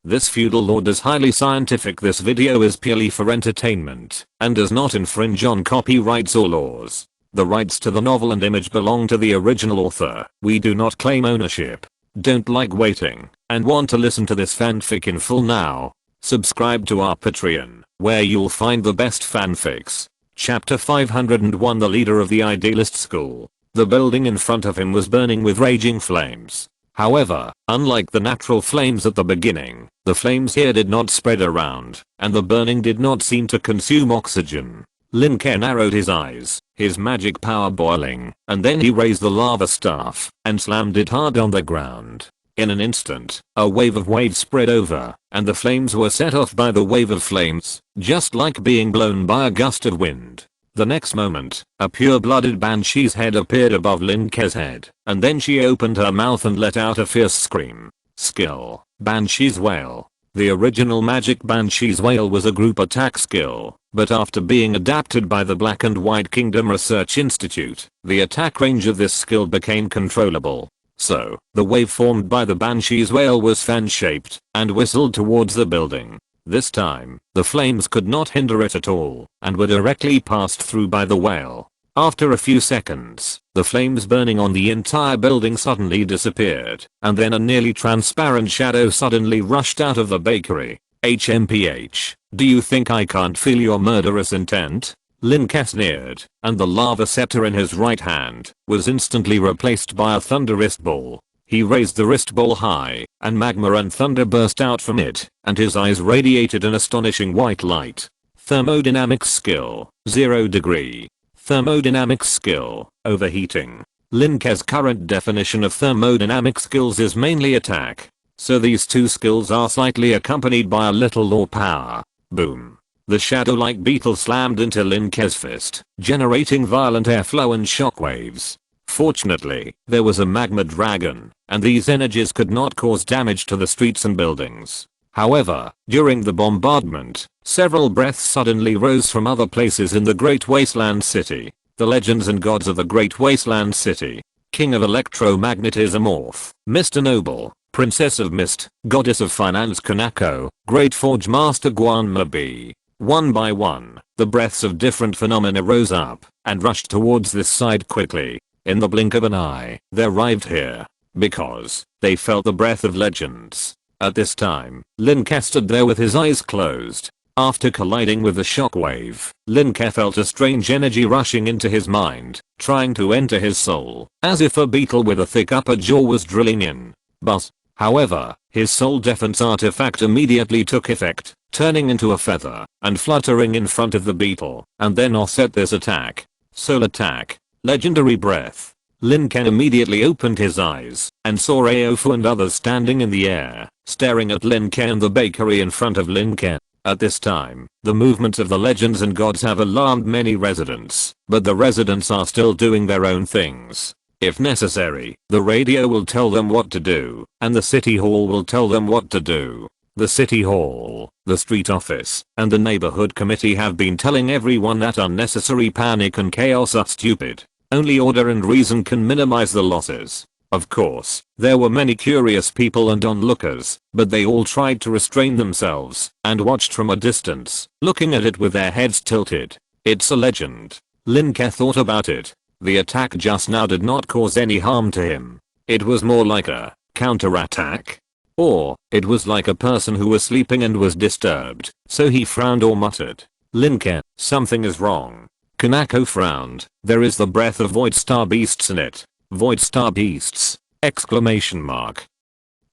This feudal lord is highly scientific. This video is purely for entertainment and does not infringe on copyrights or laws. The rights to the novel and image belong to the original author. We do not claim ownership. Don't like waiting and want to listen to this fanfic in full now? Subscribe to our Patreon, where you'll find the best fanfics. Chapter 501. The leader of the idealist school. The building in front of him was burning with raging flames. However, unlike the natural flames at the beginning, the flames here did not spread around, and the burning did not seem to consume oxygen. Lin Ke narrowed his eyes, his magic power boiling, and then he raised the lava staff and slammed it hard on the ground. In an instant, a wave of waves spread over, and the flames were set off by the wave of flames, just like being blown by a gust of wind. The next moment, a pure-blooded banshee's head appeared above Lin Ke's head, and then she opened her mouth and let out a fierce scream. Skill: Banshee's Wail. The original magic Banshee's Wail was a group attack skill, but after being adapted by the Black and White Kingdom Research Institute, the attack range of this skill became controllable. So, the wave formed by the Banshee's Wail was fan-shaped and whistled towards the building. This time, the flames could not hinder it at all and were directly passed through by the wail. After a few seconds, the flames burning on the entire building suddenly disappeared, and then a nearly transparent shadow suddenly rushed out of the bakery. HMPH, do you think I can't feel your murderous intent? Lin Ke sneered, and the lava scepter in his right hand was instantly replaced by a thunder wrist ball. He raised the wrist ball high, and magma and thunder burst out from it, and his eyes radiated an astonishing white light. Thermodynamics skill, 0 degree. Thermodynamics skill, overheating. Lin Ke's current definition of thermodynamic skills is mainly attack, so these two skills are slightly accompanied by a little law power. Boom. The shadow-like beetle slammed into Lin Ke's fist, generating violent airflow and shockwaves. Fortunately, there was a magma dragon, and these energies could not cause damage to the streets and buildings. However, during the bombardment, several breaths suddenly rose from other places in the Great Wasteland City. The legends and gods of the Great Wasteland City. King of Electromagnetism Orth, Mr. Noble, Princess of Mist, Goddess of Finance Kanako, Great Forge Master Guan Mabi. One by one, the breaths of different phenomena rose up and rushed towards this side quickly. In the blink of an eye, they arrived here because they felt the breath of legends. At this time, Lin Ke stood there with his eyes closed. After colliding with the shockwave, Lin Ke felt a strange energy rushing into his mind, trying to enter his soul, as if a beetle with a thick upper jaw was drilling in. But, however, his soul defense artifact immediately took effect, turning into a feather and fluttering in front of the beetle, and then offset this attack. Soul attack. Legendary breath. Lin Ke immediately opened his eyes and saw Aofu and others standing in the air, staring at Lin Ke and the bakery in front of Lin Ke. At this time, the movements of the legends and gods have alarmed many residents, but the residents are still doing their own things. If necessary, the radio will tell them what to do, and the city hall will tell them what to do. The city hall, the street office, and the neighborhood committee have been telling everyone that unnecessary panic and chaos are stupid. Only order and reason can minimize the losses. Of course, there were many curious people and onlookers, but they all tried to restrain themselves and watched from a distance, looking at it with their heads tilted. It's a legend. Lin Ke thought about it. The attack just now did not cause any harm to him. It was more like a counterattack. Or, it was like a person who was sleeping and was disturbed, so he frowned or muttered. Lin Ke, something is wrong. Kanako frowned. There is the breath of Void Star Beasts in it. Void Star Beasts! Exclamation mark.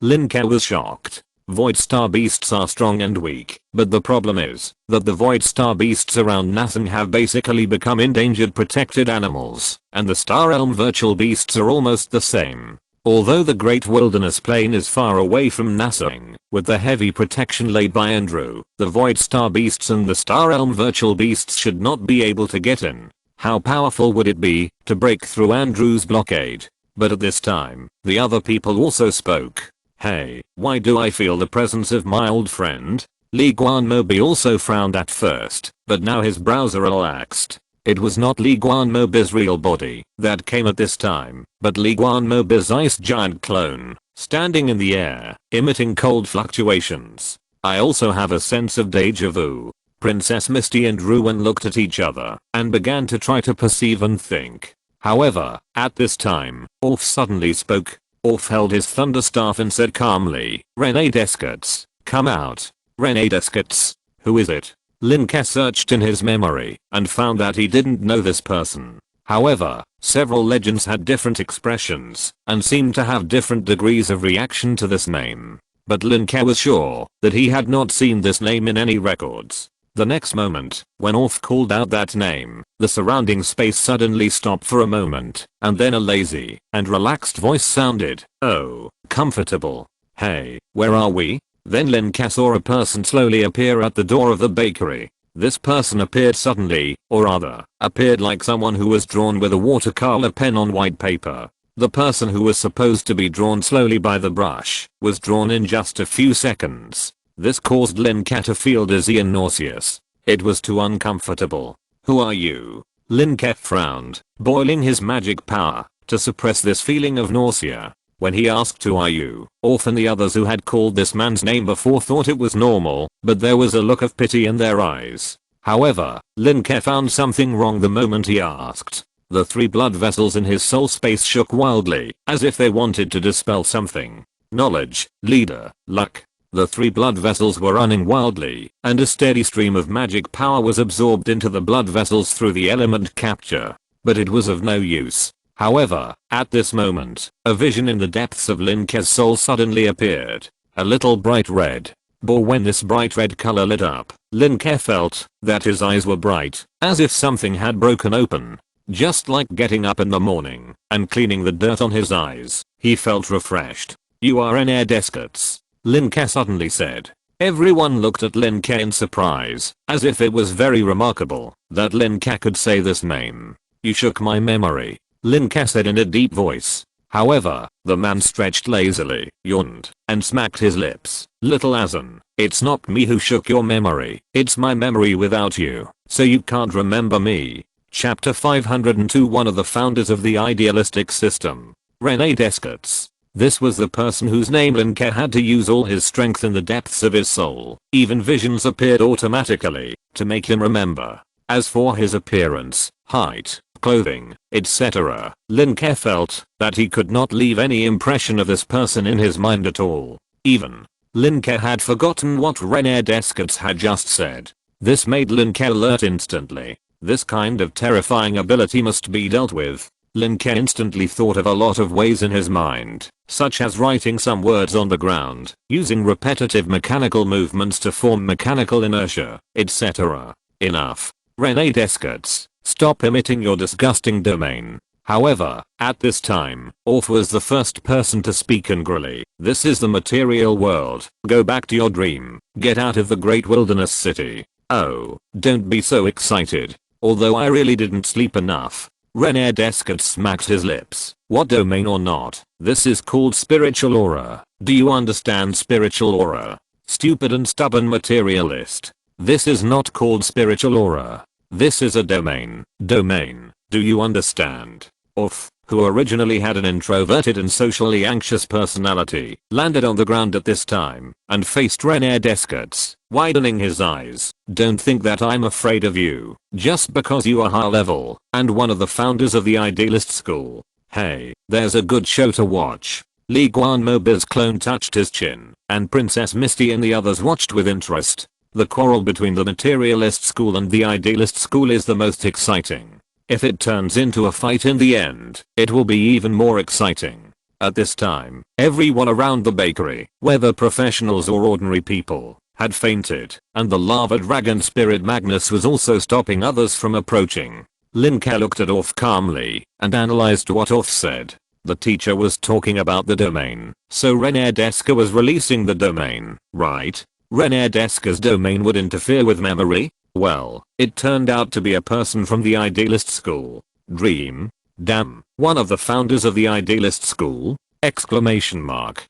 Lin Ke was shocked. Void Star Beasts are strong and weak, but the problem is that the Void Star Beasts around Nassang have basically become endangered protected animals, and the Star Realm Virtual Beasts are almost the same. Although the Great Wilderness Plain is far away from Nassang, with the heavy protection laid by Andrew, the Void Star Beasts and the Star Realm Virtual Beasts should not be able to get in. How powerful would it be to break through Andrew's blockade? But at this time, the other people also spoke. Hey, why do I feel the presence of my old friend? Li Guanmobi also frowned at first, but now his brows are relaxed. It was not Li Guanmobi's real body that came at this time, but Li Guanmobi's ice giant clone. standing in the air, emitting cold fluctuations. I also have a sense of deja vu. Princess Misty and Ruin looked at each other and began to try to perceive and think. However, at this time, Orf suddenly spoke. Orf held his thunderstaff and said calmly, "Rene Descartes, come out." Rene Descartes? Who is it? Lin Ke searched in his memory and found that he didn't know this person. However, several legends had different expressions and seemed to have different degrees of reaction to this name. But Lin Ke was sure that he had not seen this name in any records. The next moment, when Orf called out that name, the surrounding space suddenly stopped for a moment, and then a lazy and relaxed voice sounded, "Oh, comfortable. Hey, where are we?" Then Lin Ke saw a person slowly appear at the door of the bakery. This person appeared suddenly, or rather, appeared like someone who was drawn with a watercolor pen on white paper. The person who was supposed to be drawn slowly by the brush was drawn in just a few seconds. This caused Lin Ke to feel dizzy and nauseous. It was too uncomfortable. "Who are you?" Lin Ke frowned, boiling his magic power to suppress this feeling of nausea. When he asked "Who are you?" Orf and the others who had called this man's name before thought it was normal, but there was a look of pity in their eyes. However, Lin Ke found something wrong the moment he asked. The 3 blood vessels in his soul space shook wildly, as if they wanted to dispel something. Knowledge, leader, luck. The 3 blood vessels were running wildly, and a steady stream of magic power was absorbed into the blood vessels through the element capture. But it was of no use. However, at this moment, a vision in the depths of Lin Ke's soul suddenly appeared. A little bright red. But when this bright red color lit up, Lin Ke felt that his eyes were bright, as if something had broken open. Just like getting up in the morning and cleaning the dirt on his eyes, he felt refreshed. "You are Rene Descartes," Lin Ke suddenly said. Everyone looked at Lin Ke in surprise, as if it was very remarkable that Lin Ke could say this name. "You shook my memory," Lin Ke said in a deep voice. However, the man stretched lazily, yawned, and smacked his lips. "Little Azan, it's not me who shook your memory, it's my memory without you, so you can't remember me." Chapter 502. One of the founders of the idealistic system. Rene Descartes. This was the person whose name Lin Ke had to use all his strength in the depths of his soul. Even visions appeared automatically to make him remember. As for his appearance, height, clothing, etc., Lin Ke felt that he could not leave any impression of this person in his mind at all. Even Lin Ke had forgotten what Rene Descartes had just said. This made Lin Ke alert instantly. This kind of terrifying ability must be dealt with. Lin Ke instantly thought of a lot of ways in his mind, such as writing some words on the ground, using repetitive mechanical movements to form mechanical inertia, etc. Enough. Rene Descartes, stop emitting your disgusting domain. However, at this time, Orf was the first person to speak angrily. "This is the material world. Go back to your dream. Get out of the great wilderness city." "Oh, don't be so excited. Although I really didn't sleep enough." Rene Descartes smacked his lips. "What domain or not? This is called spiritual aura. Do you understand spiritual aura? Stupid and stubborn materialist. This is not called spiritual aura. This is a domain. Domain. Do you understand?" Orf, who originally had an introverted and socially anxious personality, landed on the ground at this time and faced Rene Descartes, widening his eyes. "Don't think that I'm afraid of you, just because you are high level and one of the founders of the idealist school. Hey, there's a good show to watch." Li Guanmobi's clone touched his chin, and Princess Misty and the others watched with interest. The quarrel between the materialist school and the idealist school is the most exciting. If it turns into a fight in the end, it will be even more exciting. At this time, everyone around the bakery, whether professionals or ordinary people, had fainted, and the lava dragon spirit Magnus was also stopping others from approaching. Lin Ke looked at Orf calmly and analyzed what Orf said. The teacher was talking about the domain, so Rene Descartes was releasing the domain, right? Rene Descartes' domain would interfere with memory? Well, it turned out to be a person from the idealist school. Dream? Damn, one of the founders of the idealist school? Exclamation mark.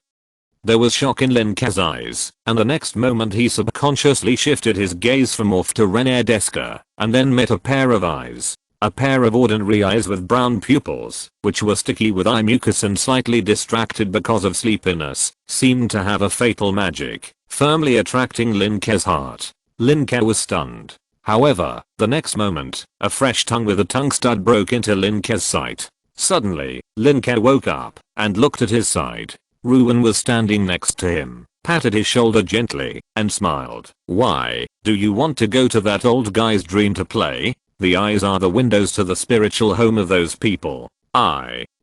There was shock in Lin Ke's eyes, and the next moment he subconsciously shifted his gaze from Orf to Rene Descartes, and then met a pair of eyes. A pair of ordinary eyes with brown pupils, which were sticky with eye mucus and slightly distracted because of sleepiness, seemed to have a fatal magic, firmly attracting Lin Ke's heart. Lin Ke was stunned. However, the next moment, a fresh tongue with a tongue stud broke into Lin Ke's sight. Suddenly, Lin Ke woke up and looked at his side. Ruin was standing next to him, patted his shoulder gently, and smiled. "Why, do you want to go to that old guy's dream to play? The eyes are the windows to the spiritual home of those people."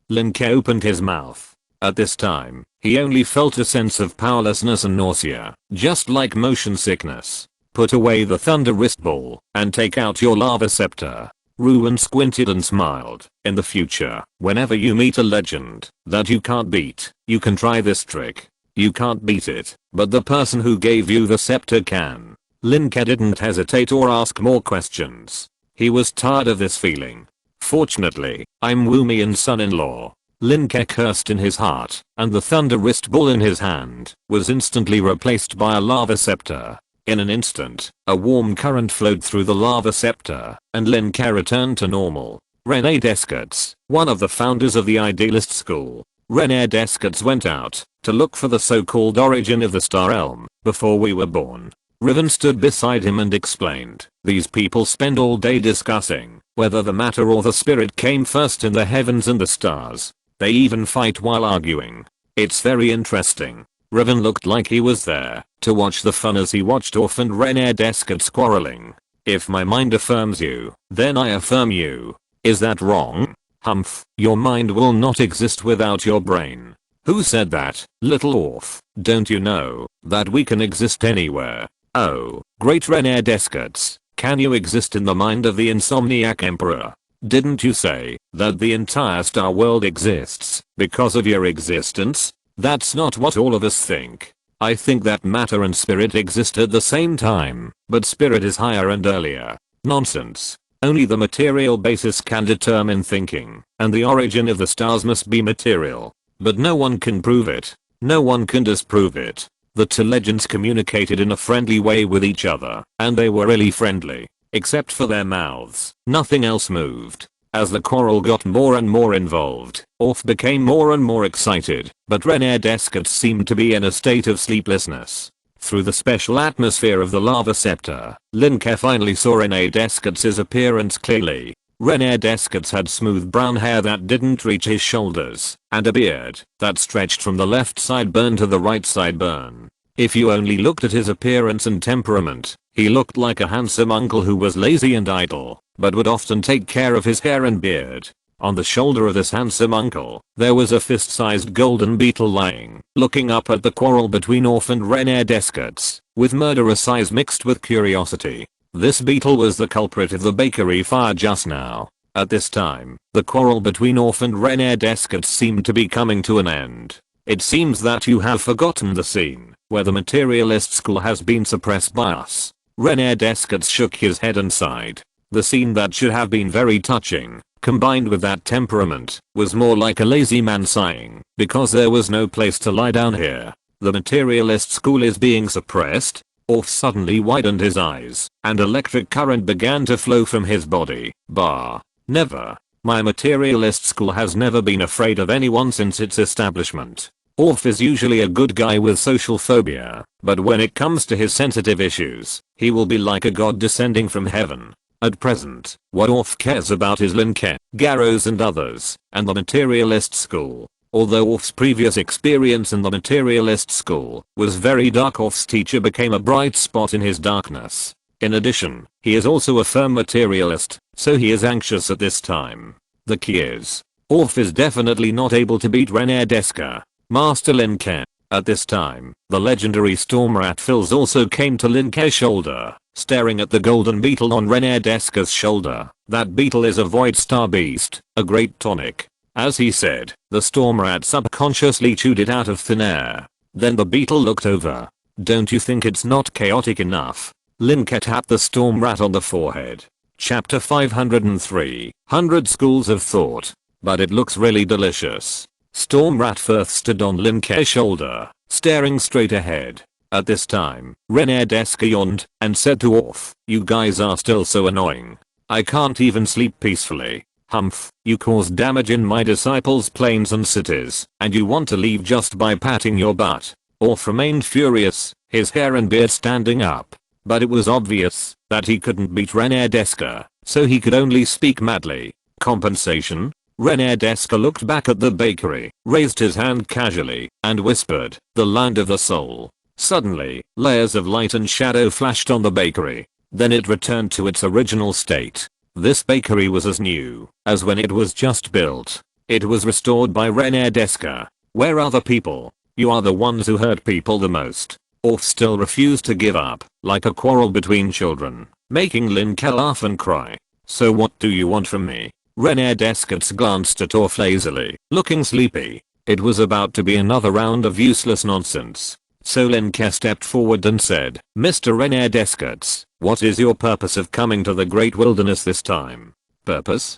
Lin Ke opened his mouth. At this time, he only felt a sense of powerlessness and nausea, just like motion sickness. "Put away the thunder wrist ball and take out your lava scepter." Ruin squinted and smiled. "In the future, whenever you meet a legend that you can't beat, you can try this trick. You can't beat it, but the person who gave you the scepter can." Lin Ke didn't hesitate or ask more questions. He was tired of this feeling. "Fortunately, I'm Wumian's son-in-law." Lin Ke cursed in his heart, and the thunder wrist ball in his hand was instantly replaced by a lava scepter. In an instant, a warm current flowed through the lava scepter, and Lin Ke returned to normal. René Descartes, one of the founders of the idealist school. René Descartes went out to look for the so-called origin of the star elm before we were born. Riven stood beside him and explained, "These people spend all day discussing whether the matter or the spirit came first in the heavens and the stars. They even fight while arguing. It's very interesting." Riven looked like he was there to watch the fun as he watched Orff and René Descartes quarreling. "If my mind affirms you, then I affirm you. Is that wrong? Humph, your mind will not exist without your brain." "Who said that, little Orff? Don't you know that we can exist anywhere?" "Oh, great René Descartes, can you exist in the mind of the insomniac emperor? Didn't you say that the entire star world exists because of your existence? That's not what all of us think. I think that matter and spirit exist at the same time, but spirit is higher and earlier." "Nonsense. Only the material basis can determine thinking, and the origin of the stars must be material. But no one can prove it. No one can disprove it." The two legends communicated in a friendly way with each other, and they were really friendly. Except for their mouths, nothing else moved. As the quarrel got more and more involved, Orff became more and more excited, but René Descartes seemed to be in a state of sleeplessness. Through the special atmosphere of the lava scepter, Lin Ke finally saw René Descartes' appearance clearly. René Descartes had smooth brown hair that didn't reach his shoulders, and a beard that stretched from the left sideburn to the right sideburn. If you only looked at his appearance and temperament, he looked like a handsome uncle who was lazy and idle, but would often take care of his hair and beard. On the shoulder of this handsome uncle, there was a fist-sized golden beetle lying, looking up at the quarrel between Orff and René Descartes, with murderous eyes mixed with curiosity. This beetle was the culprit of the bakery fire just now. At this time, the quarrel between Orff and René Descartes seemed to be coming to an end. "It seems that you have forgotten the scene where the materialist school has been suppressed by us." René Descartes shook his head and sighed. The scene that should have been very touching, combined with that temperament, was more like a lazy man sighing, because there was no place to lie down here. "The materialist school is being suppressed?" Orff suddenly widened his eyes, and electric current began to flow from his body. "Bah. Never. My materialist school has never been afraid of anyone since its establishment. Orff is usually a good guy with social phobia, but when it comes to his sensitive issues, he will be like a god descending from heaven. At present, what Orff cares about is Lin Ke, Garros and others, and the materialist school." Although Orff's previous experience in the materialist school was very dark, Orff's teacher became a bright spot in his darkness. In addition, he is also a firm materialist, so he is anxious at this time. The key is, Orff is definitely not able to beat René Descartes. Master Lin Ke. At this time, the legendary storm rat Phils also came to Lin Ke's shoulder, staring at the golden beetle on René Descartes' shoulder. "That beetle is a void star beast, a great tonic." As he said, the storm rat subconsciously chewed it out of thin air. Then the beetle looked over. "Don't you think it's not chaotic enough?" Lin Ke tapped the storm rat on the forehead. Chapter 503, 100 Schools of Thought. "But it looks really delicious." Storm rat Firth stood on Lin Ke's shoulder, staring straight ahead. At this time, René Descartes yawned and said to Orff, "You guys are still so annoying." I can't even sleep peacefully. Humph, you cause damage in my disciples' planes and cities, and you want to leave just by patting your butt. Orph remained furious, his hair and beard standing up. But it was obvious that he couldn't beat Renardesca, so he could only speak madly. Compensation? Renardesca looked back at the bakery, raised his hand casually, and whispered, "The land of the soul." Suddenly, layers of light and shadow flashed on the bakery. Then it returned to its original state. This bakery was as new as when it was just built. It was restored by Renardesca. "Where are the people? You are the ones who hurt people the most." Orph still refused to give up, like a quarrel between children, making Lin Ke laugh and cry. "So what do you want from me?" Renardesca glanced at Orph lazily, looking sleepy. It was about to be another round of useless nonsense. So Lin Ke stepped forward and said, "Mr. Renardesca, what is your purpose of coming to the great wilderness this time?" "Purpose?"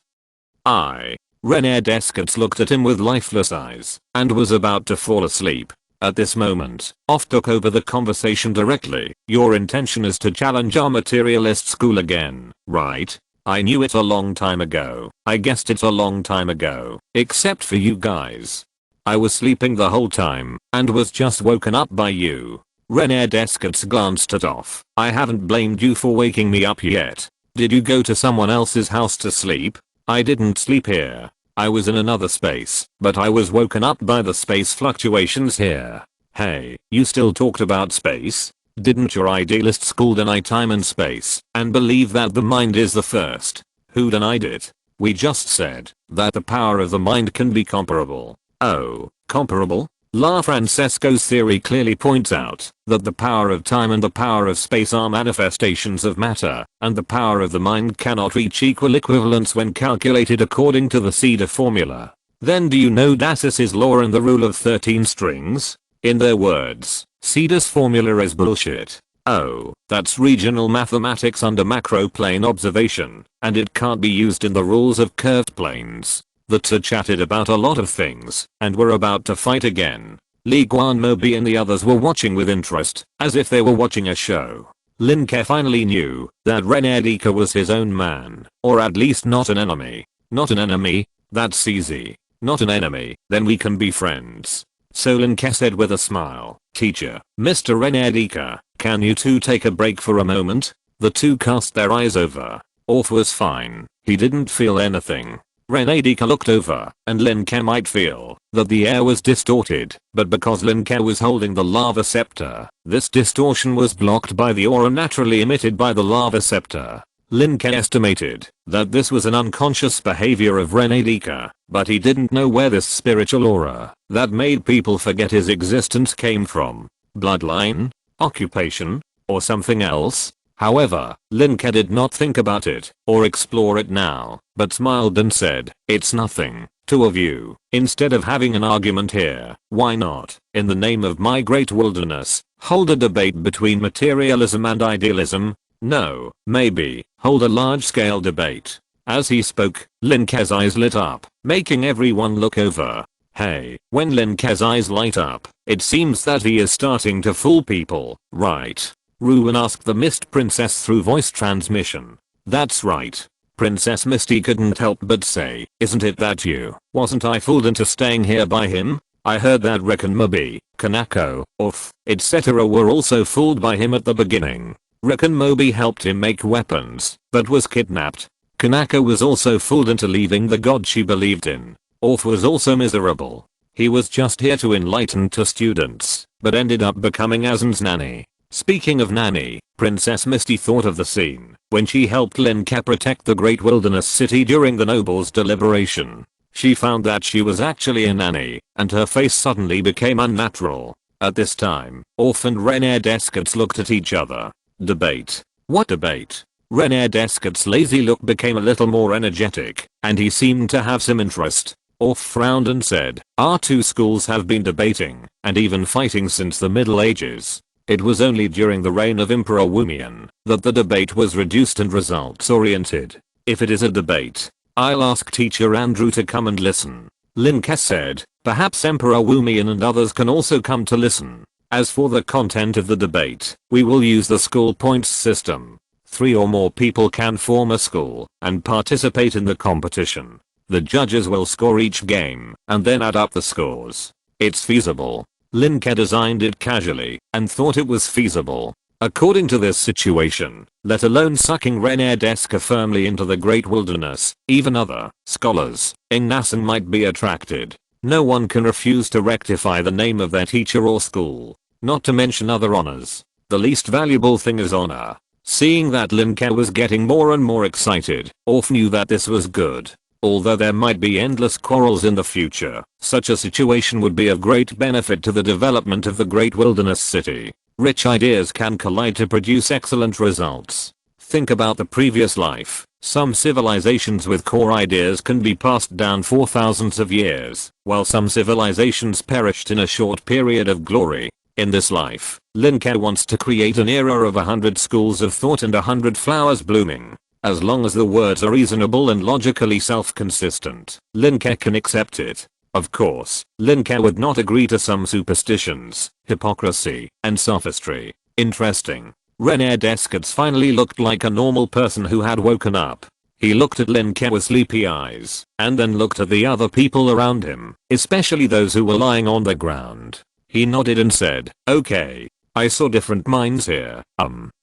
Renardesca looked at him with lifeless eyes, and was about to fall asleep. At this moment, Orph took over the conversation directly. "Your intention is to challenge our materialist school again, right? I knew it a long time ago. I guessed it a long time ago, except for you guys. I was sleeping the whole time, and was just woken up by you." Renardesca glanced at Orph. "I haven't blamed you for waking me up yet. Did you go to someone else's house to sleep?" "I didn't sleep here. I was in another space, but I was woken up by the space fluctuations here." "Hey, you still talked about space? Didn't your idealist school deny time and space, and believe that the mind is the first?" "Who denied it? We just said that the power of the mind can be comparable." "Oh, comparable?" La Francesco's theory clearly points out that the power of time and the power of space are manifestations of matter, and the power of the mind cannot reach equal equivalence when calculated according to the Cedar formula. Then do you know Dassis's law and the rule of 13 strings? In their words, Cedar's formula is bullshit. Oh, that's regional mathematics under macro plane observation, and it can't be used in the rules of curved planes. The two chatted about a lot of things, and were about to fight again. Li Guanmobi and the others were watching with interest, as if they were watching a show. Lin Ke finally knew that Renardesca was his own man, or at least not an enemy. "Not an enemy? That's easy. Not an enemy, then we can be friends." So Lin Ke said with a smile, "Teacher, Mr. Renardesca, can you two take a break for a moment?" The two cast their eyes over. Orph was fine. He didn't feel anything. Renardesca looked over, and Lin Ke might feel that the air was distorted, but because Lin Ke was holding the lava scepter, this distortion was blocked by the aura naturally emitted by the lava scepter. Lin Ke estimated that this was an unconscious behavior of Renardesca, but he didn't know where this spiritual aura that made people forget his existence came from. Bloodline? Occupation? Or something else? However, Lin Ke did not think about it or explore it now, but smiled and said, "It's nothing. Two of you, instead of having an argument here, why not, in the name of my great wilderness, hold a debate between materialism and idealism? No, maybe, hold a large-scale debate." As he spoke, Lin Ke's eyes lit up, making everyone look over. Hey, when Lin Ke's eyes light up, it seems that he is starting to fool people, right? Ruin asked the Mist Princess through voice transmission. "That's right." Princess Misty couldn't help but say, "Isn't it that you? Wasn't I fooled into staying here by him? I heard that Mobi, Kanako, Orph, etc. were also fooled by him at the beginning. Mobi helped him make weapons, but was kidnapped. Kanako was also fooled into leaving the god she believed in. Orph was also miserable. He was just here to enlighten two students, but ended up becoming Azen's nanny." Speaking of nanny, Princess Misty thought of the scene when she helped Lin Ke protect the great wilderness city during the nobles' deliberation. She found that she was actually a nanny, and her face suddenly became unnatural. At this time, Orph and Renardesca looked at each other. Debate? What debate? Renardesca's lazy look became a little more energetic, and he seemed to have some interest. Orph frowned and said, "Our two schools have been debating, and even fighting since the Middle Ages. It was only during the reign of Emperor Wumian that the debate was reduced and results oriented. If it is a debate, I'll ask Teacher Andrew to come and listen." Lin Ke said, "Perhaps Emperor Wumian and others can also come to listen. As for the content of the debate, we will use the school points system. 3 or more people can form a school and participate in the competition. The judges will score each game and then add up the scores. It's feasible. Lin Ke designed it casually and thought it was feasible. According to this situation, let alone sucking Renadeska firmly into the great wilderness, even other scholars in Nasan might be attracted. No one can refuse to rectify the name of their teacher or school, not to mention other honors. The least valuable thing is honor. Seeing that Lin Ke was getting more and more excited, Orf knew that this was good. Although there might be endless quarrels in the future, such a situation would be of great benefit to the development of the great wilderness city. Rich ideas can collide to produce excellent results. Think about the previous life. Some civilizations with core ideas can be passed down for thousands of years, while some civilizations perished in a short period of glory. In this life, Lin Ke wants to create an era of 100 schools of thought and 100 flowers blooming. As long as the words are reasonable and logically self-consistent, Lin Ke can accept it. Of course, Lin Ke would not agree to some superstitions, hypocrisy, and sophistry. Interesting. Renadeska finally looked like a normal person who had woken up. He looked at Lin Ke with sleepy eyes, and then looked at the other people around him, especially those who were lying on the ground. He nodded and said, "Okay. I saw different minds here.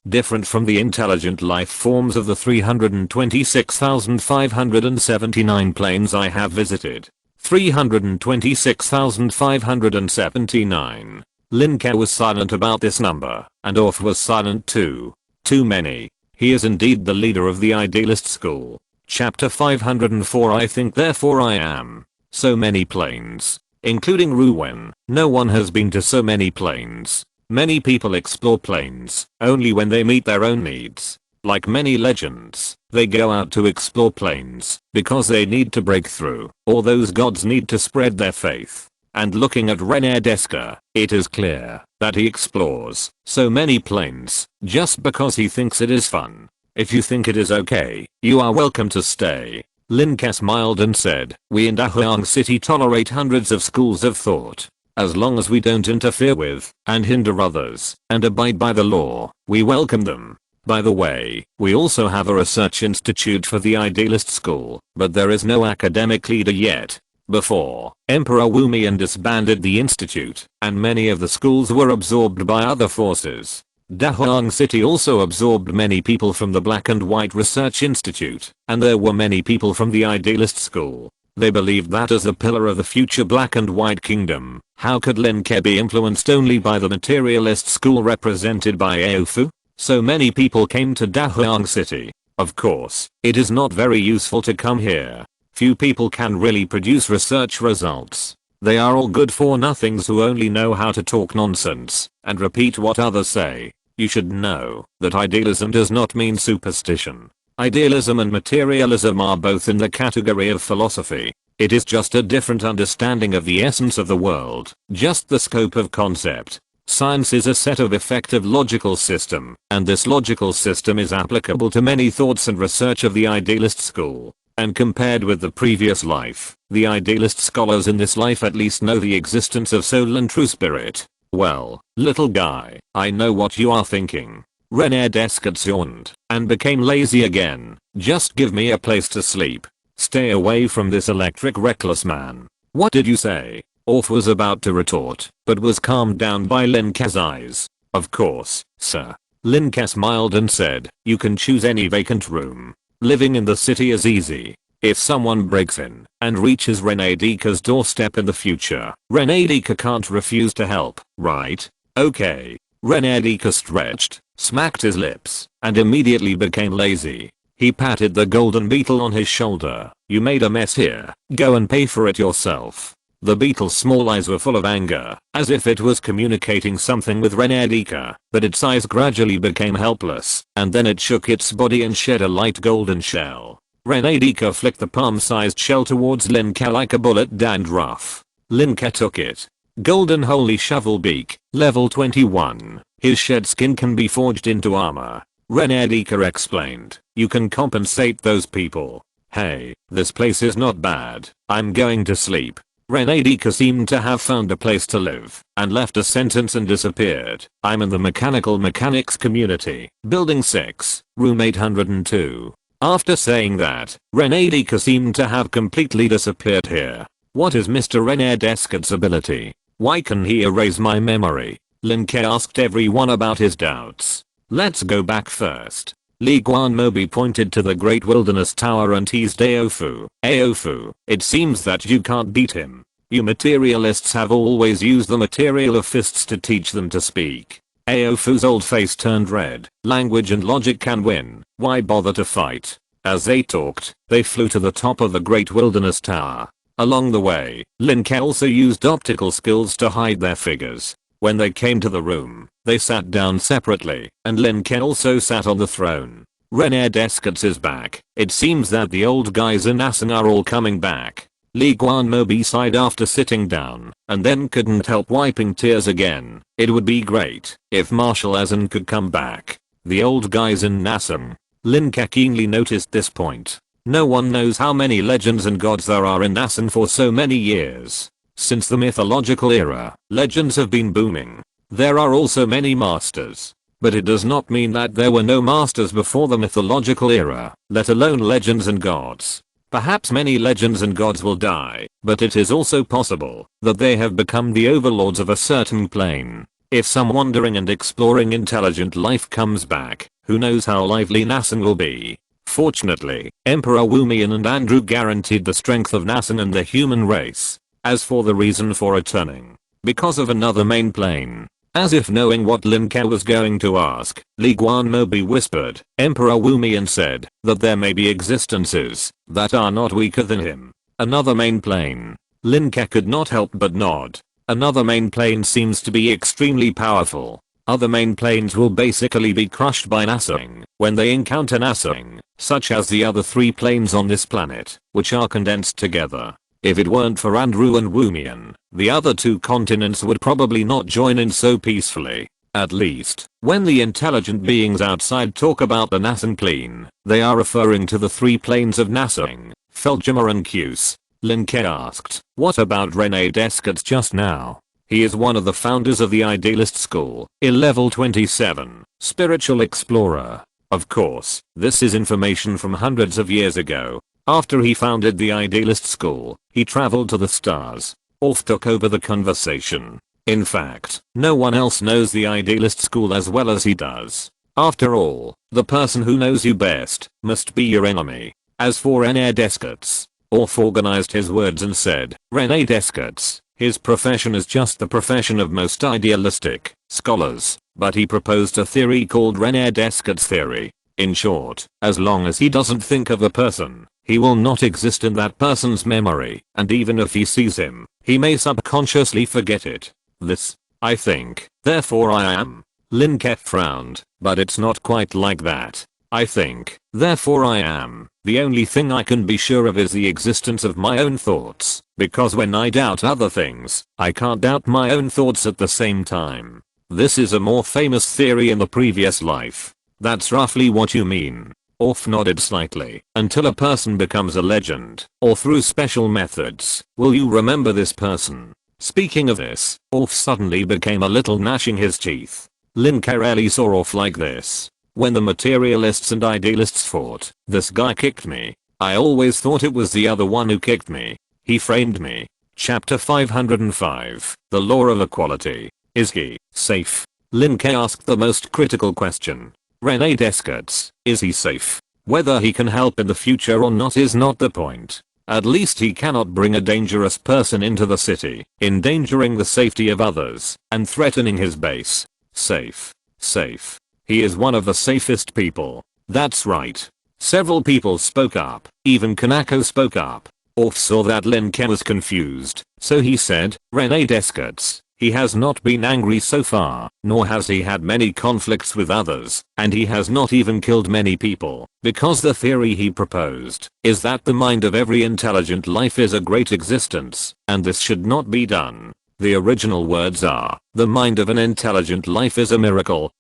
Different from the intelligent life forms of the 326,579 planes I have visited. 326,579. Lin Ke was silent about this number, and Orf was silent too. Too many. He is indeed the leader of the idealist school. Chapter 504 I think therefore I am. So many planes. Including Ruwen, no one has been to so many planes. Many people explore planes only when they meet their own needs. Like many legends, they go out to explore planes because they need to break through, or those gods need to spread their faith. And looking at Renadeska, it is clear that he explores so many planes just because he thinks it is fun. If you think it is okay, you are welcome to stay. Lin Ke smiled and said, "We in Dahuang City tolerate hundreds of schools of thought. As long as we don't interfere with and hinder others and abide by the law, we welcome them. By the way, we also have a research institute for the idealist school, but there is no academic leader yet. Before, Emperor Wumian disbanded the institute, and many of the schools were absorbed by other forces. Dahuang City also absorbed many people from the Black and White Research Institute, and there were many people from the idealist school. They believed that as the pillar of the future Black and White Kingdom, how could Lin Ke be influenced only by the materialist school represented by Aofu? So many people came to Dahuang City. Of course, it is not very useful to come here. Few people can really produce research results. They are all good for nothings who only know how to talk nonsense and repeat what others say. You should know that idealism does not mean superstition. Idealism and materialism are both in the category of philosophy. It is just a different understanding of the essence of the world, just the scope of concept. Science is a set of effective logical system, and this logical system is applicable to many thoughts and research of the idealist school. And compared with the previous life, the idealist scholars in this life at least know the existence of soul and true spirit. Well, little guy, I know what you are thinking. Renadeska yawned and became lazy again. Just give me a place to sleep. Stay away from this electric reckless man. What did you say? Orf was about to retort, but was calmed down by Lin Ke's eyes. Of course, sir. Lin Ke smiled and said, you can choose any vacant room. Living in the city is easy. If someone breaks in and reaches Renadeka's doorstep in the future, Renadeka can't refuse to help, right? Okay. Renadeka stretched, smacked his lips, and immediately became lazy. He patted the golden beetle on his shoulder. You made a mess here. Go and pay for it yourself. The beetle's small eyes were full of anger, as if it was communicating something with Renadeka, but its eyes gradually became helpless, and then it shook its body and shed a light golden shell. Renadeka flicked the palm-sized shell towards Lin Ke like a bullet dandruff. Lin Ke took it. Golden holy shovel beak, level 21. His shed skin can be forged into armor. Renadeka explained. You can compensate those people. Hey, this place is not bad. I'm going to sleep. Lin Ke seemed to have found a place to live and left a sentence and disappeared. I'm in the mechanical mechanics community, building 6, room 802. After saying that, Lin Ke seemed to have completely disappeared here. What is Mr. René Descartes' ability? Why can he erase my memory? Lin Ke asked everyone about his doubts. Let's go back first. Li Guanmobi pointed to the Great Wilderness Tower and teased Aofu. Aofu, it seems that you can't beat him. You materialists have always used the material of fists to teach them to speak. Aofu's old face turned red. Language and logic can win. Why bother to fight? As they talked, they flew to the top of the Great Wilderness Tower. Along the way, Lin Ke also used optical skills to hide their figures. When they came to the room, they sat down separately, and Lin Ke also sat on the throne. René Descartes is back. It seems that the old guys in Assen are all coming back. Li Guanmobi sighed after sitting down, and then couldn't help wiping tears again. It would be great if Marshal Assen could come back. The old guys in Assen. Lin Ke keenly noticed this point. No one knows how many legends and gods there are in Assen for so many years. Since the mythological era, legends have been booming. There are also many masters. But it does not mean that there were no masters before the mythological era, let alone legends and gods. Perhaps many legends and gods will die, but it is also possible that they have become the overlords of a certain plane. If some wandering and exploring intelligent life comes back, who knows how lively Assen will be. Fortunately, Emperor Wumian and Andrew guaranteed the strength of Assen and the human race. As for the reason for returning, because of another main plane. As if knowing what Lin Ke was going to ask, Li Guanmobi whispered. Emperor Wumian said that there may be existences that are not weaker than him. Another main plane. Lin Ke could not help but nod. Another main plane seems to be extremely powerful. Other main planes will basically be crushed by Nassing when they encounter Nassing, such as the other 3 planes on this planet, which are condensed together. If it weren't for Andrew and Wumian, the other 2 continents would probably not join in so peacefully. At least, when the intelligent beings outside talk about the Nassen plane, they are referring to the 3 planes of Nassing, Feldjammer and Cuse. Lin Ke asked, what about René Descartes just now? He is one of the founders of the Idealist School, level 27, spiritual explorer. Of course, this is information from hundreds of years ago. After he founded the Idealist School, he traveled to the stars. Orff took over the conversation. In fact, no one else knows the Idealist School as well as he does. After all, the person who knows you best must be your enemy. As for René Descartes, Orff organized his words and said, René Descartes, his profession is just the profession of most idealistic scholars, but he proposed a theory called René Descartes theory. In short, as long as he doesn't think of a person, he will not exist in that person's memory, and even if he sees him, he may subconsciously forget it. This, I think, therefore I am. Lin Ke frowned, but it's not quite like that. I think, therefore I am. The only thing I can be sure of is the existence of my own thoughts, because when I doubt other things, I can't doubt my own thoughts at the same time. This is a more famous theory in the previous life. That's roughly what you mean. Orff nodded slightly. Until a person becomes a legend, or through special methods, will you remember this person? Speaking of this, Orff suddenly became a little gnashing his teeth. Lin Ke rarely saw Orff like this. When the materialists and idealists fought, this guy kicked me. I always thought it was the other one who kicked me. He framed me. Chapter 505, The Law of Equality. Is he safe? Lin Ke asked the most critical question. René Descartes, is he safe? Whether he can help in the future or not is not the point. At least he cannot bring a dangerous person into the city, endangering the safety of others, and threatening his base. Safe. Safe. He is one of the safest people. That's right. Several people spoke up, even Kanako spoke up. Orff saw that Lin Ke was confused, so he said, René Descartes. He has not been angry so far, nor has he had many conflicts with others, and he has not even killed many people, because the theory he proposed is that the mind of every intelligent life is a great existence, and this should not be done. The original words are, the mind of an intelligent life is a miracle.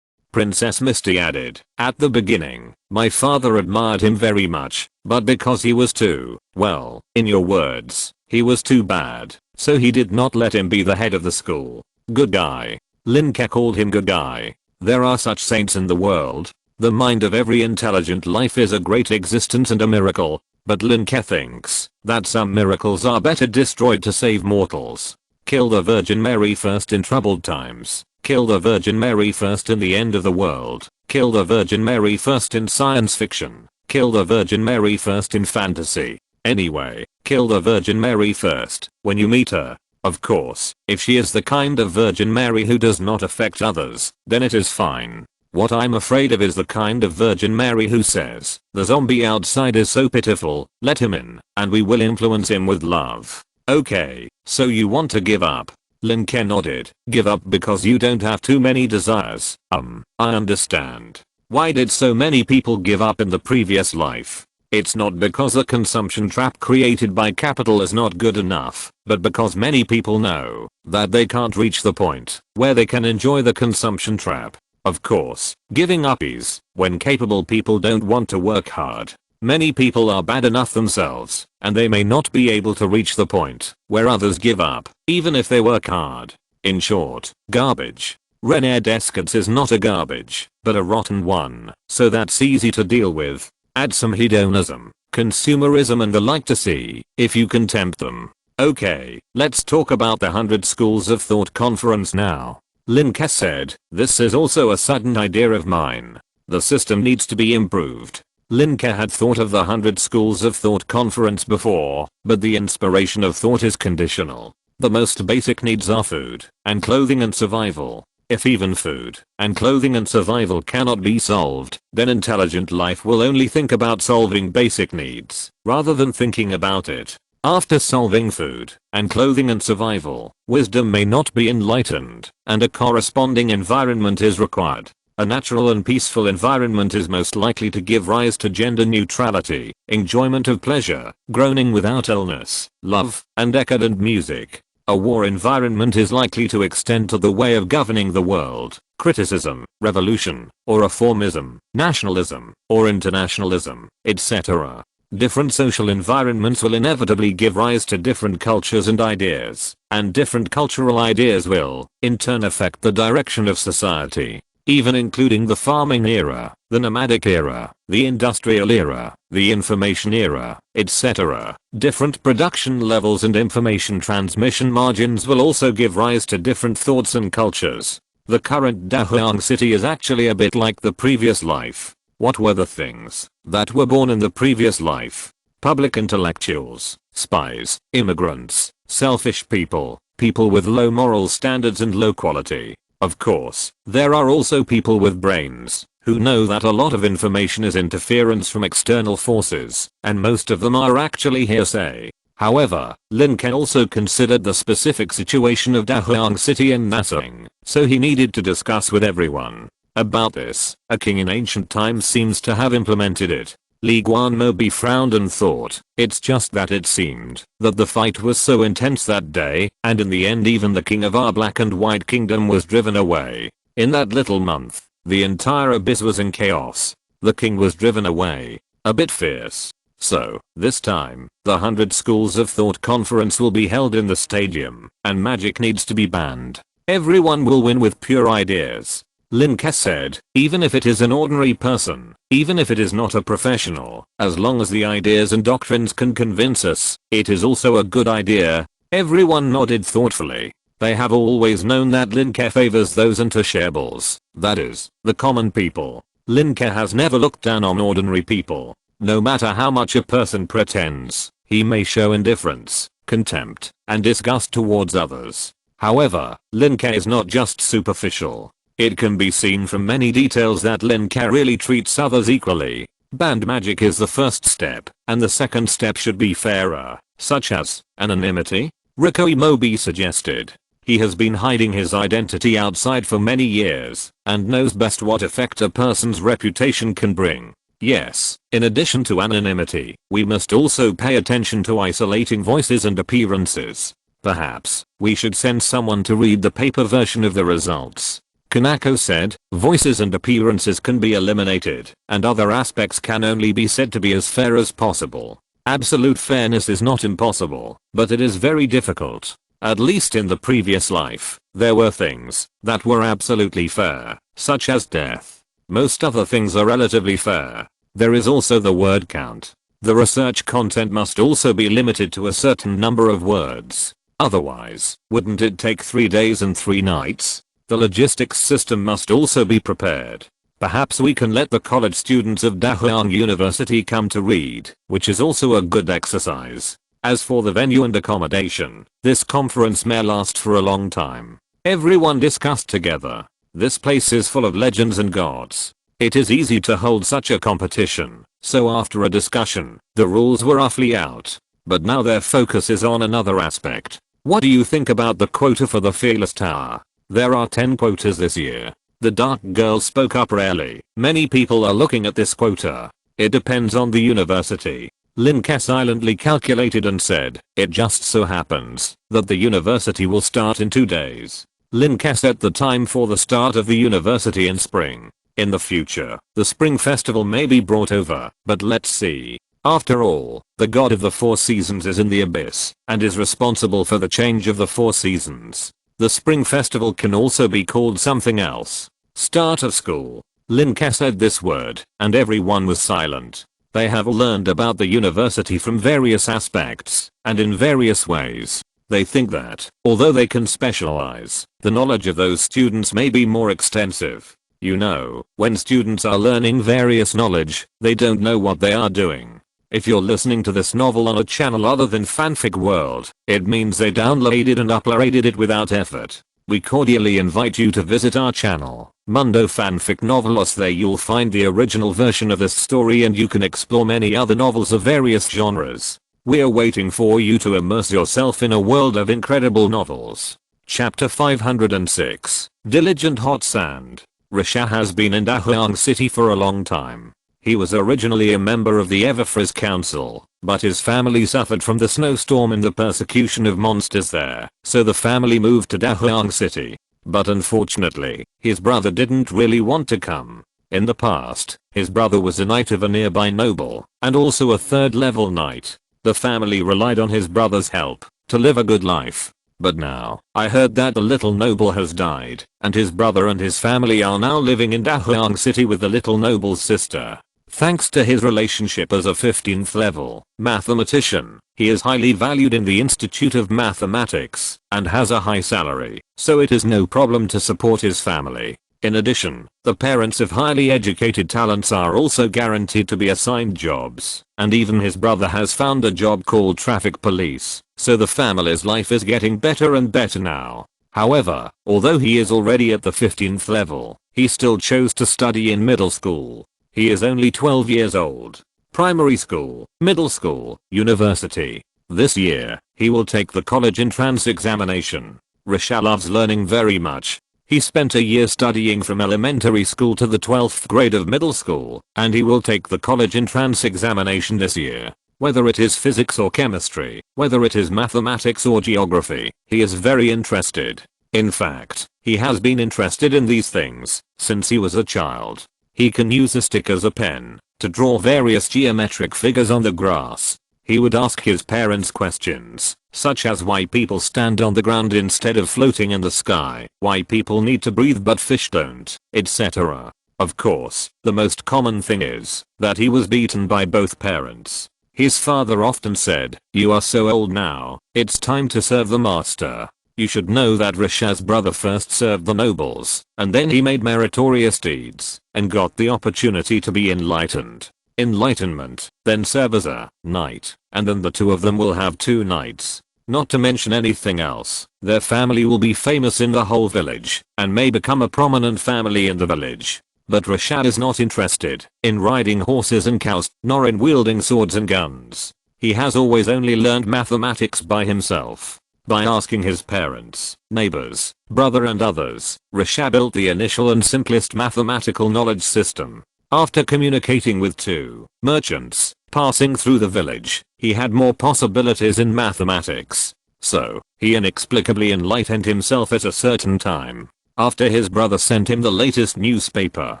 Princess Misty added, at the beginning, my father admired him very much, but because he was too, well, in your words, He was too bad, so he did not let him be the head of the school. Good guy. Lin Ke called him good guy. There are such saints in the world. The mind of every intelligent life is a great existence and a miracle, but Lin Ke thinks that some miracles are better destroyed to save mortals. Kill the Virgin Mary first in troubled times. Kill the Virgin Mary first in the end of the world. Kill the Virgin Mary first in science fiction. Kill the Virgin Mary first in fantasy. Anyway, kill the Virgin Mary first when you meet her. Of course, if she is the kind of Virgin Mary who does not affect others, then it is fine. What I'm afraid of is the kind of Virgin Mary who says, the zombie outside is so pitiful, let him in, and we will influence him with love. Okay, so you want to give up? Lin Ke nodded. Give up because you don't have too many desires. I understand. Why did so many people give up in the previous life? It's not because the consumption trap created by capital is not good enough, but because many people know that they can't reach the point where they can enjoy the consumption trap. Of course, giving up is when capable people don't want to work hard. Many people are bad enough themselves, and they may not be able to reach the point where others give up, even if they work hard. In short, garbage. Rene Descartes is not a garbage, but a rotten one, so that's easy to deal with. Add some hedonism, consumerism and the like to see if you can tempt them. Okay, let's talk about the 100 Schools of Thought conference now. Lin Ke said, this is also a sudden idea of mine. The system needs to be improved. Lin Ke had thought of the 100 Schools of Thought conference before, but the inspiration of thought is conditional. The most basic needs are food, and clothing and survival. If even food and clothing and survival cannot be solved, then intelligent life will only think about solving basic needs, rather than thinking about it. After solving food and clothing and survival, wisdom may not be enlightened, and a corresponding environment is required. A natural and peaceful environment is most likely to give rise to gender neutrality, enjoyment of pleasure, groaning without illness, love, and decadent music. A war environment is likely to extend to the way of governing the world, criticism, revolution, or reformism, nationalism, or internationalism, etc. Different social environments will inevitably give rise to different cultures and ideas, and different cultural ideas will, in turn, affect the direction of society. Even including the farming era, the nomadic era, the industrial era, the information era, etc. Different production levels and information transmission margins will also give rise to different thoughts and cultures. The current Dahuang city is actually a bit like the previous life. What were the things that were born in the previous life? Public intellectuals, spies, immigrants, selfish people, people with low moral standards and low quality. Of course, there are also people with brains who know that a lot of information is interference from external forces, and most of them are actually hearsay. However, Lin Ke also considered the specific situation of Dahuang City and Nasang, so he needed to discuss with everyone about this. A king in ancient times seems to have implemented it. Li Guanmo frowned and thought, it's just that it seemed that the fight was so intense that day, and in the end even the king of our black and white kingdom was driven away. In that little month, the entire abyss was in chaos. The king was driven away. A bit fierce. So, this time, the 100 Schools of Thought conference will be held in the stadium, and magic needs to be banned. Everyone will win with pure ideas. Lin Ke said, even if it is an ordinary person, even if it is not a professional, as long as the ideas and doctrines can convince us, it is also a good idea. Everyone nodded thoughtfully. They have always known that Lin Ke favors those untouchables, that is, the common people. Lin Ke has never looked down on ordinary people. No matter how much a person pretends, he may show indifference, contempt, and disgust towards others. However, Lin Ke is not just superficial. It can be seen from many details that Lin Ke really treats others equally. Banned magic is the first step, and the second step should be fairer, such as anonymity. Rikoi Mobi suggested. He has been hiding his identity outside for many years, and knows best what effect a person's reputation can bring. Yes, in addition to anonymity, we must also pay attention to isolating voices and appearances. Perhaps, we should send someone to read the paper version of the results. Kanako said, voices and appearances can be eliminated, and other aspects can only be said to be as fair as possible. Absolute fairness is not impossible, but it is very difficult. At least in the previous life, there were things that were absolutely fair, such as death. Most other things are relatively fair. There is also the word count. The research content must also be limited to a certain number of words. Otherwise, wouldn't it take 3 days and 3 nights? The logistics system must also be prepared. Perhaps we can let the college students of Dahuang University come to read, which is also a good exercise. As for the venue and accommodation, this conference may last for a long time. Everyone discussed together. This place is full of legends and gods. It is easy to hold such a competition, so after a discussion, the rules were roughly out. But now their focus is on another aspect. What do you think about the quota for the Fearless Tower? There are 10 quotas this year. The dark girl spoke up rarely. Many people are looking at this quota. It depends on the university. Lin Ke silently calculated and said, it just so happens that the university will start in 2 days. Lin Ke set the time for the start of the university in spring. In the future, the spring festival may be brought over, but let's see. After all, the god of the 4 seasons is in the abyss and is responsible for the change of the 4 seasons. The spring festival can also be called something else. Start of school. Lin Ke said this word, and everyone was silent. They have learned about the university from various aspects, and in various ways. They think that, although they can specialize, the knowledge of those students may be more extensive. You know, when students are learning various knowledge, they don't know what they are doing. If you're listening to this novel on a channel other than Fanfic World, it means they downloaded and uploaded it without effort. We cordially invite you to visit our channel, Mundo Fanfic Novelos. There you'll find the original version of this story and you can explore many other novels of various genres. We're waiting for you to immerse yourself in a world of incredible novels. Chapter 506. Diligent Hot Sand. Risha has been in Dahuang City for a long time. He was originally a member of the Everfrizz Council, but his family suffered from the snowstorm and the persecution of monsters there, so the family moved to Dahuang City. But unfortunately, his brother didn't really want to come. In the past, his brother was a knight of a nearby noble, and also a 3rd level knight. The family relied on his brother's help to live a good life. But now, I heard that the little noble has died, and his brother and his family are now living in Dahuang City with the little noble's sister. Thanks to his relationship as a 15th level mathematician, he is highly valued in the Institute of Mathematics and has a high salary, so it is no problem to support his family. In addition, the parents of highly educated talents are also guaranteed to be assigned jobs, and even his brother has found a job called traffic police, so the family's life is getting better and better now. However, although he is already at the 15th level, he still chose to study in middle school. He is only 12 years old. Primary school, middle school, university. This year, he will take the college entrance examination. Risha loves learning very much. He spent a year studying from elementary school to the 12th grade of middle school, and he will take the college entrance examination this year. Whether it is physics or chemistry, whether it is mathematics or geography, he is very interested. In fact, he has been interested in these things since he was a child. He can use a stick as a pen to draw various geometric figures on the grass. He would ask his parents questions, such as why people stand on the ground instead of floating in the sky, why people need to breathe but fish don't, etc. Of course, the most common thing is that he was beaten by both parents. His father often said, "You are so old now, it's time to serve the master." You should know that Risha's brother first served the nobles, and then he made meritorious deeds, and got the opportunity to be enlightened. Enlightenment, then serve as a knight, and then the two of them will have 2 knights. Not to mention anything else, their family will be famous in the whole village, and may become a prominent family in the village. But Risha is not interested in riding horses and cows, nor in wielding swords and guns. He has always only learned mathematics by himself. By asking his parents, neighbors, brother and others, Risha built the initial and simplest mathematical knowledge system. After communicating with 2 merchants, passing through the village, he had more possibilities in mathematics. So, he inexplicably enlightened himself at a certain time. After his brother sent him the latest newspaper,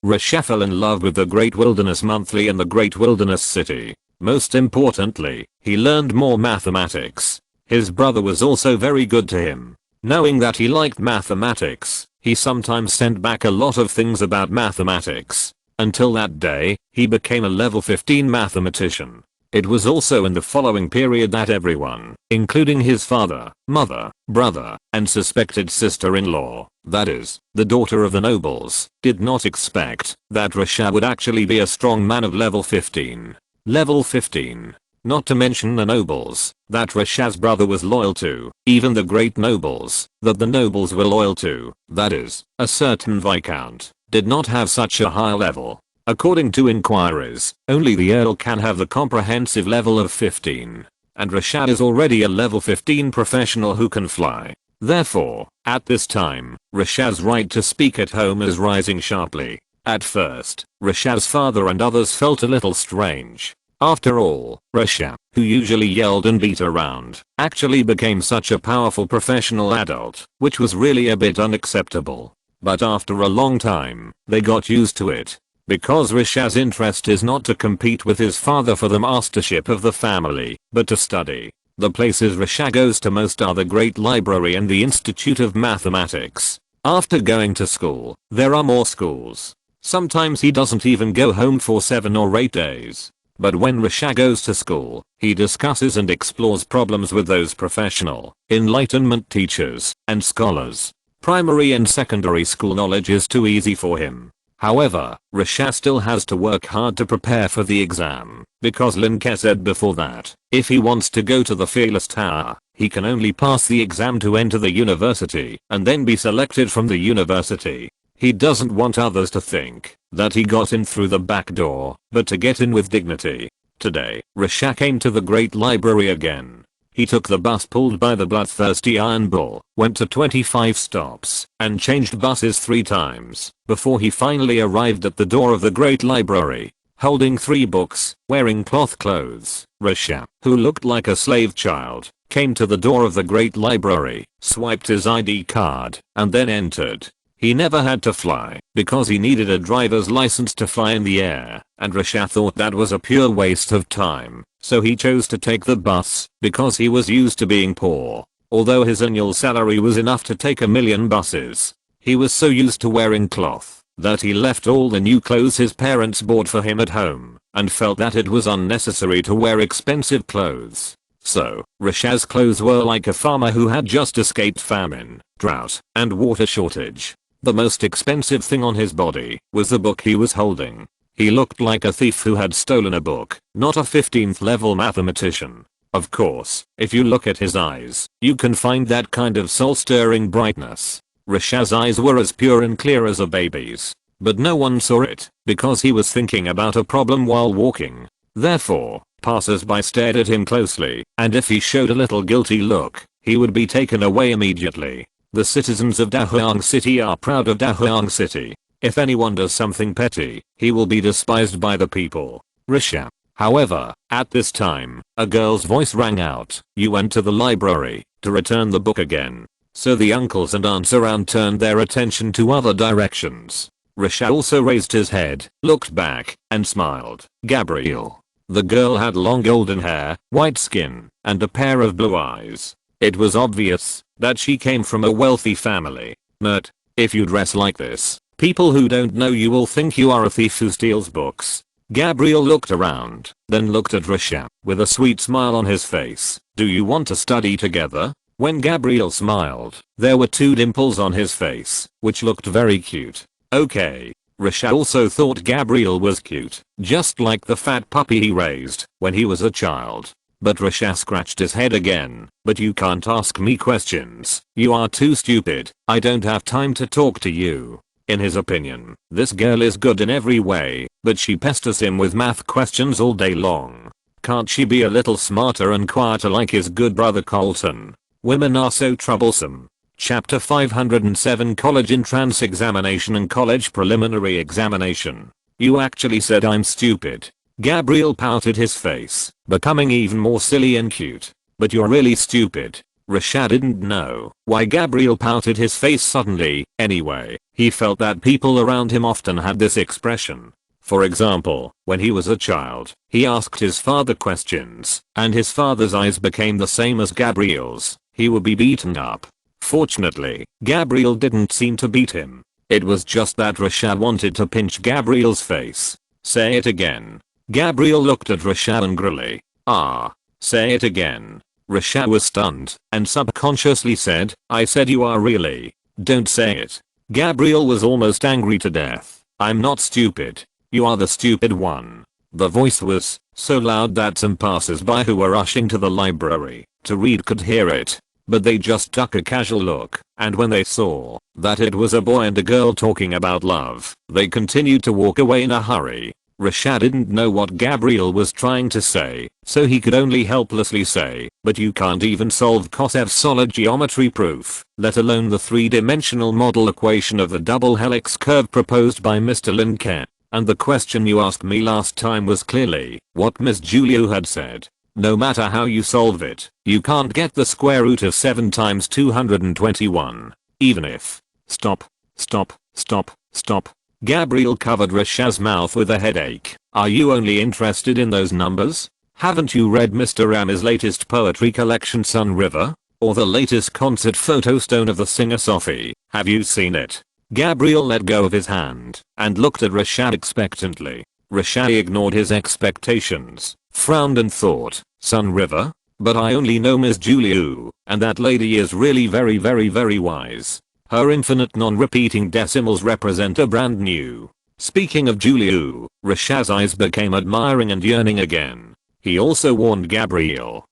Risha fell in love with the Great Wilderness Monthly and the Great Wilderness City. Most importantly, he learned more mathematics. His brother was also very good to him. Knowing that he liked mathematics, he sometimes sent back a lot of things about mathematics. Until that day, he became a level 15 mathematician. It was also in the following period that everyone, including his father, mother, brother, and suspected sister-in-law, that is, the daughter of the nobles, did not expect that Rashad would actually be a strong man of level 15. Level 15. Not to mention the nobles that Rashad's brother was loyal to, even the great nobles that the nobles were loyal to, that is, a certain viscount, did not have such a high level. According to inquiries, only the Earl can have the comprehensive level of 15. And Rashad is already a level 15 professional who can fly. Therefore, at this time, Rashad's right to speak at home is rising sharply. At first, Rashad's father and others felt a little strange. After all, Rashad, who usually yelled and beat around, actually became such a powerful professional adult, which was really a bit unacceptable. But after a long time, they got used to it. Because Rashad's interest is not to compete with his father for the mastership of the family, but to study. The places Rashad goes to most are the Great Library and the Institute of Mathematics. After going to school, there are more schools. Sometimes he doesn't even go home for 7 or 8 days. But when Rashad goes to school, he discusses and explores problems with those professional, enlightenment teachers, and scholars. Primary and secondary school knowledge is too easy for him. However, Rashad still has to work hard to prepare for the exam, because Lin Ke said before that, if he wants to go to the Fearless Tower, he can only pass the exam to enter the university, and then be selected from the university. He doesn't want others to think that he got in through the back door, but to get in with dignity. Today, Rashad came to the Great Library again. He took the bus pulled by the bloodthirsty Iron Bull, went to 25 stops, and changed buses 3 times, before he finally arrived at the door of the Great Library. Holding 3 books, wearing cloth clothes, Rashad, who looked like a slave child, came to the door of the Great Library, swiped his ID card, and then entered. He never had to fly, because he needed a driver's license to fly in the air, and Rashad thought that was a pure waste of time, so he chose to take the bus, because he was used to being poor. Although his annual salary was enough to take 1,000,000 buses, he was so used to wearing cloth, that he left all the new clothes his parents bought for him at home, and felt that it was unnecessary to wear expensive clothes. So, Rashad's clothes were like a farmer who had just escaped famine, drought, and water shortage. The most expensive thing on his body was the book he was holding. He looked like a thief who had stolen a book, not a 15th level mathematician. Of course, if you look at his eyes, you can find that kind of soul-stirring brightness. Rashad's eyes were as pure and clear as a baby's. But no one saw it, because he was thinking about a problem while walking. Therefore, passers-by stared at him closely, and if he showed a little guilty look, he would be taken away immediately. The citizens of Dahuang City are proud of Dahuang City. If anyone does something petty, he will be despised by the people. Rashad. However, at this time, a girl's voice rang out. You went to the library to return the book again. So the uncles and aunts around turned their attention to other directions. Rashad also raised his head, looked back, and smiled. Gabrielle. The girl had long golden hair, white skin, and a pair of blue eyes. It was obvious that she came from a wealthy family. But if you dress like this, people who don't know you will think you are a thief who steals books. Gabriel looked around, then looked at Rashad with a sweet smile on his face. Do you want to study together? When Gabriel smiled, there were 2 dimples on his face, which looked very cute. Okay. Rashad also thought Gabriel was cute, just like the fat puppy he raised when he was a child. But Rashad scratched his head again. But you can't ask me questions. You are too stupid. I don't have time to talk to you. In his opinion, this girl is good in every way, but she pesters him with math questions all day long. Can't she be a little smarter and quieter like his good brother Colton? Women are so troublesome. Chapter 507 College Entrance Examination and College Preliminary Examination. You actually said I'm stupid. Gabriel pouted his face, becoming even more silly and cute. But you're really stupid. Rashad didn't know why Gabriel pouted his face suddenly. Anyway, he felt that people around him often had this expression. For example, when he was a child, he asked his father questions, and his father's eyes became the same as Gabriel's. He would be beaten up. Fortunately, Gabriel didn't seem to beat him. It was just that Rashad wanted to pinch Gabriel's face. Say it again. Gabriel looked at Rashad angrily. Ah. Say it again. Rashad was stunned, and subconsciously said, I said you are really. Don't say it. Gabriel was almost angry to death. I'm not stupid. You are the stupid one. The voice was so loud that some passers-by who were rushing to the library to read could hear it. But they just took a casual look, and when they saw that it was a boy and a girl talking about love, they continued to walk away in a hurry. Rashad didn't know what Gabriel was trying to say, so he could only helplessly say, but you can't even solve Kosev's solid geometry proof, let alone the three-dimensional model equation of the double helix curve proposed by Mr. Lin Ke. And the question you asked me last time was clearly what Miss Julia had said. No matter how you solve it, you can't get the square root of 7 times 221. Even if. Stop. Gabriel covered Rashad's mouth with a headache. Are you only interested in those numbers? Haven't you read Mr. Ram's latest poetry collection Sun River? Or the latest concert photo stone of the singer Sophie? Have you seen it? Gabriel let go of his hand and looked at Rashad expectantly. Rashad ignored his expectations, frowned and thought, Sun River? But I only know Miss Julia, and that lady is really very wise. Her infinite non-repeating decimals represent a brand new. Speaking of Julia, Rashad's eyes became admiring and yearning again. He also warned Gabriel,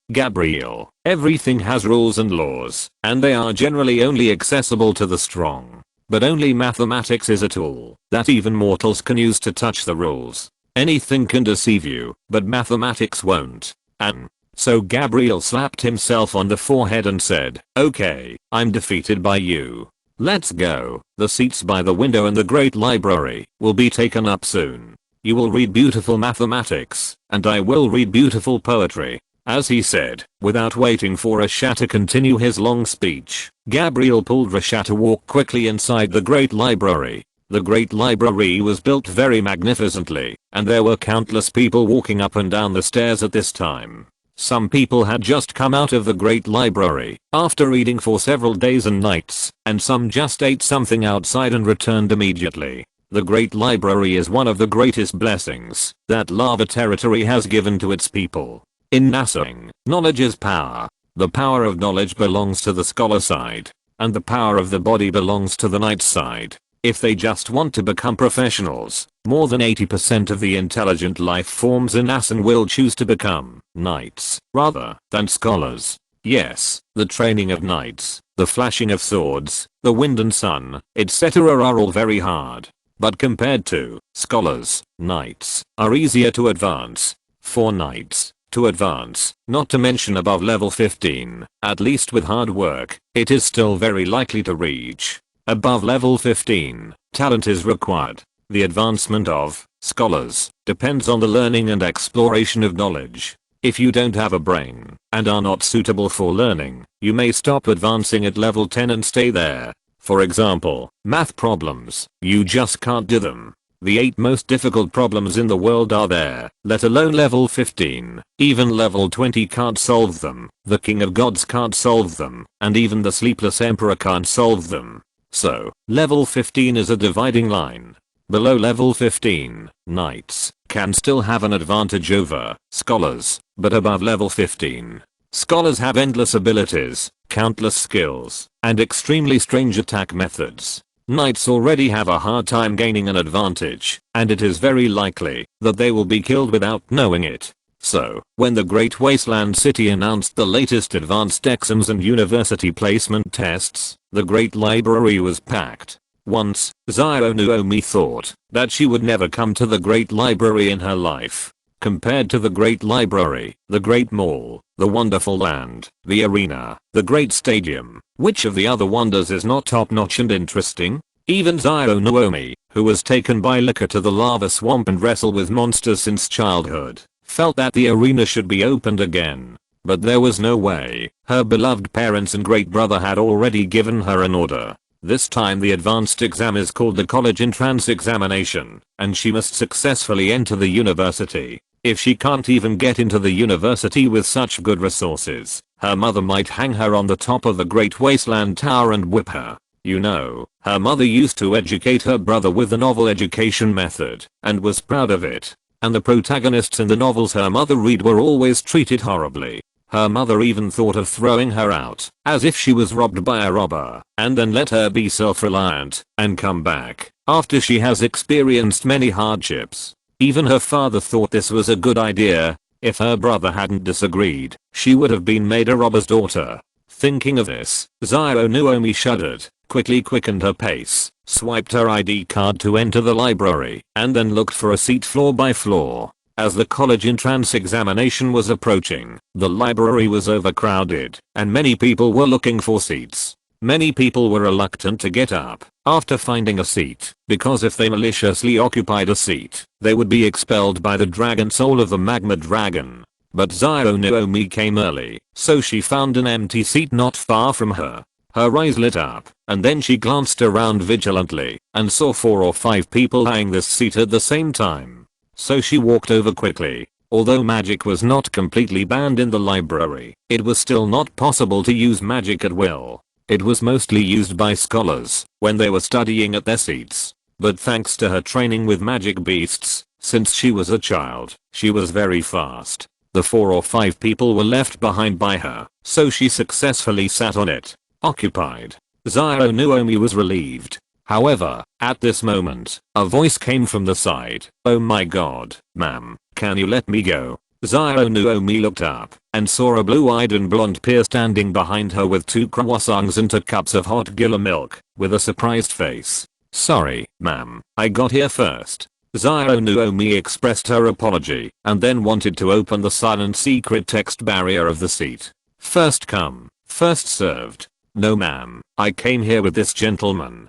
everything has rules and laws, and they are generally only accessible to the strong. But only mathematics is a tool that even mortals can use to touch the rules. Anything can deceive you, but mathematics won't. And so Gabriel slapped himself on the forehead and said, okay, I'm defeated by you. Let's go. The seats by the window in the great library will be taken up soon. You will read beautiful mathematics, and I will read beautiful poetry. As he said, without waiting for Rashad to continue his long speech, Gabriel pulled Rashad to walk quickly inside the great library. The great library was built very magnificently, and there were countless people walking up and down the stairs at this time. Some people had just come out of the great library after reading for several days and nights, and some just ate something outside and returned immediately. The great library is one of the greatest blessings that Lava Territory has given to its people. In Nassing, knowledge is power. The power of knowledge belongs to the scholar side, and the power of the body belongs to the knight side. If they just want to become professionals, more than 80% of the intelligent life forms in Nassing will choose to become knights rather than scholars. Yes, the training of knights, the flashing of swords, the wind and sun, etc. are all very hard. But compared to scholars, knights are easier to advance. For knights to advance, not to mention above level 15, at least with hard work, it is still very likely to reach. Above level 15, talent is required. The advancement of scholars depends on the learning and exploration of knowledge. If you don't have a brain and are not suitable for learning, you may stop advancing at level 10 and stay there. For example, math problems, you just can't do them. The 8 most difficult problems in the world are there, let alone level 15. Even level 20 can't solve them, the King of Gods can't solve them, and even the Sleepless Emperor can't solve them. So, level 15 is a dividing line. Below level 15, knights can still have an advantage over scholars, but above level 15, scholars have endless abilities, countless skills, and extremely strange attack methods. Knights already have a hard time gaining an advantage, and it is very likely that they will be killed without knowing it. So, when the Great Wasteland City announced the latest advanced exams and university placement tests, the Great Library was packed. Once, Zio Naomi thought that she would never come to the Great Library in her life. Compared to the Great Library, the Great Mall, the Wonderful Land, the Arena, the Great Stadium, which of the other wonders is not top-notch and interesting? Even Zio Naomi, who was taken by Lin Ke to the lava swamp and wrestled with monsters since childhood, felt that the arena should be opened again. But there was no way. Her beloved parents and great brother had already given her an order This time the advanced exam is called the college entrance examination, and she must successfully enter the university. If she can't even get into the university with such good resources, her mother might hang her on the top of the Great Wasteland Tower and whip her. You know, her mother used to educate her brother with the novel education method, and was proud of it. And the protagonists in the novels her mother read were always treated horribly. Her mother even thought of throwing her out, as if she was robbed by a robber, and then let her be self-reliant, and come back, after she has experienced many hardships. Even her father thought this was a good idea. If her brother hadn't disagreed, she would have been made a robber's daughter. Thinking of this, Zio Nuomi shuddered, quickly quickened her pace, swiped her ID card to enter the library, and then looked for a seat floor by floor. As the college entrance examination was approaching, the library was overcrowded, and many people were looking for seats. Many people were reluctant to get up after finding a seat, because if they maliciously occupied a seat, they would be expelled by the dragon soul of the magma dragon. But Zio Nuomi came early, so she found an empty seat not far from her. Her eyes lit up, and then she glanced around vigilantly, and saw 4 or 5 people eyeing this seat at the same time. So she walked over quickly. Although magic was not completely banned in the library, it was still not possible to use magic at will. It was mostly used by scholars when they were studying at their seats. But thanks to her training with magic beasts, since she was a child, she was very fast. The 4 or 5 people were left behind by her, so she successfully sat on it, occupied. Zio Nuomi was relieved. However, at this moment, a voice came from the side. "Oh my god, ma'am, can you let me go?" Zio Nuomi looked up and saw a blue-eyed and blonde peer standing behind her with 2 croissants and 2 cups of hot Gila milk, with a surprised face. "Sorry, ma'am, I got here first." Zio Nuomi expressed her apology and then wanted to open the silent secret text barrier of the seat. "First come, first served." "No ma'am, I came here with this gentleman."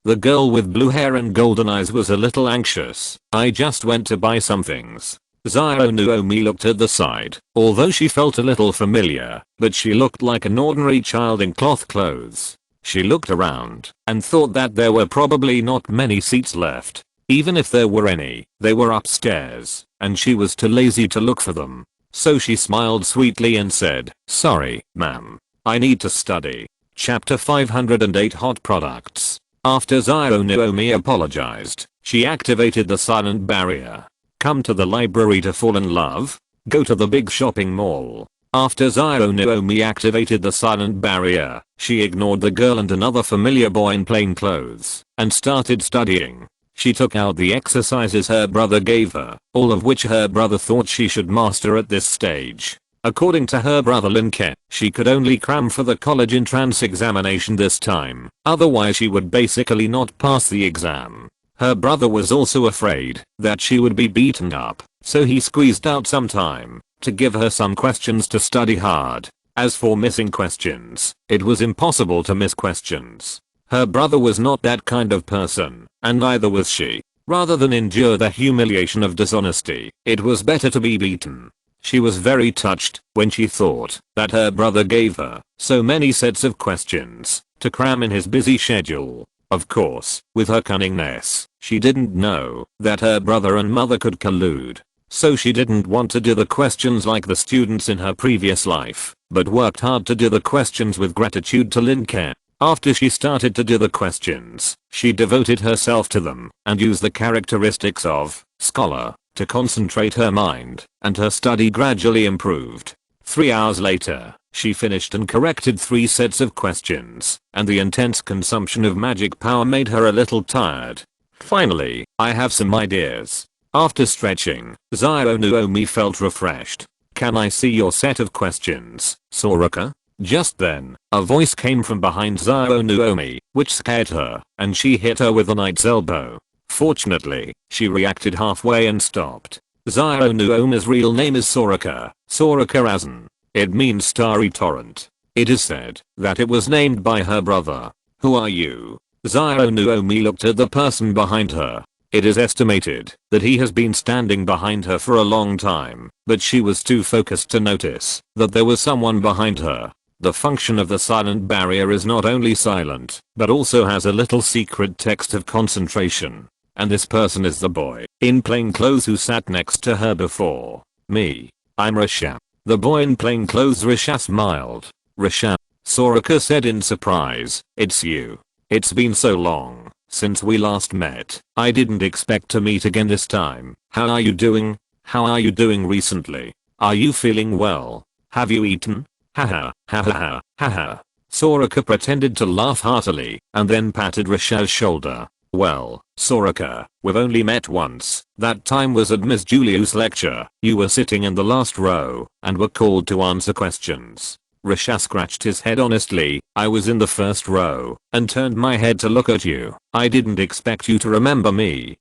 The girl with blue hair and golden eyes was a little anxious. "I just went to buy some things." Zio Nuomi looked at the side, although she felt a little familiar, but she looked like an ordinary child in cloth clothes. She looked around and thought that there were probably not many seats left. Even if there were any, they were upstairs, and she was too lazy to look for them. So she smiled sweetly and said, "Sorry, ma'am. I need to study." Chapter 508 Hot Products. After Zio Nuomi apologized, she activated the silent barrier. Come to the library to fall in love? Go to the big shopping mall. After Zio Nuomi activated the silent barrier, she ignored the girl and another familiar boy in plain clothes, and started studying. She took out the exercises her brother gave her, all of which her brother thought she should master at this stage. According to her brother Lin Ke, she could only cram for the college entrance examination this time, otherwise she would basically not pass the exam. Her brother was also afraid that she would be beaten up, so he squeezed out some time to give her some questions to study hard. As for missing questions, it was impossible to miss questions. Her brother was not that kind of person, and neither was she. Rather than endure the humiliation of dishonesty, it was better to be beaten. She was very touched when she thought that her brother gave her so many sets of questions to cram in his busy schedule. Of course, with her cunningness, she didn't know that her brother and mother could collude. So she didn't want to do the questions like the students in her previous life, but worked hard to do the questions with gratitude to Lin Ke. After she started to do the questions, she devoted herself to them and used the characteristics of scholar to concentrate her mind, and her study gradually improved. 3 hours later, she finished and corrected 3 sets of questions, and the intense consumption of magic power made her a little tired. Finally, I have some ideas. After stretching, Zio Nuomi felt refreshed. "Can I see your set of questions, Soraka?" Just then, a voice came from behind Zio Nuomi, which scared her, and she hit her with a knight's elbow. Fortunately, she reacted halfway and stopped. Zio Nuomi's real name is Soraka, Soraka Azan. It means starry torrent. It is said that it was named by her brother. "Who are you?" Zio Nuomi looked at the person behind her. It is estimated that he has been standing behind her for a long time, but she was too focused to notice that there was someone behind her. The function of the silent barrier is not only silent, but also has a little secret text of concentration. And this person is the boy in plain clothes who sat next to her before. Me. I'm Risha. The boy in plain clothes. Risha smiled. Risha, Soraka said in surprise, it's you. It's been so long since we last met. I didn't expect to meet again this time. How are you doing? How are you doing recently? Are you feeling well? Have you eaten? Haha, haha, haha. Soraka pretended to laugh heartily and then patted Risha's shoulder. Well, Soraka, we've only met once. That time was at Miss Julia's lecture. You were sitting in the last row and were called to answer questions. Risha scratched his head honestly. I was in the first row and turned my head to look at you. I didn't expect you to remember me.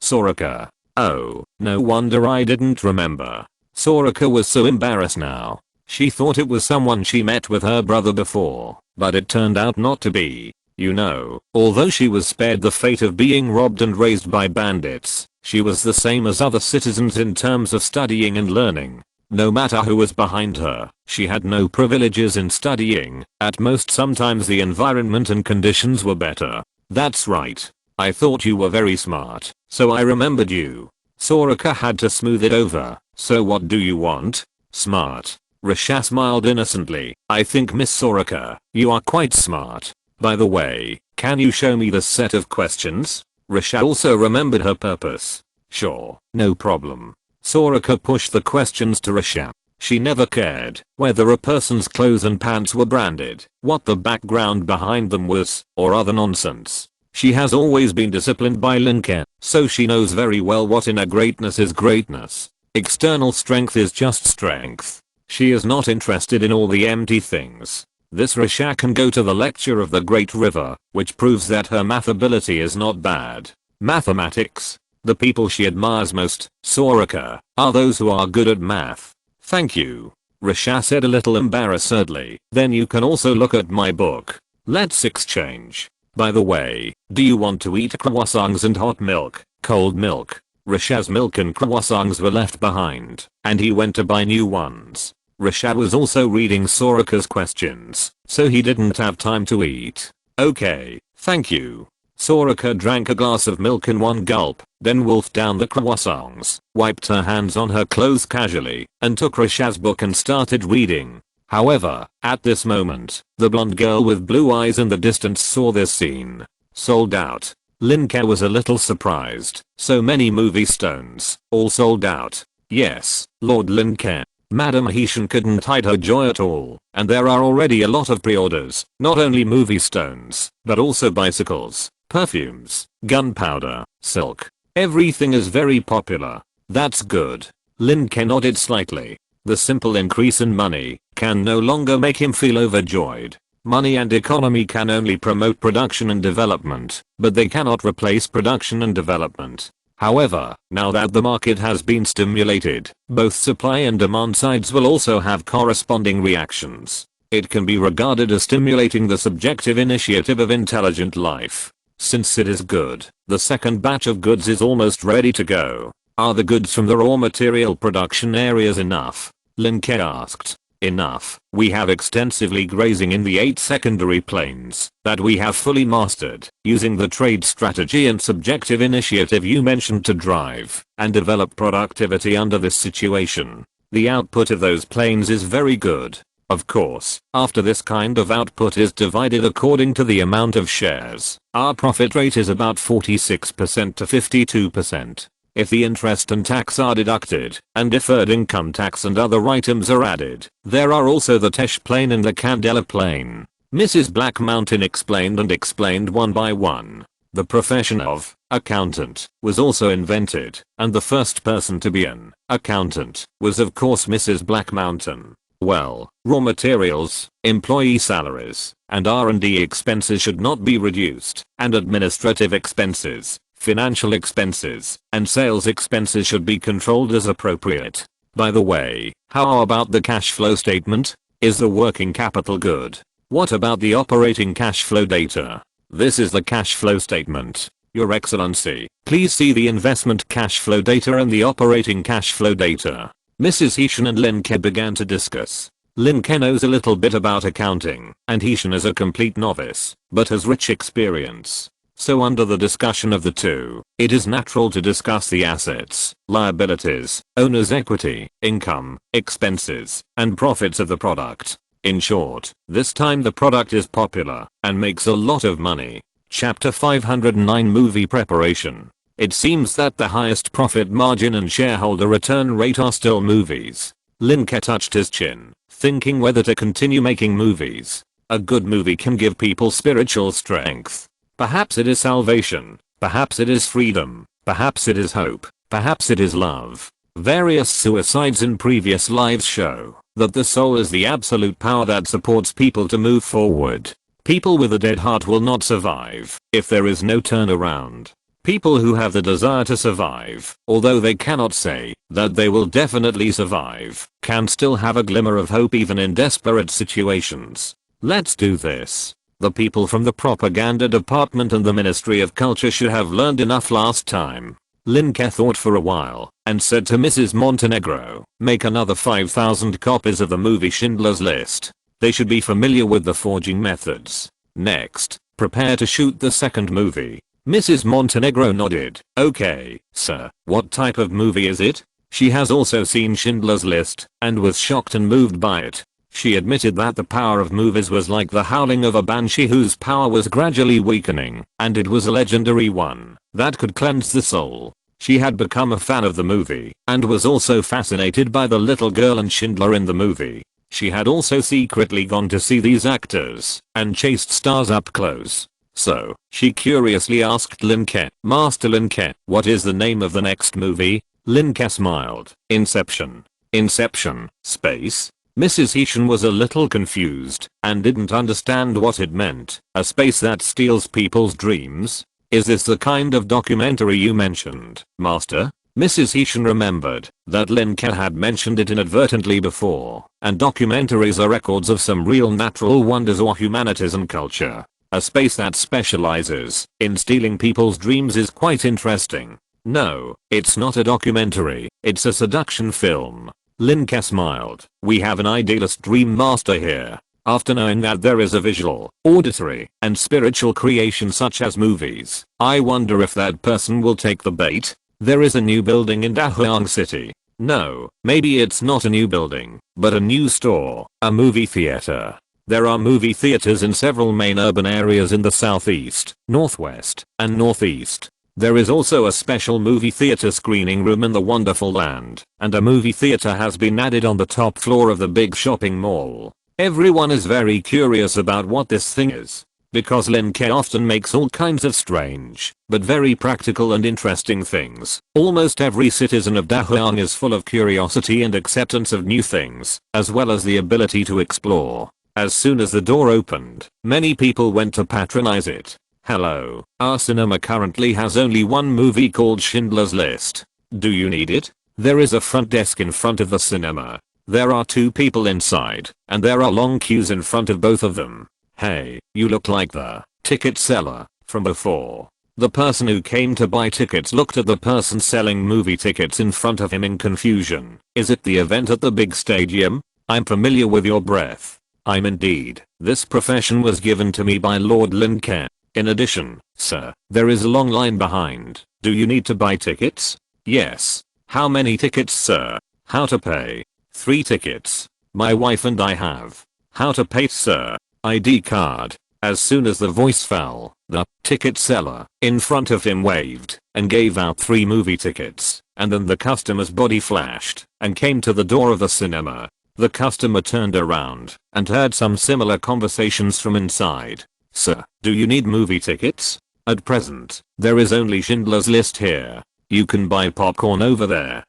Soraka. Oh, no wonder I didn't remember. Soraka was so embarrassed now. She thought it was someone she met with her brother before, but it turned out not to be. You know, although she was spared the fate of being robbed and raised by bandits, she was the same as other citizens in terms of studying and learning. No matter who was behind her, she had no privileges in studying. At most sometimes the environment and conditions were better. That's right. I thought you were very smart, so I remembered you. Soraka had to smooth it over. So what do you want? Smart. Risha smiled innocently. I think Miss Soraka, you are quite smart. By the way, can you show me the set of questions? Risha also remembered her purpose. Sure, no problem. Soraka pushed the questions to Risha. She never cared whether a person's clothes and pants were branded, what the background behind them was, or other nonsense. She has always been disciplined by Lin Ke, so she knows very well what inner greatness is greatness. External strength is just strength. She is not interested in all the empty things. This Risha can go to the lecture of the Great River, which proves that her math ability is not bad. Mathematics. The people she admires most, Soraka, are those who are good at math. Thank you. Risha said a little embarrassedly. Then you can also look at my book. Let's exchange. By the way, do you want to eat croissants and hot milk, cold milk? Risha's milk and croissants were left behind, and he went to buy new ones. Risha was also reading Soraka's questions, so he didn't have time to eat. Okay, thank you. Soraka drank a glass of milk in one gulp, then wolfed down the croissants, wiped her hands on her clothes casually, and took Risha's book and started reading. However, at this moment, the blonde girl with blue eyes in the distance saw this scene. Sold out. Lin Ke was a little surprised. So many movie stones, all sold out. Yes, Lord Lin Ke. Madame Heshan couldn't hide her joy at all, and there are already a lot of pre-orders, not only movie stones, but also bicycles, perfumes, gunpowder, silk. Everything is very popular. That's good. Lin Ke nodded slightly. The simple increase in money can no longer make him feel overjoyed. Money and economy can only promote production and development, but they cannot replace production and development. However, now that the market has been stimulated, both supply and demand sides will also have corresponding reactions. It can be regarded as stimulating the subjective initiative of intelligent life. Since it is good, the second batch of goods is almost ready to go. Are the goods from the raw material production areas enough? Lin Ke asked. Enough. We have extensively grazing in the 8 secondary planes that we have fully mastered, using the trade strategy and subjective initiative you mentioned to drive and develop productivity under this situation. The output of those planes is very good. Of course, after this kind of output is divided according to the amount of shares, our profit rate is about 46% to 52%. If the interest and tax are deducted, and deferred income tax and other items are added, there are also the Tesh plane and the Candela plane. Mrs. Black Mountain explained one by one. The profession of accountant was also invented, and the first person to be an accountant was of course Mrs. Black Mountain. Well, raw materials, employee salaries, and R&D expenses should not be reduced, and administrative expenses, financial expenses, and sales expenses should be controlled as appropriate. By the way, how about the cash flow statement? Is the working capital good? What about the operating cash flow data? This is the cash flow statement. Your Excellency, please see the investment cash flow data and the operating cash flow data. Mrs. Heshan and Lin Ke began to discuss. Lin Ke knows a little bit about accounting, and Hishan is a complete novice, but has rich experience. So under the discussion of the two, it is natural to discuss the assets, liabilities, owner's equity, income, expenses, and profits of the product. In short, this time the product is popular and makes a lot of money. Chapter 509 Movie Preparation. It seems that the highest profit margin and shareholder return rate are still movies. Lin Ke touched his chin, thinking whether to continue making movies. A good movie can give people spiritual strength. Perhaps it is salvation, perhaps it is freedom, perhaps it is hope, perhaps it is love. Various suicides in previous lives show that the soul is the absolute power that supports people to move forward. People with a dead heart will not survive if there is no turnaround. People who have the desire to survive, although they cannot say that they will definitely survive, can still have a glimmer of hope even in desperate situations. Let's do this. The people from the propaganda department and the Ministry of Culture should have learned enough last time. Lin Ke thought for a while and said to Mrs. Montenegro, make another 5,000 copies of the movie Schindler's List. They should be familiar with the forging methods. Next, prepare to shoot the second movie. Mrs. Montenegro nodded. Okay, sir. What type of movie is it? She has also seen Schindler's List and was shocked and moved by it. She admitted that the power of movies was like the howling of a banshee whose power was gradually weakening, and it was a legendary one that could cleanse the soul. She had become a fan of the movie and was also fascinated by the little girl and Schindler in the movie. She had also secretly gone to see these actors and chased stars up close. So, she curiously asked Lin Ke, Master Lin Ke, what is the name of the next movie? Lin Ke smiled. Inception. Inception, space? Mrs. Hishan was a little confused and didn't understand what it meant. A space that steals people's dreams? Is this the kind of documentary you mentioned, Master? Mrs. Hishan remembered that Lin Ke had mentioned it inadvertently before, and documentaries are records of some real natural wonders or humanities and culture. A space that specializes in stealing people's dreams is quite interesting. No, it's not a documentary, it's a seduction film. Lin Ke smiled. We have an idealist dream master here. After knowing that there is a visual, auditory, and spiritual creation such as movies, I wonder if that person will take the bait. There is a new building in Dahuang City. No, maybe it's not a new building, but a new store, a movie theater. There are movie theaters in several main urban areas in the southeast, northwest, and northeast. There is also a special movie theater screening room in the wonderful land, and a movie theater has been added on the top floor of the big shopping mall. Everyone is very curious about what this thing is, because Lin Ke often makes all kinds of strange, but very practical and interesting things. Almost every citizen of Dahuang is full of curiosity and acceptance of new things, as well as the ability to explore. As soon as the door opened, many people went to patronize it. Hello, our cinema currently has only one movie called Schindler's List. Do you need it? There is a front desk in front of the cinema. There are 2 people inside, and there are long queues in front of both of them. Hey, you look like the ticket seller from before. The person who came to buy tickets looked at the person selling movie tickets in front of him in confusion. Is it the event at the big stadium? I'm familiar with your breath. I'm indeed. This profession was given to me by Lord Lin Ke. In addition, sir, there is a long line behind. Do you need to buy tickets? Yes. How many tickets, sir? How to pay? 3 tickets. My wife and I have. How to pay, sir? ID card. As soon as the voice fell, the ticket seller in front of him waved and gave out 3 movie tickets, and then the customer's body flashed and came to the door of the cinema. The customer turned around and heard some similar conversations from inside. Sir, do you need movie tickets? At present, there is only Schindler's List here. You can buy popcorn over there.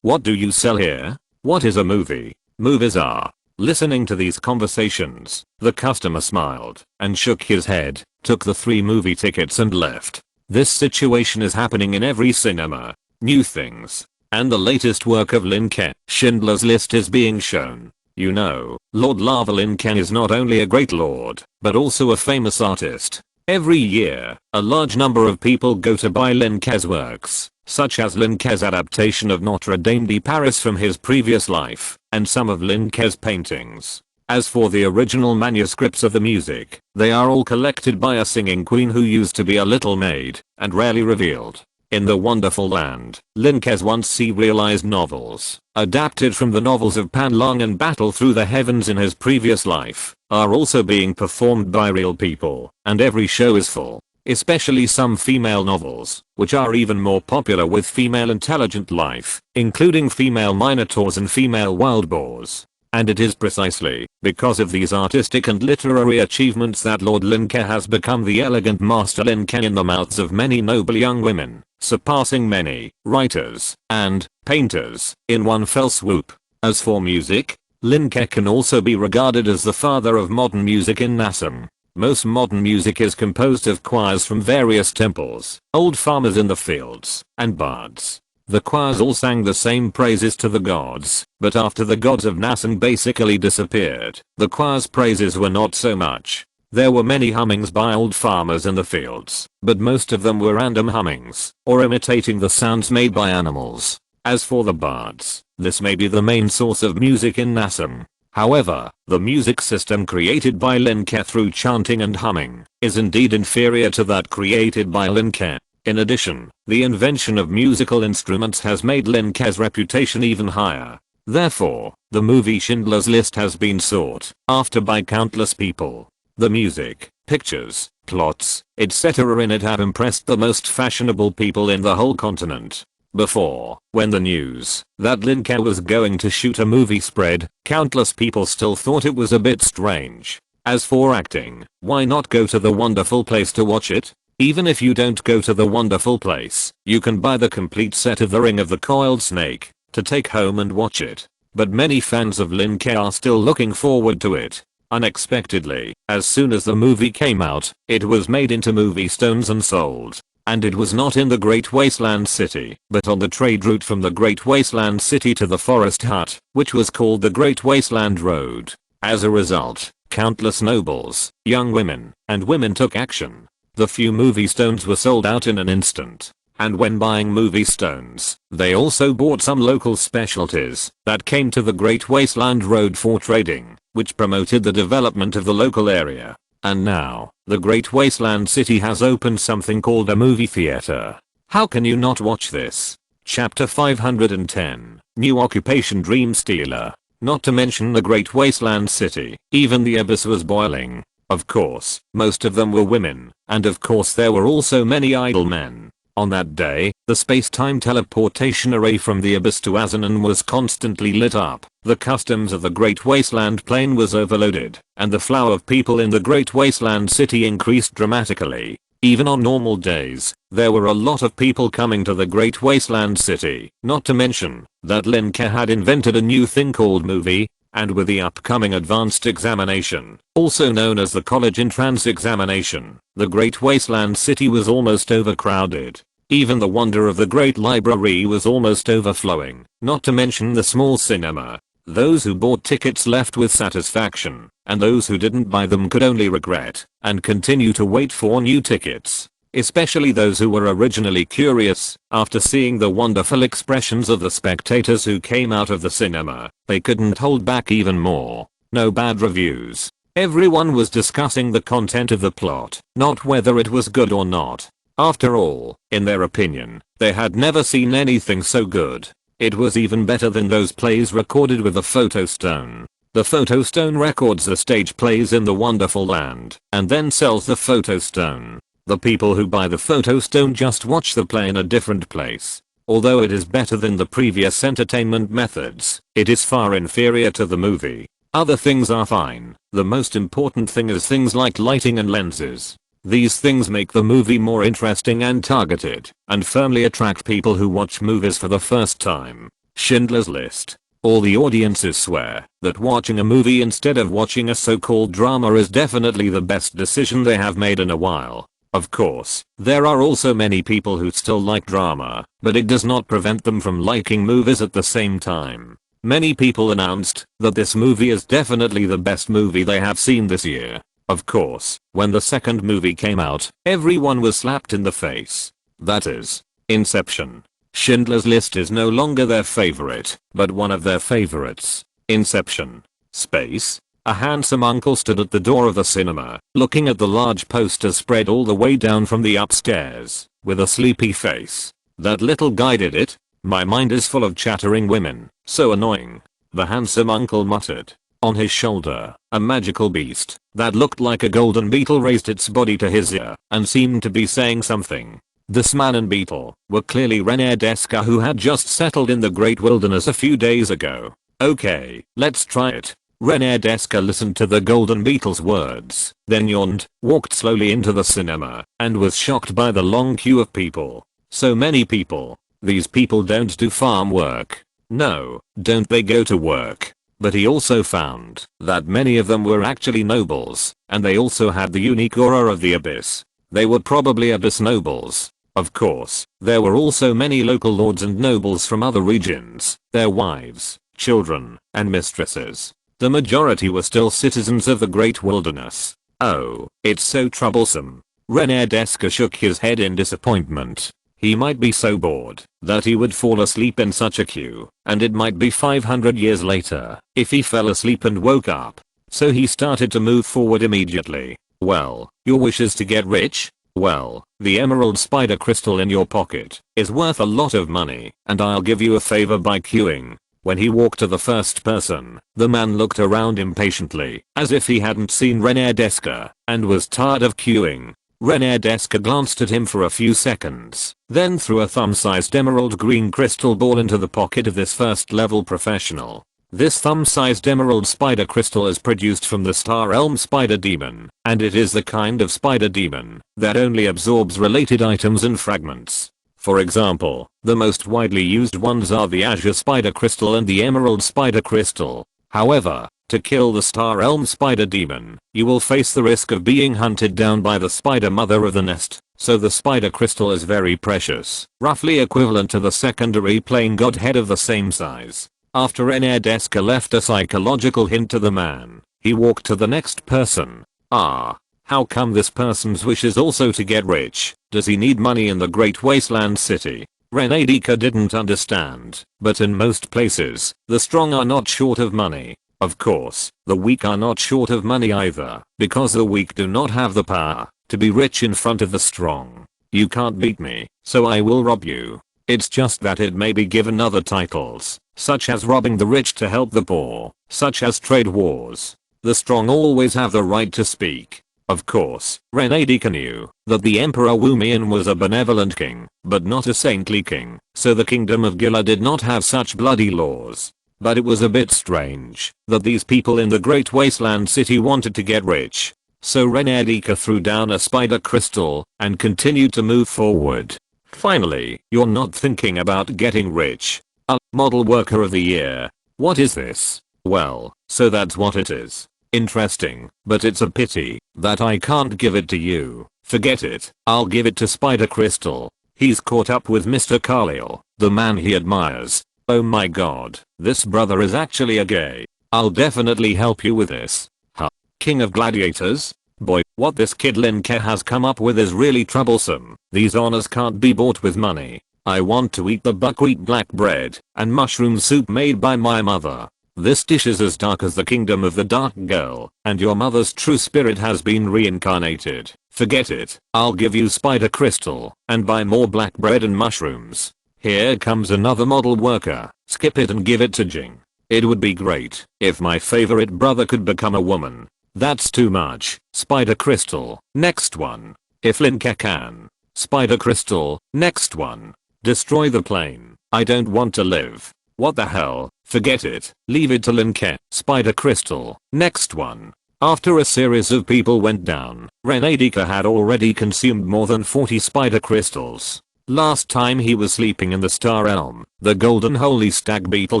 What do you sell here? What is a movie? Movies are. Listening to these conversations, the customer smiled and shook his head, took the 3 movie tickets and left. This situation is happening in every cinema. New things. And the latest work of Lin Ke, Schindler's List, is being shown. You know, Lord Lin Ke is not only a great lord, but also a famous artist. Every year, a large number of people go to buy Lin Ke's works, such as Lin Ke's adaptation of Notre Dame de Paris from his previous life, and some of Lin Ke's paintings. As for the original manuscripts of the music, they are all collected by a singing queen who used to be a little maid, and rarely revealed. In the Wonderful Land, Lin Ke's once serialized novels, adapted from the novels of Pan Long and Battle Through the Heavens in his previous life, are also being performed by real people, and every show is full. Especially some female novels, which are even more popular with female intelligent life, including female minotaurs and female wild boars. And it is precisely because of these artistic and literary achievements that Lord Lin Ke has become the elegant Master Lin Ke in the mouths of many noble young women, surpassing many writers and painters in one fell swoop. As for music, Lin Ke can also be regarded as the father of modern music in Assam. Most modern music is composed of choirs from various temples, old farmers in the fields, and bards. The choirs all sang the same praises to the gods, but after the gods of Nasan basically disappeared, the choir's praises were not so much. There were many hummings by old farmers in the fields, but most of them were random hummings, or imitating the sounds made by animals. As for the bards, this may be the main source of music in Assam. However, the music system created by Lin Ke through chanting and humming is indeed inferior to that created by Lin Ke. In addition, the invention of musical instruments has made Lin Ke's reputation even higher. Therefore, the movie Schindler's List has been sought after by countless people. The music, pictures, plots, etc. in it have impressed the most fashionable people in the whole continent. Before, when the news that Lin Ke was going to shoot a movie spread, countless people still thought it was a bit strange. As for acting, why not go to the wonderful place to watch it? Even if you don't go to the wonderful place, you can buy the complete set of The Ring of the Coiled Snake to take home and watch it. But many fans of Lin Ke are still looking forward to it. Unexpectedly, as soon as the movie came out, it was made into movie stones and sold. And it was not in the Great Wasteland City, but on the trade route from the Great Wasteland City to the Forest Hut, which was called the Great Wasteland Road. As a result, countless nobles, young women, and women took action. The few movie stones were sold out in an instant. And when buying movie stones, they also bought some local specialties that came to the Great Wasteland Road for trading, which promoted the development of the local area. And now, the Great Wasteland City has opened something called a movie theater. How can you not watch this? Chapter 510, New Occupation Dream Stealer. Not to mention the Great Wasteland City, even the abyss was boiling. Of course, most of them were women, and of course there were also many idle men. On that day, the space-time teleportation array from the abyss to Azanan was constantly lit up. The customs of the Great Wasteland Plain was overloaded, and the flow of people in the Great Wasteland City increased dramatically. Even on normal days, there were a lot of people coming to the Great Wasteland City. Not to mention that Lin Ke had invented a new thing called movie, and with the upcoming advanced examination, also known as the college entrance examination, the Great Wasteland City was almost overcrowded. Even the wonder of the Great Library was almost overflowing, not to mention the small cinema. Those who bought tickets left with satisfaction, and those who didn't buy them could only regret and continue to wait for new tickets. Especially those who were originally curious, after seeing the wonderful expressions of the spectators who came out of the cinema, they couldn't hold back even more. No bad reviews. Everyone was discussing the content of the plot, not whether it was good or not. After all, in their opinion, they had never seen anything so good. It was even better than those plays recorded with a photo stone. The photo stone records the stage plays in the wonderful land, and then sells the photo stone. The people who buy the photo stone just watch the play in a different place. Although it is better than the previous entertainment methods, it is far inferior to the movie. Other things are fine. The most important thing is things like lighting and lenses. These things make the movie more interesting and targeted, and firmly attract people who watch movies for the first time. Schindler's List. All the audiences swear that watching a movie instead of watching a so-called drama is definitely the best decision they have made in a while. Of course, there are also many people who still like drama, but it does not prevent them from liking movies at the same time. Many people announced that this movie is definitely the best movie they have seen this year. Of course, when the second movie came out, everyone was slapped in the face. That is, Inception. Schindler's List is no longer their favorite, but one of their favorites. Inception. Space. A handsome uncle stood at the door of the cinema, looking at the large poster spread all the way down from the upstairs, with a sleepy face. That little guy did it? My mind is full of chattering women, so annoying. The handsome uncle muttered. On his shoulder, a magical beast that looked like a golden beetle raised its body to his ear and seemed to be saying something. This man and beetle were clearly René Descartes, who had just settled in the great wilderness a few days ago. Okay, let's try it. René Descartes listened to the golden beetle's words, then yawned, walked slowly into the cinema, and was shocked by the long queue of people. So many people. These people don't do farm work. No, don't they go to work? But he also found that many of them were actually nobles, and they also had the unique aura of the abyss. They were probably abyss nobles. Of course, there were also many local lords and nobles from other regions, their wives, children, and mistresses. The majority were still citizens of the great wilderness. Oh, it's so troublesome. René Descartes shook his head in disappointment. He might be so bored that he would fall asleep in such a queue, and it might be 500 years later if he fell asleep and woke up. So he started to move forward immediately. Well, your wish is to get rich? Well, the emerald spider crystal in your pocket is worth a lot of money, and I'll give you a favor by queuing. When he walked to the first person, the man looked around impatiently, as if he hadn't seen René Descartes, and was tired of queuing. René Descartes glanced at him for a few seconds, then threw a thumb-sized emerald green crystal ball into the pocket of this first-level professional. This thumb-sized emerald spider crystal is produced from the star elm spider demon, and it is the kind of spider demon that only absorbs related items and fragments. For example, the most widely used ones are the azure spider crystal and the emerald spider crystal. However, to kill the star elm spider demon, you will face the risk of being hunted down by the spider mother of the nest, so the spider crystal is very precious, roughly equivalent to the secondary plane godhead of the same size. After René Descartes left a psychological hint to the man, he walked to the next person. How come this person's wish is also to get rich? Does he need money in the great wasteland city? René Descartes didn't understand, but in most places, the strong are not short of money. Of course, the weak are not short of money either, because the weak do not have the power to be rich in front of the strong. You can't beat me, so I will rob you. It's just that it may be given other titles, such as robbing the rich to help the poor, such as trade wars. The strong always have the right to speak. Of course, René Descartes knew that the Emperor Wu Mian was a benevolent king, but not a saintly king, so the kingdom of Gila did not have such bloody laws. But it was a bit strange that these people in the great wasteland city wanted to get rich. So René Descartes threw down a spider crystal and continued to move forward. Finally, you're not thinking about getting rich. A model worker of the year. What is this? Well, so that's what it is. Interesting, but it's a pity that I can't give it to you. Forget it, I'll give it to Spider Crystal. He's caught up with Mr. Carlyle, the man he admires. Oh my god, this brother is actually a gay. I'll definitely help you with this. Huh. King of Gladiators? Boy, what this kid Lin Ke has come up with is really troublesome. These honors can't be bought with money. I want to eat the buckwheat black bread and mushroom soup made by my mother. This dish is as dark as the kingdom of the dark girl, and your mother's true spirit has been reincarnated. Forget it, I'll give you Spider Crystal, and buy more black bread and mushrooms. Here comes another model worker, skip it and give it to Jing. It would be great if my favorite brother could become a woman. That's too much. Spider Crystal, next one. If Lin Ke can. Spider Crystal, next one. Destroy the plane. I don't want to live. What the hell? Forget it. Leave it to Lin Ke. Spider Crystal, next one. After a series of people went down, René Descartes had already consumed more than 40 spider crystals. Last time he was sleeping in the star elm, the golden holy stag beetle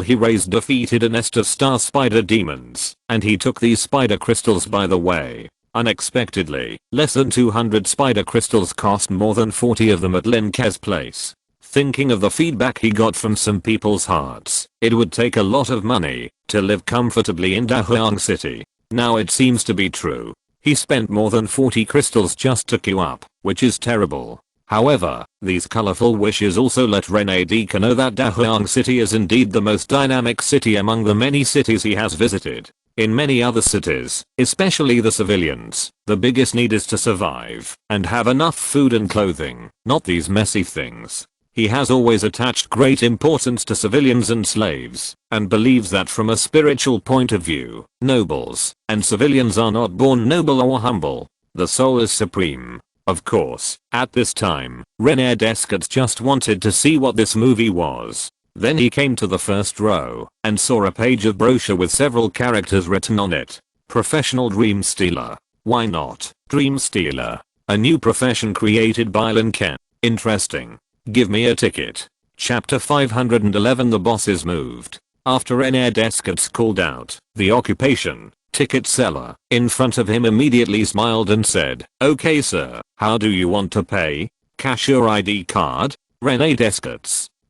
he raised defeated a nest of star spider demons, and he took these spider crystals by the way. Unexpectedly, less than 200 spider crystals cost more than 40 of them at Lin Ke's place. Thinking of the feedback he got from some people's hearts, it would take a lot of money to live comfortably in Dahuang City. Now it seems to be true. He spent more than 40 crystals just to queue up, which is terrible. However, these colorful wishes also let Lin Ke know that Dahuang City is indeed the most dynamic city among the many cities he has visited. In many other cities, especially the civilians, the biggest need is to survive and have enough food and clothing, not these messy things. He has always attached great importance to civilians and slaves, and believes that from a spiritual point of view, nobles and civilians are not born noble or humble. The soul is supreme. Of course, at this time, Lin Ke just wanted to see what this movie was. Then he came to the first row and saw a page of brochure with several characters written on it. Professional Dream Stealer. Why not? Dream Stealer. A new profession created by Lin Ke. Interesting. Give me a ticket. Chapter 511. The boss is moved. After Lin Ke called out the occupation, ticket seller in front of him immediately smiled and said, "Okay sir, how do you want to pay? Cash or ID card?" Lin Ke.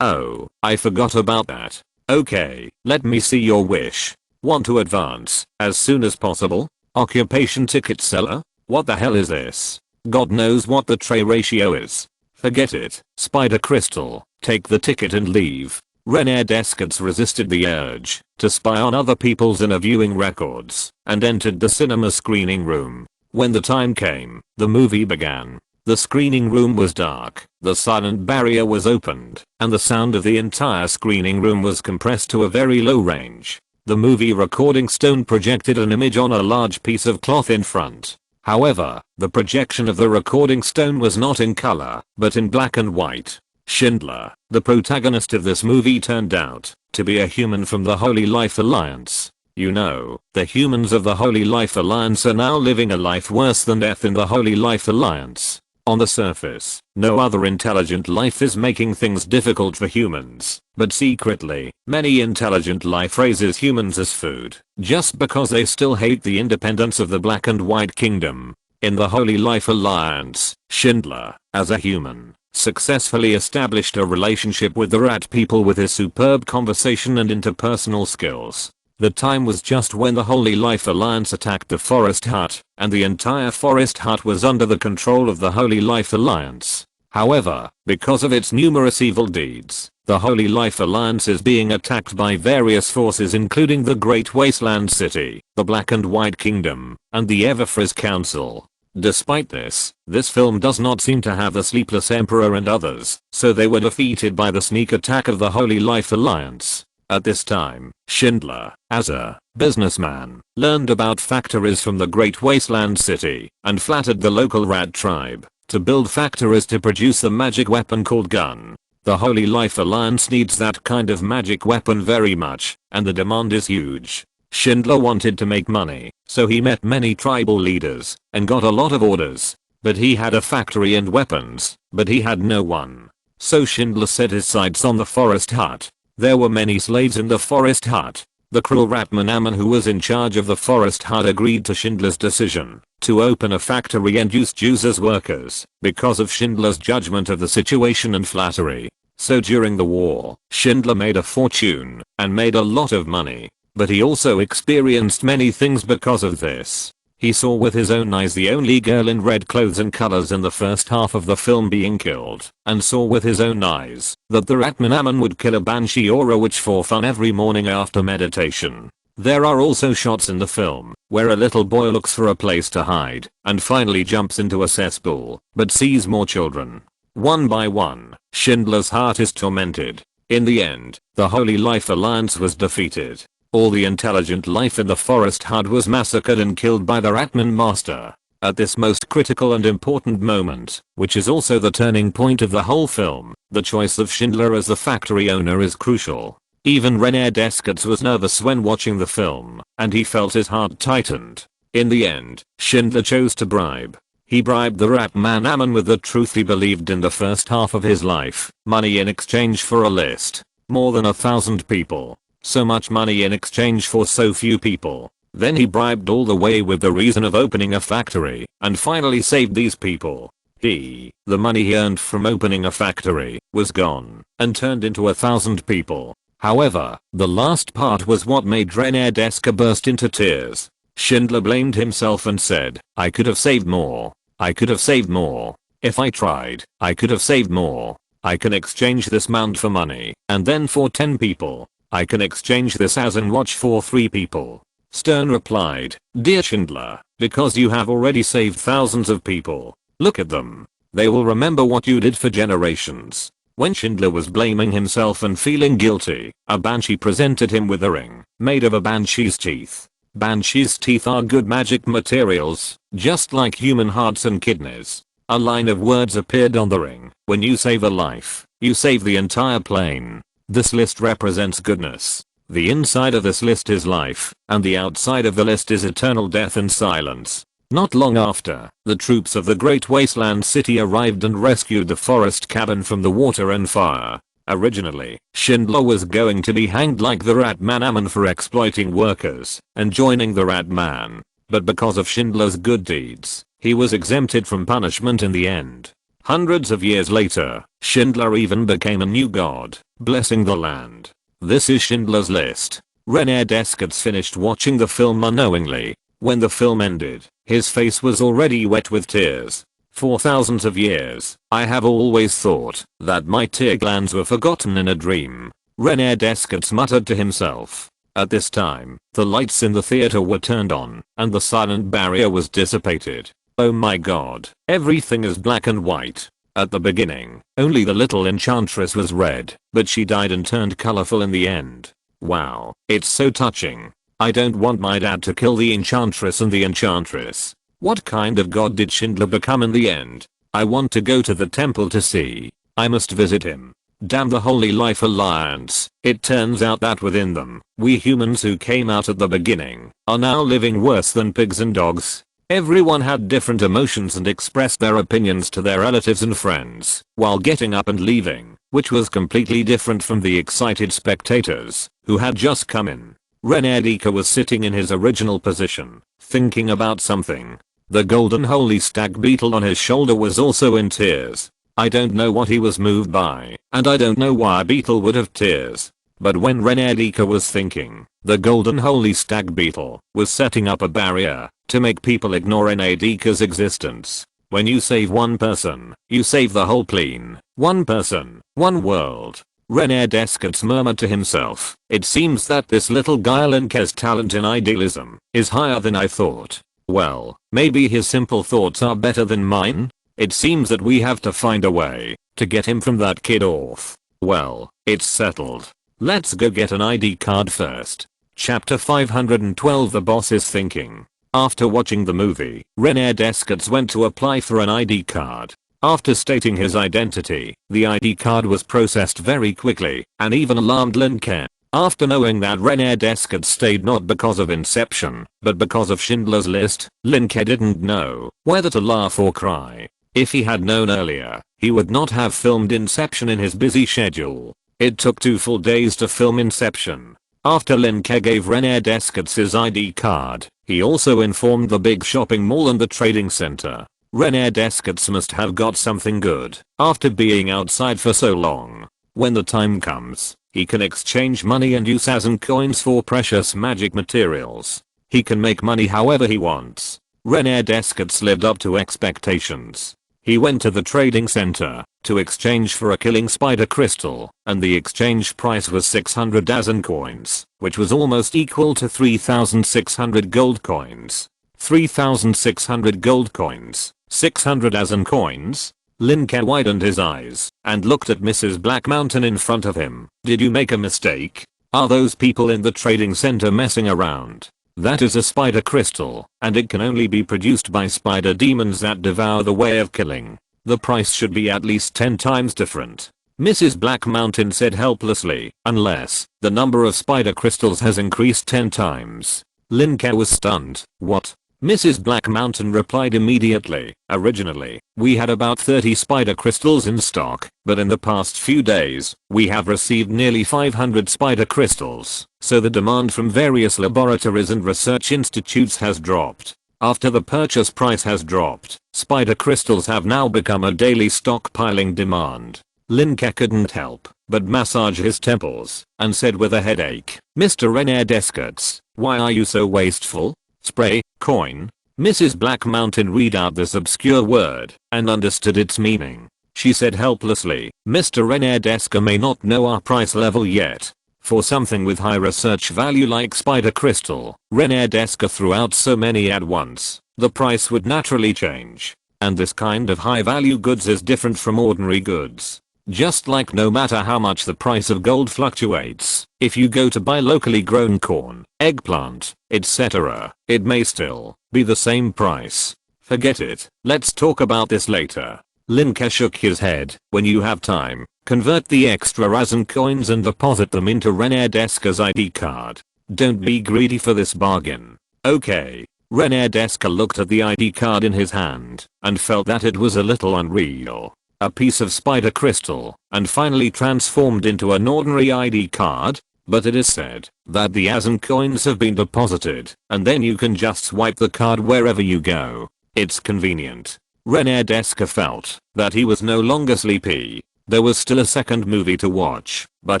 "Oh, I forgot about that. Okay, let me see your wish. Want to advance as soon as possible? Occupation ticket seller? What the hell is this? God knows what the tray ratio is. Forget it. Spider crystal, take the ticket and leave." Lin Ke resisted the urge to spy on other people's interviewing records and entered the cinema screening room. When the time came, the movie began. The screening room was dark, the silent barrier was opened, and the sound of the entire screening room was compressed to a very low range. The movie recording stone projected an image on a large piece of cloth in front. However, the projection of the recording stone was not in color, but in black and white. Schindler, the protagonist of this movie, turned out to be a human from the Holy Life Alliance. You know, the humans of the Holy Life Alliance are now living a life worse than death in the Holy Life Alliance. On the surface, no other intelligent life is making things difficult for humans, but secretly, many intelligent life raises humans as food, just because they still hate the independence of the Black and White Kingdom. In the Holy Life Alliance, Schindler, as a human, successfully established a relationship with the rat people with his superb conversation and interpersonal skills. The time was just when the Holy Life Alliance attacked the Forest Hut, and the entire Forest Hut was under the control of the Holy Life Alliance. However, because of its numerous evil deeds, the Holy Life Alliance is being attacked by various forces including the Great Wasteland City, the Black and White Kingdom, and the Everfreeze Council. Despite this film does not seem to have the Sleepless Emperor and others, so they were defeated by the sneak attack of the Holy Life Alliance. At this time, Schindler, as a businessman, learned about factories from the Great Wasteland City and flattered the local rat tribe to build factories to produce the magic weapon called gun. The Holy Life Alliance needs that kind of magic weapon very much, and the demand is huge. Schindler wanted to make money, so he met many tribal leaders and got a lot of orders. But he had a factory and weapons, but he had no one. So Schindler set his sights on the Forest Hut. There were many slaves in the Forest Hut. The cruel Ratman Ammon, who was in charge of the Forest Hut, agreed to Schindler's decision to open a factory and use Jews as workers because of Schindler's judgment of the situation and flattery. So during the war, Schindler made a fortune and made a lot of money. But he also experienced many things because of this. He saw with his own eyes the only girl in red clothes and colors in the first half of the film being killed, and saw with his own eyes that the Ratman Ammon would kill a banshee or a witch for fun every morning after meditation. There are also shots in the film where a little boy looks for a place to hide and finally jumps into a cesspool, but sees more children. One by one, Schindler's heart is tormented. In the end, the Holy Life Alliance was defeated. All the intelligent life in the Forest Hut was massacred and killed by the Ratman Master. At this most critical and important moment, which is also the turning point of the whole film, the choice of Schindler as the factory owner is crucial. Even Lin Ke was nervous when watching the film, and he felt his heart tightened. In the end, Schindler chose to bribe. He bribed the Ratman Ammon with the truth he believed in the first half of his life, money in exchange for a list. More than 1,000 people. So much money in exchange for so few people. Then he bribed all the way with the reason of opening a factory, and finally saved these people. The money he earned from opening a factory was gone and turned into 1,000 people. However, the last part was what made Lin Ke burst into tears. Schindler blamed himself and said, I could have saved more. I could have saved more. If I tried, I could have saved more. I can exchange this mount for money, and then for 10 people. I can exchange this as an watch for 3 people. Stern replied, Dear Schindler, because you have already saved thousands of people. Look at them. They will remember what you did for generations. When Schindler was blaming himself and feeling guilty, a banshee presented him with a ring, made of a banshee's teeth. Banshee's teeth are good magic materials, just like human hearts and kidneys. A line of words appeared on the ring. When you save a life, you save the entire plane. This list represents goodness. The inside of this list is life, and the outside of the list is eternal death and silence. Not long after, the troops of the Great Wasteland City arrived and rescued the forest cabin from the water and fire. Originally, Schindler was going to be hanged like the Rat Man Ammon for exploiting workers and joining the Rat Man. But because of Schindler's good deeds, he was exempted from punishment in the end. Hundreds of years later, Schindler even became a new god, blessing the land. This is Schindler's List. René Descartes finished watching the film unknowingly. When the film ended, his face was already wet with tears. For thousands of years, I have always thought that my tear glands were forgotten in a dream. René Descartes muttered to himself. At this time, the lights in the theater were turned on, and the silent barrier was dissipated. Oh my god, everything is black and white. At the beginning, only the little enchantress was red, but she died and turned colorful in the end. Wow, it's so touching. I don't want my dad to kill the enchantress and the enchantress. What kind of god did Schindler become in the end? I want to go to the temple to see. I must visit him. Damn the Holy Life Alliance. It turns out that within them, we humans who came out at the beginning, are now living worse than pigs and dogs. Everyone had different emotions and expressed their opinions to their relatives and friends while getting up and leaving, which was completely different from the excited spectators who had just come in. René Ke was sitting in his original position, thinking about something. The golden holy stag beetle on his shoulder was also in tears. I don't know what he was moved by, and I don't know why a beetle would have tears. But when René Ke was thinking, the golden holy stag beetle was setting up a barrier to make people ignore René Ke's existence. When you save one person, you save the whole plane. One person, one world. René Descartes murmured to himself, it seems that this little guy Lin Ke's talent in idealism is higher than I thought. Well, maybe his simple thoughts are better than mine? It seems that we have to find a way to get him from that kid off. Well, it's settled. Let's go get an ID card first. Chapter 512 The Boss is Thinking. After watching the movie, René Descartes went to apply for an ID card. After stating his identity, the ID card was processed very quickly and even alarmed Lin Ke. After knowing that René Descartes stayed not because of Inception, but because of Schindler's List, Lin Ke didn't know whether to laugh or cry. If he had known earlier, he would not have filmed Inception in his busy schedule. It took 2 full days to film Inception. After Lin Ke gave René Descartes his ID card, he also informed the big shopping mall and the trading center. René Descartes must have got something good after being outside for so long. When the time comes, he can exchange money and use as coins for precious magic materials. He can make money however he wants. René Descartes lived up to expectations. He went to the trading center to exchange for a killing spider crystal, and the exchange price was 600 dozen coins, which was almost equal to 3,600 gold coins. 3,600 gold coins, 600 dozen coins? Lin Ke widened his eyes and looked at Mrs. Black Mountain in front of him. Did you make a mistake? Are those people in the trading center messing around? That is a spider crystal, and it can only be produced by spider demons that devour the way of killing. The price should be at least 10 times different. Mrs. Black Mountain said helplessly, unless the number of spider crystals has increased 10 times. Lin Ke was stunned. What? Mrs. Black Mountain replied immediately. Originally, we had about 30 spider crystals in stock, but in the past few days, we have received nearly 500 spider crystals, so the demand from various laboratories and research institutes has dropped. After the purchase price has dropped, spider crystals have now become a daily stockpiling demand. Lin Ke couldn't help but massage his temples and said with a headache, Mr. René Descartes, why are you so wasteful? Spray, coin. Mrs. Black Mountain read out this obscure word and understood its meaning. She said helplessly, Mr. Renadeska may not know our price level yet. For something with high research value like spider crystal, Renadeska threw out so many at once, the price would naturally change. And this kind of high value goods is different from ordinary goods. Just like no matter how much the price of gold fluctuates, if you go to buy locally grown corn, eggplant, etc., it may still be the same price. Forget it, let's talk about this later. Lin Ke shook his head. When you have time, convert the extra Razan coins and deposit them into Renadeska's ID card. Don't be greedy for this bargain. Okay. Renadeska looked at the ID card in his hand and felt that it was a little unreal. A piece of spider crystal and finally transformed into an ordinary ID card, but it is said that the Azan coins have been deposited and then you can just swipe the card wherever you go. It's convenient. Renadeska felt that he was no longer sleepy. There was still a second movie to watch, but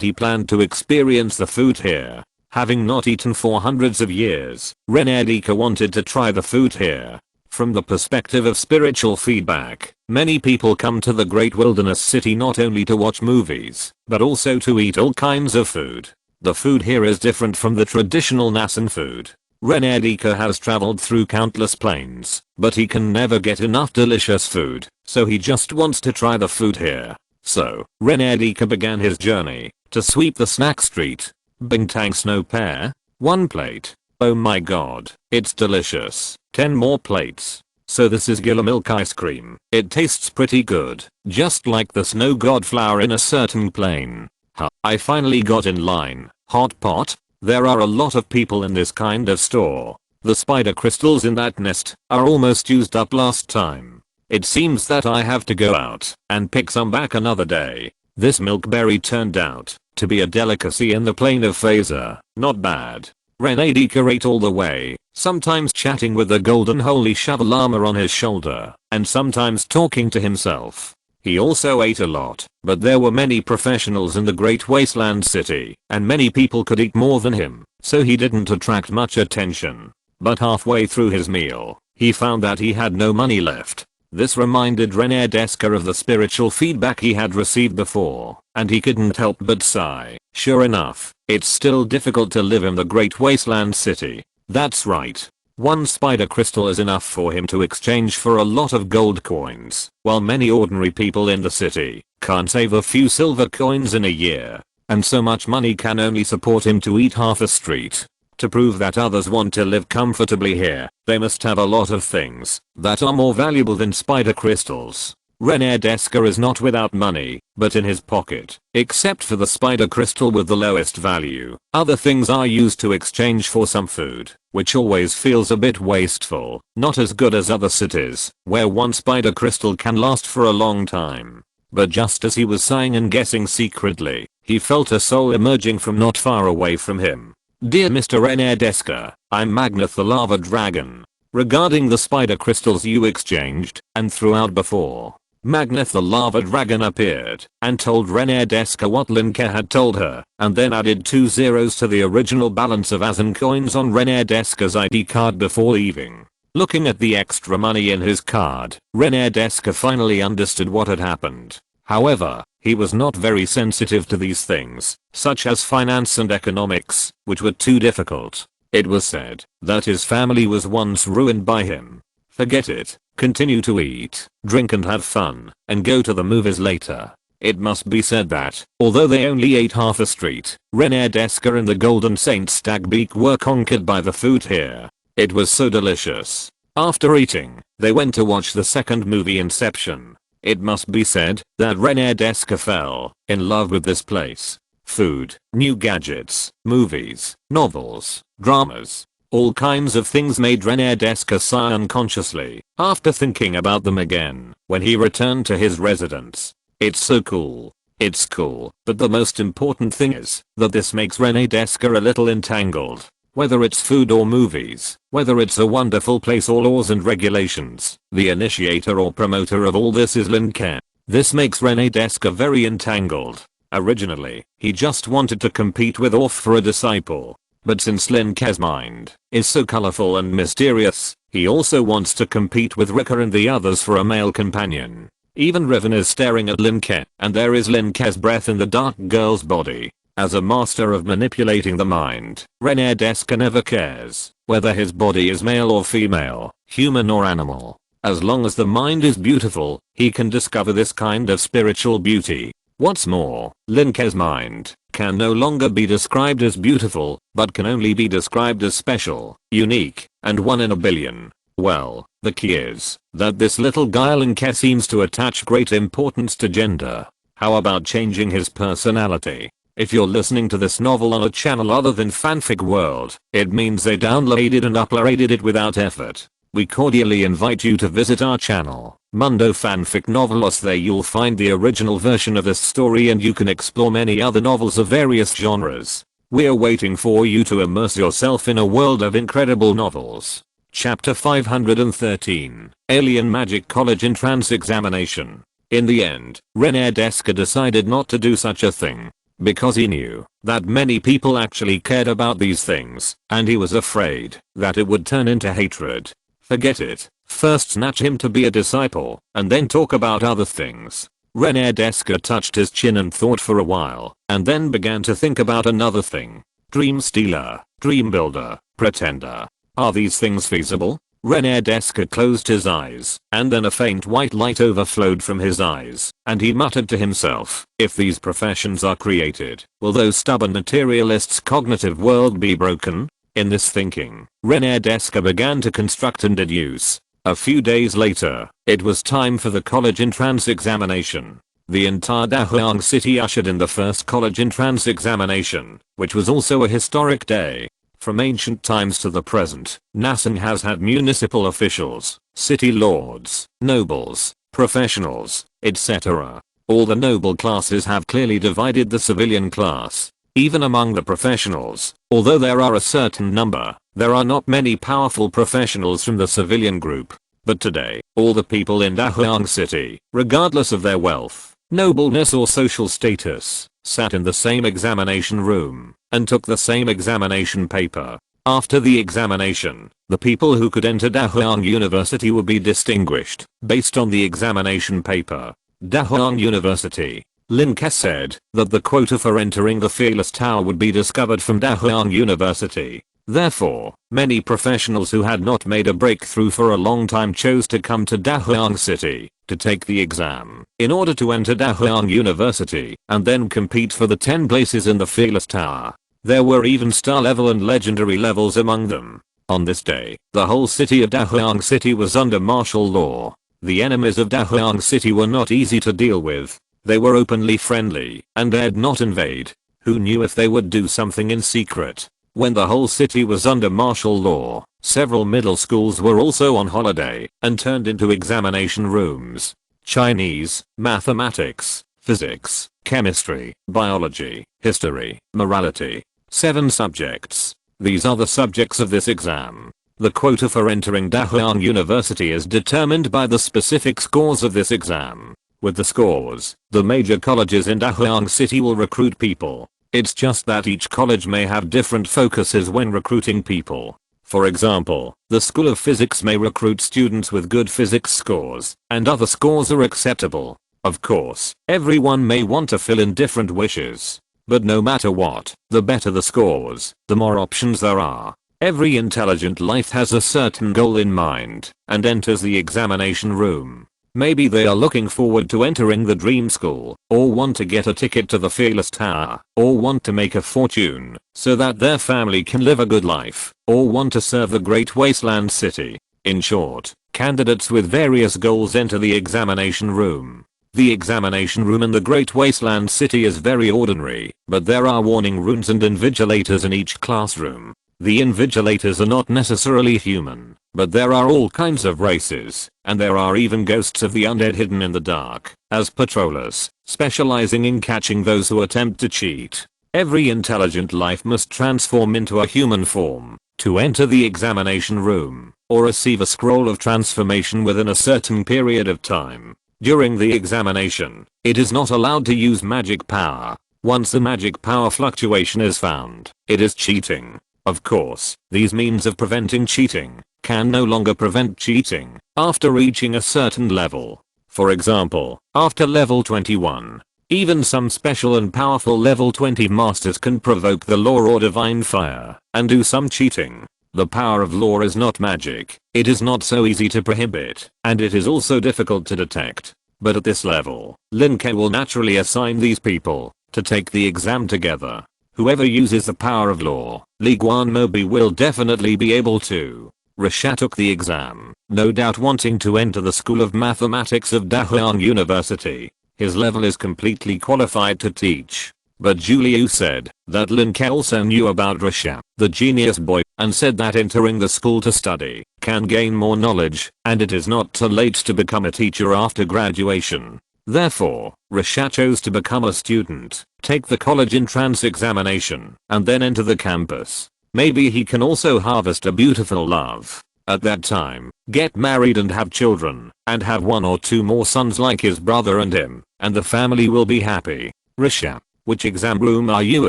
he planned to experience the food here. Having not eaten for hundreds of years, Renadeska wanted to try the food here. From the perspective of spiritual feedback, many people come to the great wilderness city not only to watch movies, but also to eat all kinds of food. The food here is different from the traditional Nasan food. Renadeska has traveled through countless plains, but he can never get enough delicious food, so he just wants to try the food here. So, Renadeska began his journey to sweep the snack street. Bintang snow pear? 1 plate. Oh my god, it's delicious. 10 more plates. So this is Gila milk ice cream. It tastes pretty good, just like the snow god flower in a certain plain. Huh. I finally got in line. Hot pot? There are a lot of people in this kind of store. The spider crystals in that nest are almost used up last time. It seems that I have to go out and pick some back another day. This milkberry turned out to be a delicacy in the plain of Phaser. Not bad. Renadeska ate all the way, sometimes chatting with the golden holy shovel armor on his shoulder, and sometimes talking to himself. He also ate a lot, but there were many professionals in the great wasteland city, and many people could eat more than him, so he didn't attract much attention. But halfway through his meal, he found that he had no money left. This reminded Renadeska of the spiritual feedback he had received before, and he couldn't help but sigh. Sure enough, it's still difficult to live in the great wasteland city. That's right. 1 spider crystal is enough for him to exchange for a lot of gold coins, while many ordinary people in the city can't save a few silver coins in a year, and so much money can only support him to eat half a street. To prove that others want to live comfortably here, they must have a lot of things that are more valuable than spider crystals. Renadeska is not without money, but in his pocket, except for the spider crystal with the lowest value, other things are used to exchange for some food, which always feels a bit wasteful, not as good as other cities, where 1 spider crystal can last for a long time. But just as he was sighing and guessing secretly, he felt a soul emerging from not far away from him. Dear Mr. Renadeska, I'm Magnath the Lava Dragon. Regarding the spider crystals you exchanged and threw out before, Magnath the Lava Dragon appeared and told Renadeska what Lin Ke had told her, and then added 2 zeros to the original balance of Azan coins on Renadeska's ID card before leaving. Looking at the extra money in his card, Renadeska finally understood what had happened. However, he was not very sensitive to these things, such as finance and economics, which were too difficult. It was said that his family was once ruined by him. Forget it. Continue to eat, drink and have fun, and go to the movies later. It must be said that, although they only ate half a street, Renadeska and the Golden Saint Stagbeak were conquered by the food here. It was so delicious. After eating, they went to watch the second movie Inception. It must be said that Renadeska fell in love with this place. Food, new gadgets, movies, novels, dramas. All kinds of things made Renadeska sigh unconsciously after thinking about them again when he returned to his residence. It's so cool. It's cool, but the most important thing is that this makes Renadeska a little entangled. Whether it's food or movies, whether it's a wonderful place or laws and regulations, the initiator or promoter of all this is Lin Ke. This makes Renadeska very entangled. Originally, he just wanted to compete with Orf for a disciple. But since Lin Ke's mind is so colorful and mysterious, he also wants to compete with Rika and the others for a male companion. Even Riven is staring at Lin Ke, and there is Lin Ke's breath in the dark girl's body. As a master of manipulating the mind, Rene Deska never cares whether his body is male or female, human or animal. As long as the mind is beautiful, he can discover this kind of spiritual beauty. What's more, Lin Ke's mind can no longer be described as beautiful, but can only be described as special, unique, and one in a billion. Well, the key is that this little guy Lin Ke seems to attach great importance to gender. How about changing his personality? If you're listening to this novel on a channel other than Fanfic World, it means they downloaded and uploaded it without effort. We cordially invite you to visit our channel, Mundo Fanfic Novelos. There you'll find the original version of this story and you can explore many other novels of various genres. We're waiting for you to immerse yourself in a world of incredible novels. Chapter 513, Alien Magic College Entrance Examination. In the end, Rene Deska decided not to do such a thing, because he knew that many people actually cared about these things, and he was afraid that it would turn into hatred. Forget it. First snatch him to be a disciple, and then talk about other things. Rene Deska touched his chin and thought for a while, and then began to think about another thing. Dream stealer, dream builder, pretender. Are these things feasible? Rene Deska closed his eyes, and then a faint white light overflowed from his eyes, and he muttered to himself, if these professions are created, will those stubborn materialists' cognitive world be broken? In this thinking, Rene Deska began to construct and deduce. A few days later, it was time for the college entrance examination. The entire Dahuang city ushered in the first college entrance examination, which was also a historic day. From ancient times to the present, Nasang has had municipal officials, city lords, nobles, professionals, etc. All the noble classes have clearly divided the civilian class. Even among the professionals, although there are a certain number, there are not many powerful professionals from the civilian group. But today, all the people in Dahuang City, regardless of their wealth, nobleness or social status, sat in the same examination room and took the same examination paper. After the examination, the people who could enter Dahuang University would be distinguished based on the examination paper. Dahuang University. Lin Ke said that the quota for entering the Fearless Tower would be discovered from Dahuang University. Therefore, many professionals who had not made a breakthrough for a long time chose to come to Dahuang City to take the exam in order to enter Dahuang University and then compete for the 10 places in the Fearless Tower. There were even star level and legendary levels among them. On this day, the whole city of Dahuang City was under martial law. The enemies of Dahuang City were not easy to deal with. They were openly friendly and dared not invade. Who knew if they would do something in secret? When the whole city was under martial law, several middle schools were also on holiday and turned into examination rooms. Chinese, mathematics, physics, chemistry, biology, history, morality. 7 subjects. These are the subjects of this exam. The quota for entering Dahuang University is determined by the specific scores of this exam. With the scores, the major colleges in Dahuang City will recruit people. It's just that each college may have different focuses when recruiting people. For example, the School of Physics may recruit students with good physics scores, and other scores are acceptable. Of course, everyone may want to fill in different wishes. But no matter what, the better the scores, the more options there are. Every intelligent life has a certain goal in mind, and enters the examination room. Maybe they are looking forward to entering the dream school, or want to get a ticket to the Fearless Tower, or want to make a fortune, so that their family can live a good life, or want to serve the Great Wasteland City. In short, candidates with various goals enter the examination room. The examination room in the Great Wasteland City is very ordinary, but there are warning runes and invigilators in each classroom. The invigilators are not necessarily human, but there are all kinds of races, and there are even ghosts of the undead hidden in the dark, as patrollers, specializing in catching those who attempt to cheat. Every intelligent life must transform into a human form to enter the examination room, or receive a scroll of transformation within a certain period of time. During the examination, it is not allowed to use magic power. Once the magic power fluctuation is found, it is cheating. Of course, these means of preventing cheating can no longer prevent cheating after reaching a certain level. For example, after level 21, even some special and powerful level 20 masters can provoke the law or divine fire and do some cheating. The power of law is not magic, it is not so easy to prohibit, and it is also difficult to detect. But at this level, Lin Ke will naturally assign these people to take the exam together. Whoever uses the power of law, Li Guanmobi will definitely be able to. Risha took the exam, no doubt wanting to enter the School of Mathematics of Dahuang University. His level is completely qualified to teach. But Juliu said that Lin Ke also knew about Risha, the genius boy, and said that entering the school to study can gain more knowledge, and it is not too late to become a teacher after graduation. Therefore, Risha chose to become a student, take the college entrance examination, and then enter the campus. Maybe he can also harvest a beautiful love. At that time, get married and have children, and have 1 or 2 more sons like his brother and him, and the family will be happy. Risha, which exam room are you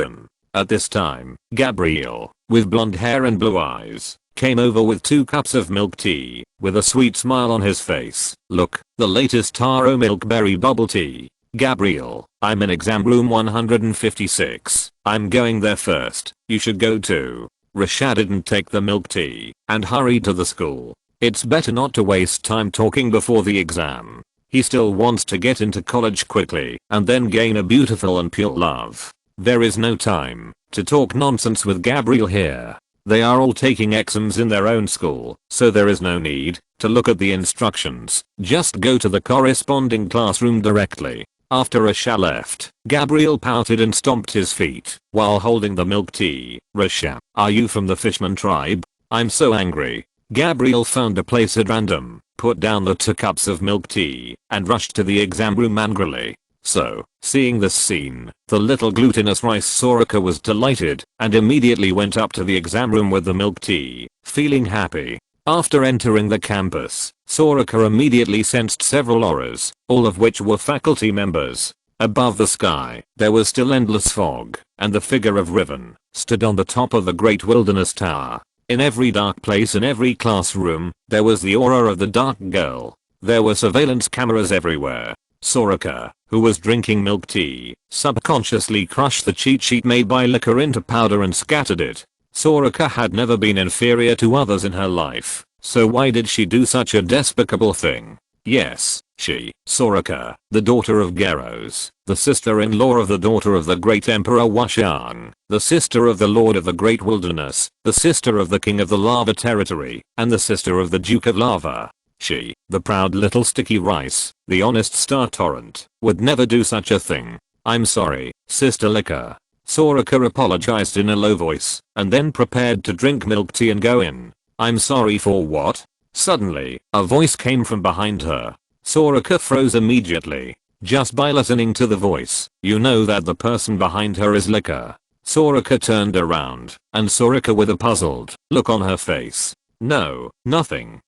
in? At this time, Gabriel, with blonde hair and blue eyes, came over with 2 cups of milk tea, with a sweet smile on his face. Look, the latest taro milk berry bubble tea. Gabriel, I'm in exam room 156. I'm going there first. You should go too. Risha didn't take the milk tea and hurried to the school. It's better not to waste time talking before the exam. He still wants to get into college quickly and then gain a beautiful and pure love. There is no time to talk nonsense with Gabriel here. They are all taking exams in their own school, so there is no need to look at the instructions. Just go to the corresponding classroom directly. After Risha left, Gabriel pouted and stomped his feet while holding the milk tea. Risha, are you from the Fishman tribe? I'm so angry. Gabriel found a place at random, put down the 2 cups of milk tea, and rushed to the exam room angrily. So, seeing this scene, the little glutinous rice Soraka was delighted and immediately went up to the exam room with the milk tea, feeling happy. After entering the campus, Soraka immediately sensed several auras, all of which were faculty members. Above the sky, there was still endless fog, and the figure of Riven stood on the top of the great wilderness tower. In every dark place in every classroom, there was the aura of the dark girl. There were surveillance cameras everywhere. Soraka, who was drinking milk tea, subconsciously crushed the cheat sheet made by Lin Ke into powder and scattered it. Soraka had never been inferior to others in her life, so why did she do such a despicable thing? Yes, she, Soraka, the daughter of Geros, the sister-in-law of the daughter of the great Emperor Washang, the sister of the Lord of the Great Wilderness, the sister of the King of the Lava Territory, and the sister of the Duke of Lava. She, the proud little sticky rice, the honest star torrent, would never do such a thing. I'm sorry, Sister Lin Ke. Soraka apologized in a low voice, and then prepared to drink milk tea and go in. I'm sorry for what? Suddenly, a voice came from behind her. Soraka froze immediately. Just by listening to the voice, you know that the person behind her is Lin Ke. Soraka turned around, and Soraka with a puzzled look on her face. No, nothing.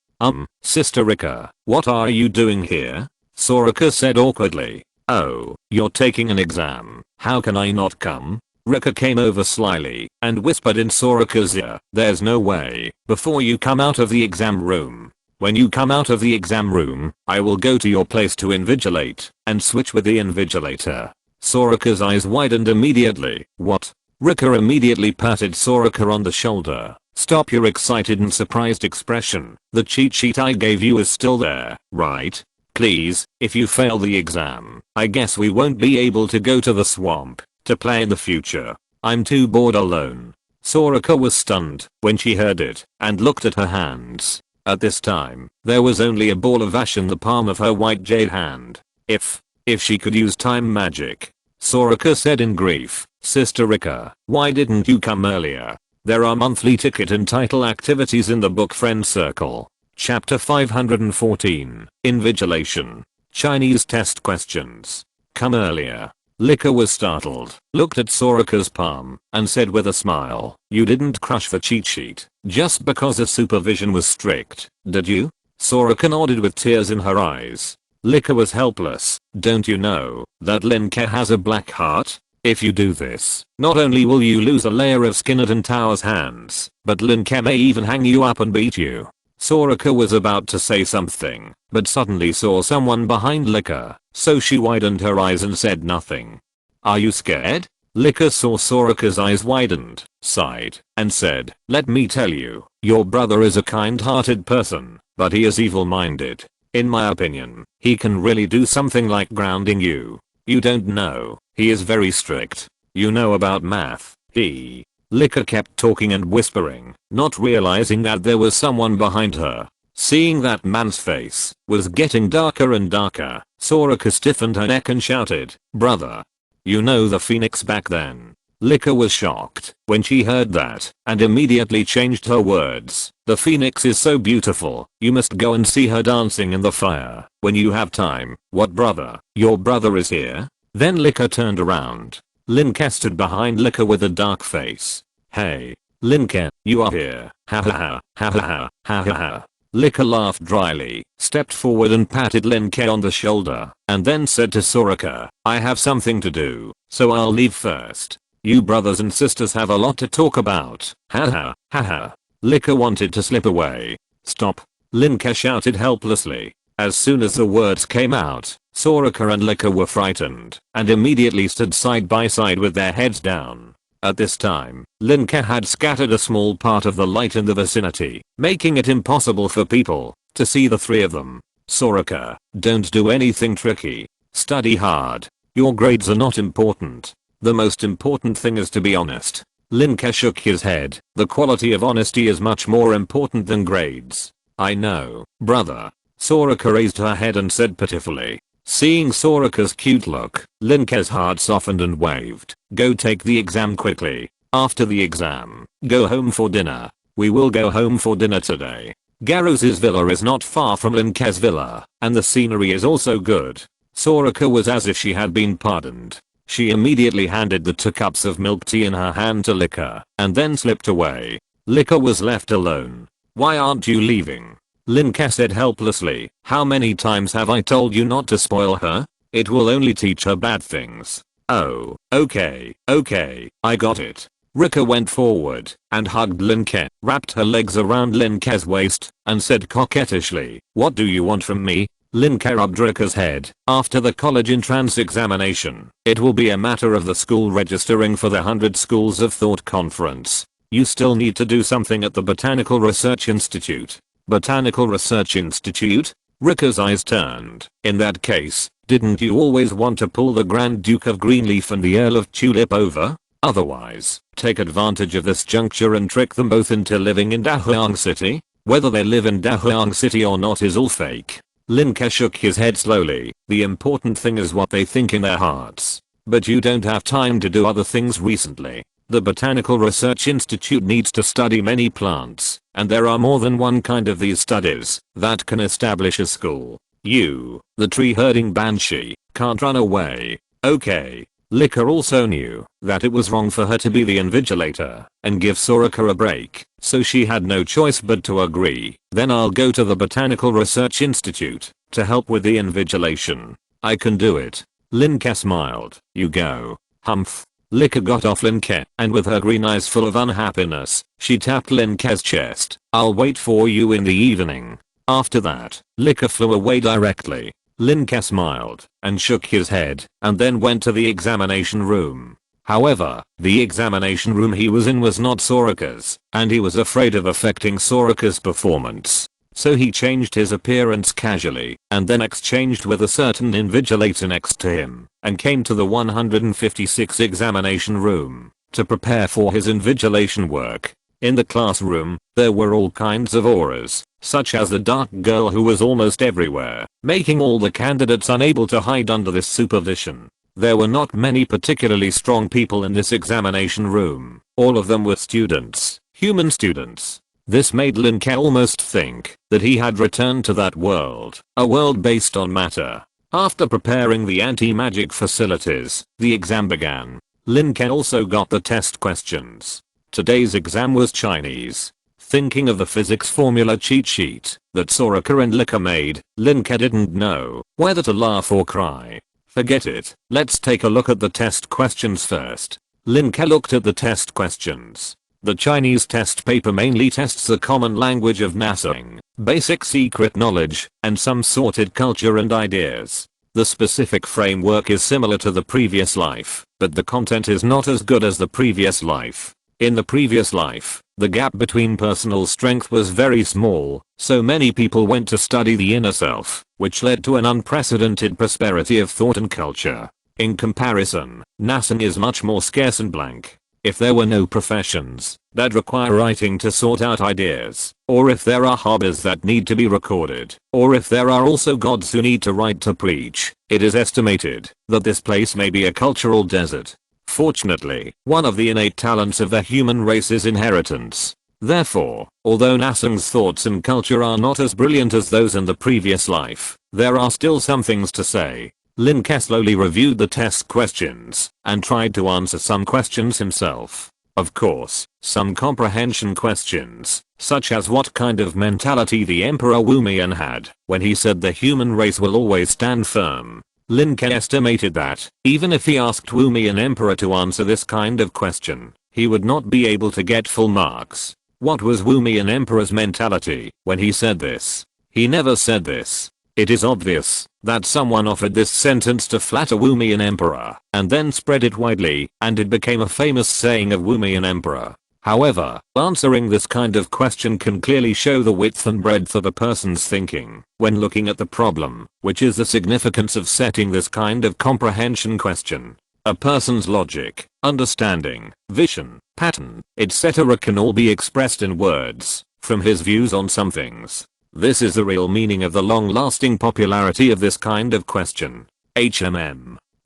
Sister Lin Ke, what are you doing here? Soraka said awkwardly. Oh, you're taking an exam. How can I not come? Lin Ke came over slyly and whispered in Soraka's ear. There's no way. Before you come out of the exam room. When you come out of the exam room, I will go to your place to invigilate and switch with the invigilator. Soraka's eyes widened immediately. What? Lin Ke immediately patted Soraka on the shoulder. Stop your excited and surprised expression. The cheat sheet I gave you is still there, right? Please, if you fail the exam, I guess we won't be able to go to the swamp to play in the future. I'm too bored alone. Soraka was stunned when she heard it and looked at her hands. At this time, there was only a ball of ash in the palm of her white jade hand. If she could use time magic. Soraka said in grief. Sister Lin Ke, why didn't you come earlier? There are monthly ticket and title activities in the book Friend Circle. Chapter 514. Invigilation. Chinese test questions. Come earlier. Lin Ke was startled, looked at Soraka's palm, and said with a smile, you didn't crush the cheat sheet just because the supervision was strict, did you? Soraka nodded with tears in her eyes. Lin Ke was helpless. Don't you know that Lin Ke has a black heart? If you do this, not only will you lose a layer of skin at Tower's hands, but Lin Ke may even hang you up and beat you. Soraka was about to say something, but suddenly saw someone behind Lin Ke, so she widened her eyes and said nothing. Are you scared? Lin Ke saw Soraka's eyes widened, sighed, and said, let me tell you, your brother is a kind-hearted person, but he is evil-minded. In my opinion, he can really do something like grounding you. You don't know, he is very strict. You know about math, Lin Ke kept talking and whispering, not realizing that there was someone behind her. Seeing that man's face was getting darker and darker, Soraka stiffened her neck and shouted, brother. You know the phoenix back then. Lin Ke was shocked when she heard that and immediately changed her words. The phoenix is so beautiful, you must go and see her dancing in the fire when you have time. What brother? Your brother is here? Then Lin Ke turned around. Lin Ke stood behind Lin Ke with a dark face. Hey, Lin Ke, you are here. Ha ha ha, ha ha ha, ha ha ha. Lin Ke laughed dryly, stepped forward and patted Lin Ke on the shoulder, and then said to Soraka, I have something to do, so I'll leave first. You brothers and sisters have a lot to talk about. Ha ha, ha ha. Lin Ke wanted to slip away. Stop. Lin Ke shouted helplessly. As soon as the words came out, Soraka and Lin Ke were frightened, and immediately stood side by side with their heads down. At this time, Lin Ke had scattered a small part of the light in the vicinity, making it impossible for people to see the three of them. Soraka, don't do anything tricky. Study hard. Your grades are not important. The most important thing is to be honest. Lin Ke shook his head. The quality of honesty is much more important than grades. I know, brother. Soraka raised her head and said pitifully. Seeing Soraka's cute look, Lin Ke's heart softened and waved. Go take the exam quickly. After the exam, go home for dinner. We will go home for dinner today. Garros's villa is not far from Lin Ke's villa, and the scenery is also good. Soraka was as if she had been pardoned. She immediately handed the 2 cups of milk tea in her hand to Lin Ke, and then slipped away. Lin Ke was left alone. Why aren't you leaving? Lin Ke said helplessly, how many times have I told you not to spoil her? It will only teach her bad things. Oh, okay, I got it. Lin Ke went forward and hugged Lin Ke, wrapped her legs around Lin Ke's waist, and said coquettishly, what do you want from me? Lin Ke rubbed Lin Ke's head. After the college entrance examination, it will be a matter of the school registering for the 100 Schools of Thought conference. You still need to do something at the Botanical Research Institute. Botanical Research Institute? Lin Ke's eyes turned. In that case, didn't you always want to pull the Grand Duke of Greenleaf and the Earl of Tulip over? Otherwise, take advantage of this juncture and trick them both into living in Dahuang City? Whether they live in Dahuang City or not is all fake. Lin Ke shook his head slowly. The important thing is what they think in their hearts. But you don't have time to do other things recently. The Botanical Research Institute needs to study many plants, and there are more than one kind of these studies that can establish a school. You, the tree-herding banshee, can't run away. Okay. Lin Ke also knew that it was wrong for her to be the invigilator and give Soraka a break, so she had no choice but to agree. Then I'll go to the Botanical Research Institute to help with the invigilation. I can do it. Lin Ke smiled. You go. Humph. Lin Ke got off Lin Ke, and with her green eyes full of unhappiness, she tapped Lin Ke's chest. I'll wait for you in the evening. After that, Lin Ke flew away directly. Lin Ke smiled and shook his head, and then went to the examination room. However, the examination room he was in was not Soraka's, and he was afraid of affecting Soraka's performance. So he changed his appearance casually, and then exchanged with a certain invigilator next to him, and came to the 156 examination room to prepare for his invigilation work. In the classroom, there were all kinds of auras, such as the dark girl who was almost everywhere, making all the candidates unable to hide under this supervision. There were not many particularly strong people in this examination room. All of them were students, human students. This made Lin Ke almost think that he had returned to that world, a world based on matter. After preparing the anti-magic facilities, the exam began. Lin Ke also got the test questions. Today's exam was Chinese. Thinking of the physics formula cheat sheet that Soraka and Lin Ke made, Lin Ke didn't know whether to laugh or cry. Forget it. Let's take a look at the test questions first. Lin Ke looked at the test questions. The Chinese test paper mainly tests the common language of nasang, basic secret knowledge, and some sorted culture and ideas. The specific framework is similar to the previous life, but the content is not as good as the previous life. In the previous life, the gap between personal strength was very small, so many people went to study the inner self, which led to an unprecedented prosperity of thought and culture. In comparison, nasang is much more scarce and blank. If there were no professions that require writing to sort out ideas, or if there are hobbies that need to be recorded, or if there are also gods who need to write to preach, it is estimated that this place may be a cultural desert. Fortunately, one of the innate talents of the human race is inheritance. Therefore, although nasang's thoughts and culture are not as brilliant as those in the previous life, there are still some things to say. Lin Ke slowly reviewed the test questions and tried to answer some questions himself. Of course, some comprehension questions, such as what kind of mentality the Emperor Wu Mian had when he said the human race will always stand firm. Lin Ke estimated that, even if he asked Wu Mian Emperor to answer this kind of question, he would not be able to get full marks. What was Wu Mian Emperor's mentality when he said this? He never said this. It is obvious that someone offered this sentence to flatter Wu Mian Emperor and then spread it widely, and it became a famous saying of Wu Mian Emperor. However, answering this kind of question can clearly show the width and breadth of a person's thinking when looking at the problem, which is the significance of setting this kind of comprehension question. A person's logic, understanding, vision, pattern, etc. can all be expressed in words from his views on some things. This is the real meaning of the long-lasting popularity of this kind of question.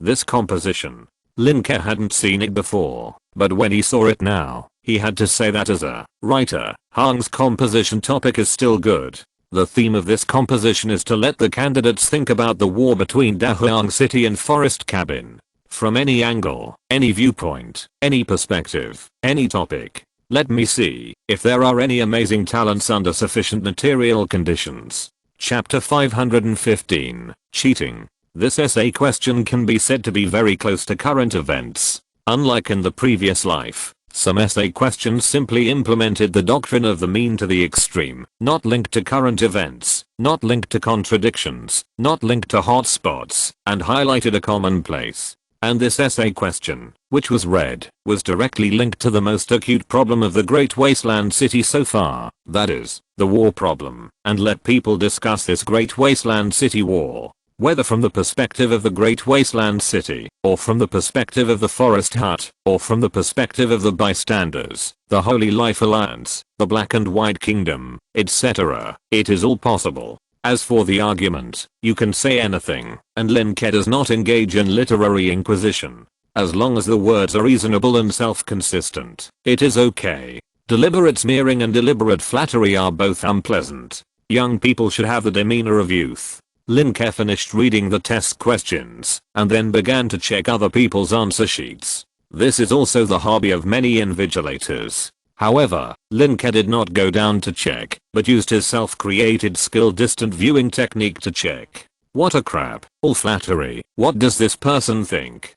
This composition. Lin Ke hadn't seen it before, but when he saw it now, he had to say that as a writer, Hang's composition topic is still good. The theme of this composition is to let the candidates think about the war between Dahuang City and Forest Cabin. From any angle, any viewpoint, any perspective, any topic. Let me see if there are any amazing talents under sufficient material conditions. Chapter 515, Cheating. This essay question can be said to be very close to current events. Unlike in the previous life, some essay questions simply implemented the doctrine of the mean to the extreme, not linked to current events, not linked to contradictions, not linked to hotspots, and highlighted a commonplace. And this essay question, which was read, was directly linked to the most acute problem of the Great Wasteland City so far, that is, the war problem, and let people discuss this Great Wasteland City war. Whether from the perspective of the Great Wasteland City, or from the perspective of the Forest Hut, or from the perspective of the bystanders, the Holy Life Alliance, the Black and White Kingdom, etc., it is all possible. As for the argument, you can say anything, and Lin Ke does not engage in literary inquisition. As long as the words are reasonable and self-consistent, it is okay. Deliberate smearing and deliberate flattery are both unpleasant. Young people should have the demeanor of youth. Lin Ke finished reading the test questions, and then began to check other people's answer sheets. This is also the hobby of many invigilators. However, Lin Ke did not go down to check, but used his self-created skill distant viewing technique to check. What a crap, all flattery, what does this person think?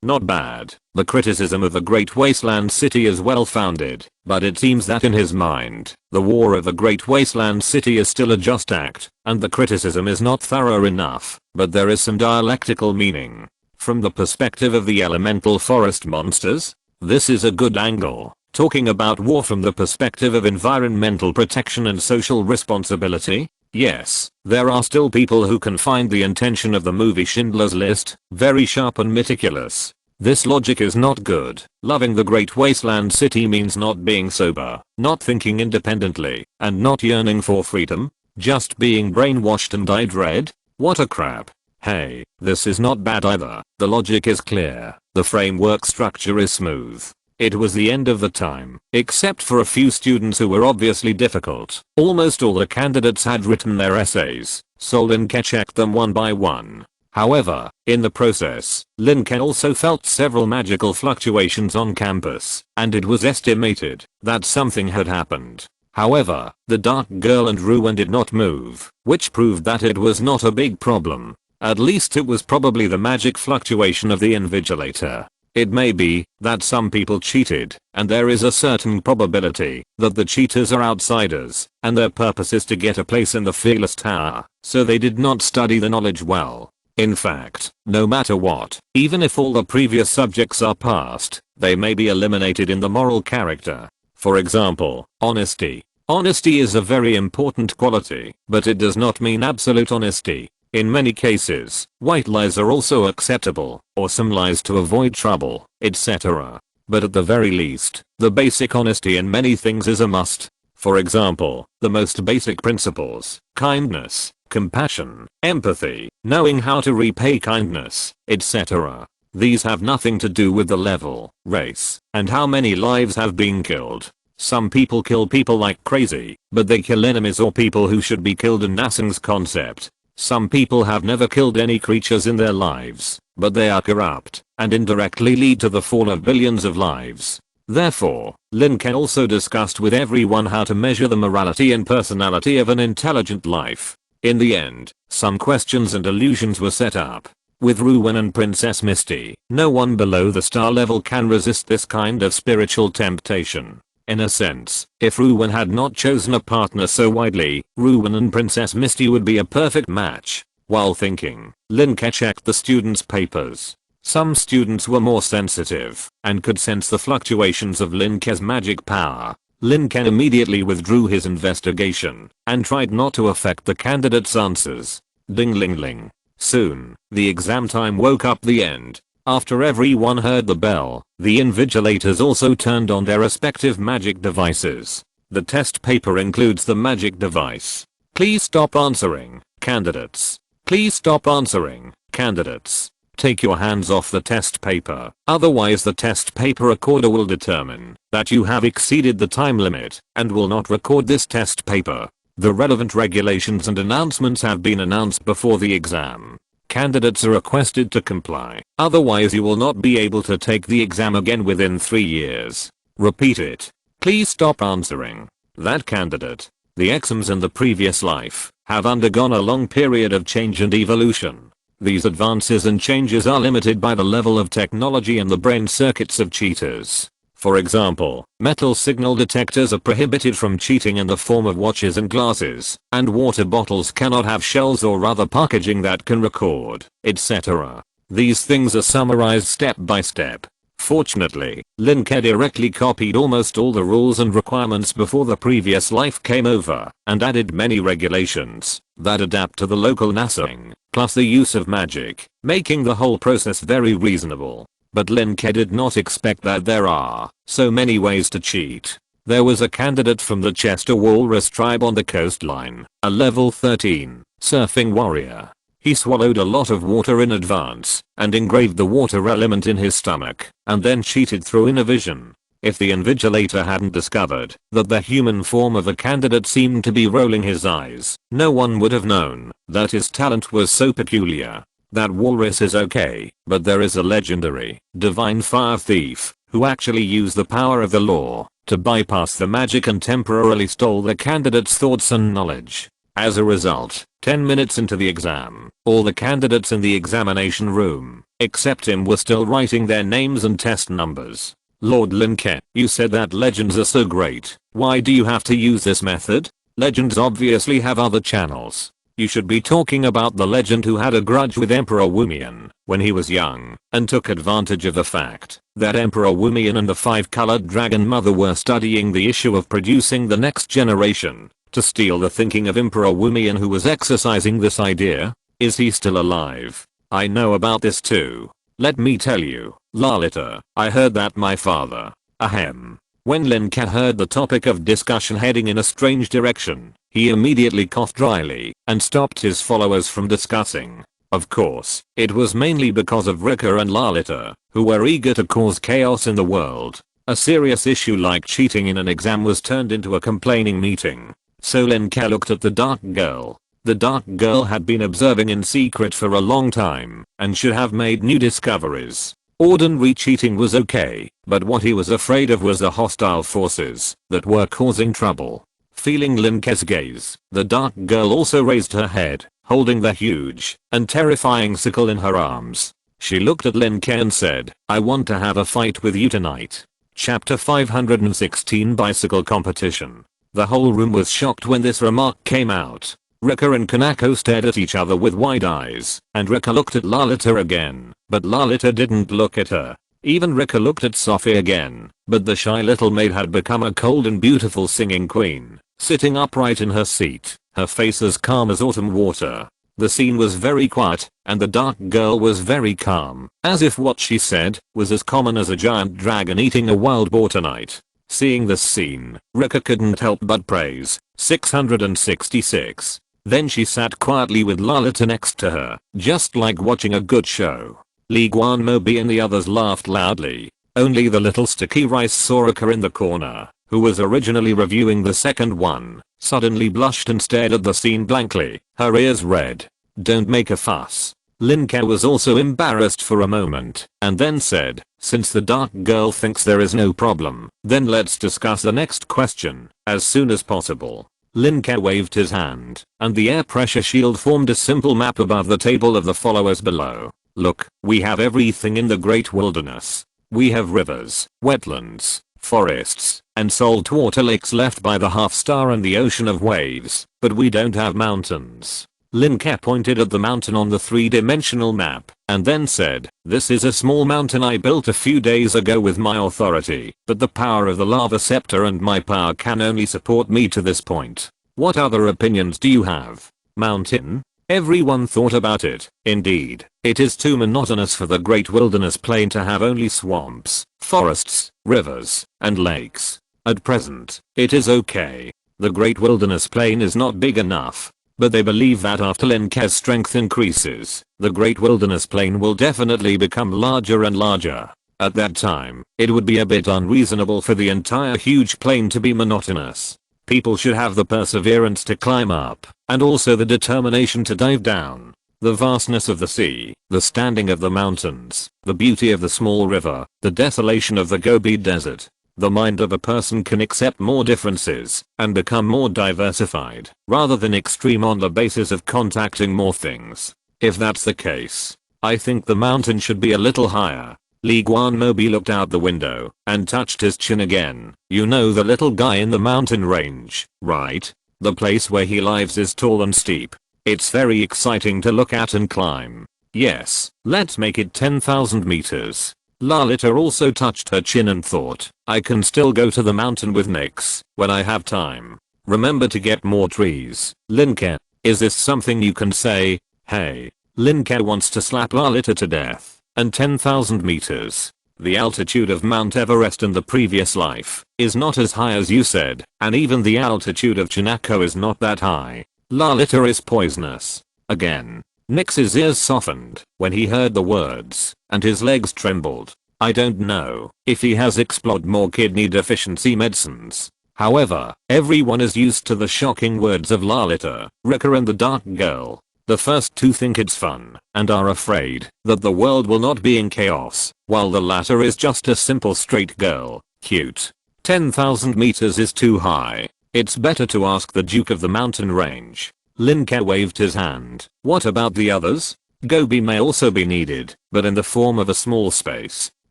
Not bad. The criticism of the Great Wasteland City is well founded, but it seems that in his mind, the war of the Great Wasteland City is still a just act, and the criticism is not thorough enough, but there is some dialectical meaning. From the perspective of the elemental forest monsters, this is a good angle, talking about war from the perspective of environmental protection and social responsibility. Yes, there are still people who can find the intention of the movie Schindler's List very sharp and meticulous. This logic is not good. Loving the Great Wasteland City means not being sober, not thinking independently, and not yearning for freedom, just being brainwashed and dyed red. What a crap. Hey, this is not bad either. The logic is clear. The framework structure is smooth. It was the end of the time, except for a few students who were obviously difficult. Almost all the candidates had written their essays, so Lin Ke checked them one by one. However, in the process, Lin Ke also felt several magical fluctuations on campus, and it was estimated that something had happened. However, the dark girl and Ruan did not move, which proved that it was not a big problem. At least it was probably the magic fluctuation of the invigilator. It may be that some people cheated, and there is a certain probability that the cheaters are outsiders, and their purpose is to get a place in the fearless tower, so they did not study the knowledge well. In fact, no matter what, even if all the previous subjects are passed, they may be eliminated in the moral character. For example, honesty. Honesty is a very important quality, but it does not mean absolute honesty. In many cases, white lies are also acceptable, or some lies to avoid trouble, etc. But at the very least, the basic honesty in many things is a must. For example, the most basic principles, kindness, compassion, empathy, knowing how to repay kindness, etc. These have nothing to do with the level, race, and how many lives have been killed. Some people kill people like crazy, but they kill enemies or people who should be killed in Nasing's concept. Some people have never killed any creatures in their lives, but they are corrupt, and indirectly lead to the fall of billions of lives. Therefore, Lin Ke also discussed with everyone how to measure the morality and personality of an intelligent life. In the end, some questions and illusions were set up. With Ruin and Princess Misty, no one below the star level can resist this kind of spiritual temptation. In a sense, if Ruin had not chosen a partner so widely, Ruin and Princess Misty would be a perfect match. While thinking, Lin Ke checked the students' papers. Some students were more sensitive and could sense the fluctuations of Lin Ke's magic power. Lin Ke immediately withdrew his investigation and tried not to affect the candidates' answers. Ding ling ling. Soon, the exam time woke up the end. After everyone heard the bell, the invigilators also turned on their respective magic devices. The test paper includes the magic device. Please stop answering, candidates. Please stop answering, candidates. Take your hands off the test paper, otherwise the test paper recorder will determine that you have exceeded the time limit and will not record this test paper. The relevant regulations and announcements have been announced before the exam. Candidates are requested to comply, otherwise you will not be able to take the exam again within 3 years. Repeat it. Please stop answering. That candidate. The exams in the previous life have undergone a long period of change and evolution. These advances and changes are limited by the level of technology and the brain circuits of cheaters. For example, metal signal detectors are prohibited from cheating in the form of watches and glasses, and water bottles cannot have shells or other packaging that can record, etc. These things are summarized step by step. Fortunately, Lin Ke directly copied almost all the rules and requirements before the previous life came over, and added many regulations that adapt to the local Nasing, plus the use of magic, making the whole process very reasonable. But Lin Ke did not expect that there are so many ways to cheat. There was a candidate from the Chester Walrus tribe on the coastline, a level 13 surfing warrior. He swallowed a lot of water in advance and engraved the water element in his stomach and then cheated through innovision. If the invigilator hadn't discovered that the human form of the candidate seemed to be rolling his eyes, no one would have known that his talent was so peculiar. That walrus is okay, but there is a legendary, divine fire thief who actually used the power of the law to bypass the magic and temporarily stole the candidate's thoughts and knowledge. As a result, 10 minutes into the exam, all the candidates in the examination room, except him, were still writing their names and test numbers. Lord Lin Ke, you said that legends are so great. Why do you have to use this method? Legends obviously have other channels. You should be talking about the legend who had a grudge with Emperor Wumian when he was young and took advantage of the fact that Emperor Wumian and the 5-colored dragon mother were studying the issue of producing the next generation to steal the thinking of Emperor Wumian, who was exercising this idea. Is he still alive? I know about this too. Let me tell you, Lalita, I heard that my father. Ahem. When Lin Ke heard the topic of discussion heading in a strange direction, he immediately coughed dryly and stopped his followers from discussing. Of course, it was mainly because of Rika and Lalita, who were eager to cause chaos in the world. A serious issue like cheating in an exam was turned into a complaining meeting. So Lin Ke looked at the dark girl. The dark girl had been observing in secret for a long time and should have made new discoveries. Ordinary cheating was okay, but what he was afraid of was the hostile forces that were causing trouble. Feeling Lin Ke's gaze, the dark girl also raised her head holding the huge and terrifying sickle in her arms. She looked at Lin Ke and said, "I want to have a fight with you tonight." Chapter 516 Bicycle Competition. The whole room was shocked when this remark came out. Rika and Kanako stared at each other with wide eyes, and Rika looked at Lalita again, but Lalita didn't look at her. Even Rika looked at Sophie again, but the shy little maid had become a cold and beautiful singing queen, sitting upright in her seat, her face as calm as autumn water. The scene was very quiet, and the dark girl was very calm, as if what she said was as common as a giant dragon eating a wild boar tonight. Seeing this scene, Rika couldn't help but praise. 666. Then she sat quietly with Lalita next to her, just like watching a good show. Li Guanmobi and the others laughed loudly. Only the little sticky rice saw Rika in the corner, who was originally reviewing the second one, suddenly blushed and stared at the scene blankly, her ears red. "Don't make a fuss." Lin Ke was also embarrassed for a moment, and then said, "Since the dark girl thinks there is no problem, then let's discuss the next question, as soon as possible." Lin Ke waved his hand, and the air pressure shield formed a simple map above the table of the followers below. "Look, we have everything in the great wilderness. We have rivers, wetlands, forests, and saltwater lakes left by the half star and the ocean of waves, but we don't have mountains." Lin Ke pointed at the mountain on the three-dimensional map, and then said, "This is a small mountain I built a few days ago with my authority, but the power of the lava scepter and my power can only support me to this point. What other opinions do you have?" Mountain? Everyone thought about it. Indeed, it is too monotonous for the great wilderness plain to have only swamps, forests, rivers, and lakes. At present, it is okay. The great wilderness plain is not big enough. But they believe that after Lin Ke's strength increases, the great wilderness plain will definitely become larger and larger. At that time, it would be a bit unreasonable for the entire huge plain to be monotonous. People should have the perseverance to climb up, and also the determination to dive down. The vastness of the sea, the standing of the mountains, the beauty of the small river, the desolation of the Gobi Desert. The mind of a person can accept more differences and become more diversified rather than extreme on the basis of contacting more things. If that's the case, I think the mountain should be a little higher. Li Guanmobi looked out the window and touched his chin again. "You know the little guy in the mountain range, right? The place where he lives is tall and steep. It's very exciting to look at and climb. Yes, let's make it 10,000 meters. Lalita also touched her chin and thought, "I can still go to the mountain with Nyx when I have time. Remember to get more trees." Lin Ke, is this something you can say? Hey. Lin Ke wants to slap Lalita to death. And 10,000 meters. The altitude of Mount Everest in the previous life is not as high as you said, and even the altitude of Chinako is not that high. Lalita is poisonous. Again. Nyx's ears softened when he heard the words, and his legs trembled. I don't know if he has explored more kidney deficiency medicines. However, everyone is used to the shocking words of Lalita, Rika and the Dark Girl. The first two think it's fun, and are afraid that the world will not be in chaos, while the latter is just a simple straight girl, cute. 10,000 meters is too high. It's better to ask the Duke of the Mountain Range. Lin Ke waved his hand. What about the others? Gobi may also be needed, but in the form of a small space.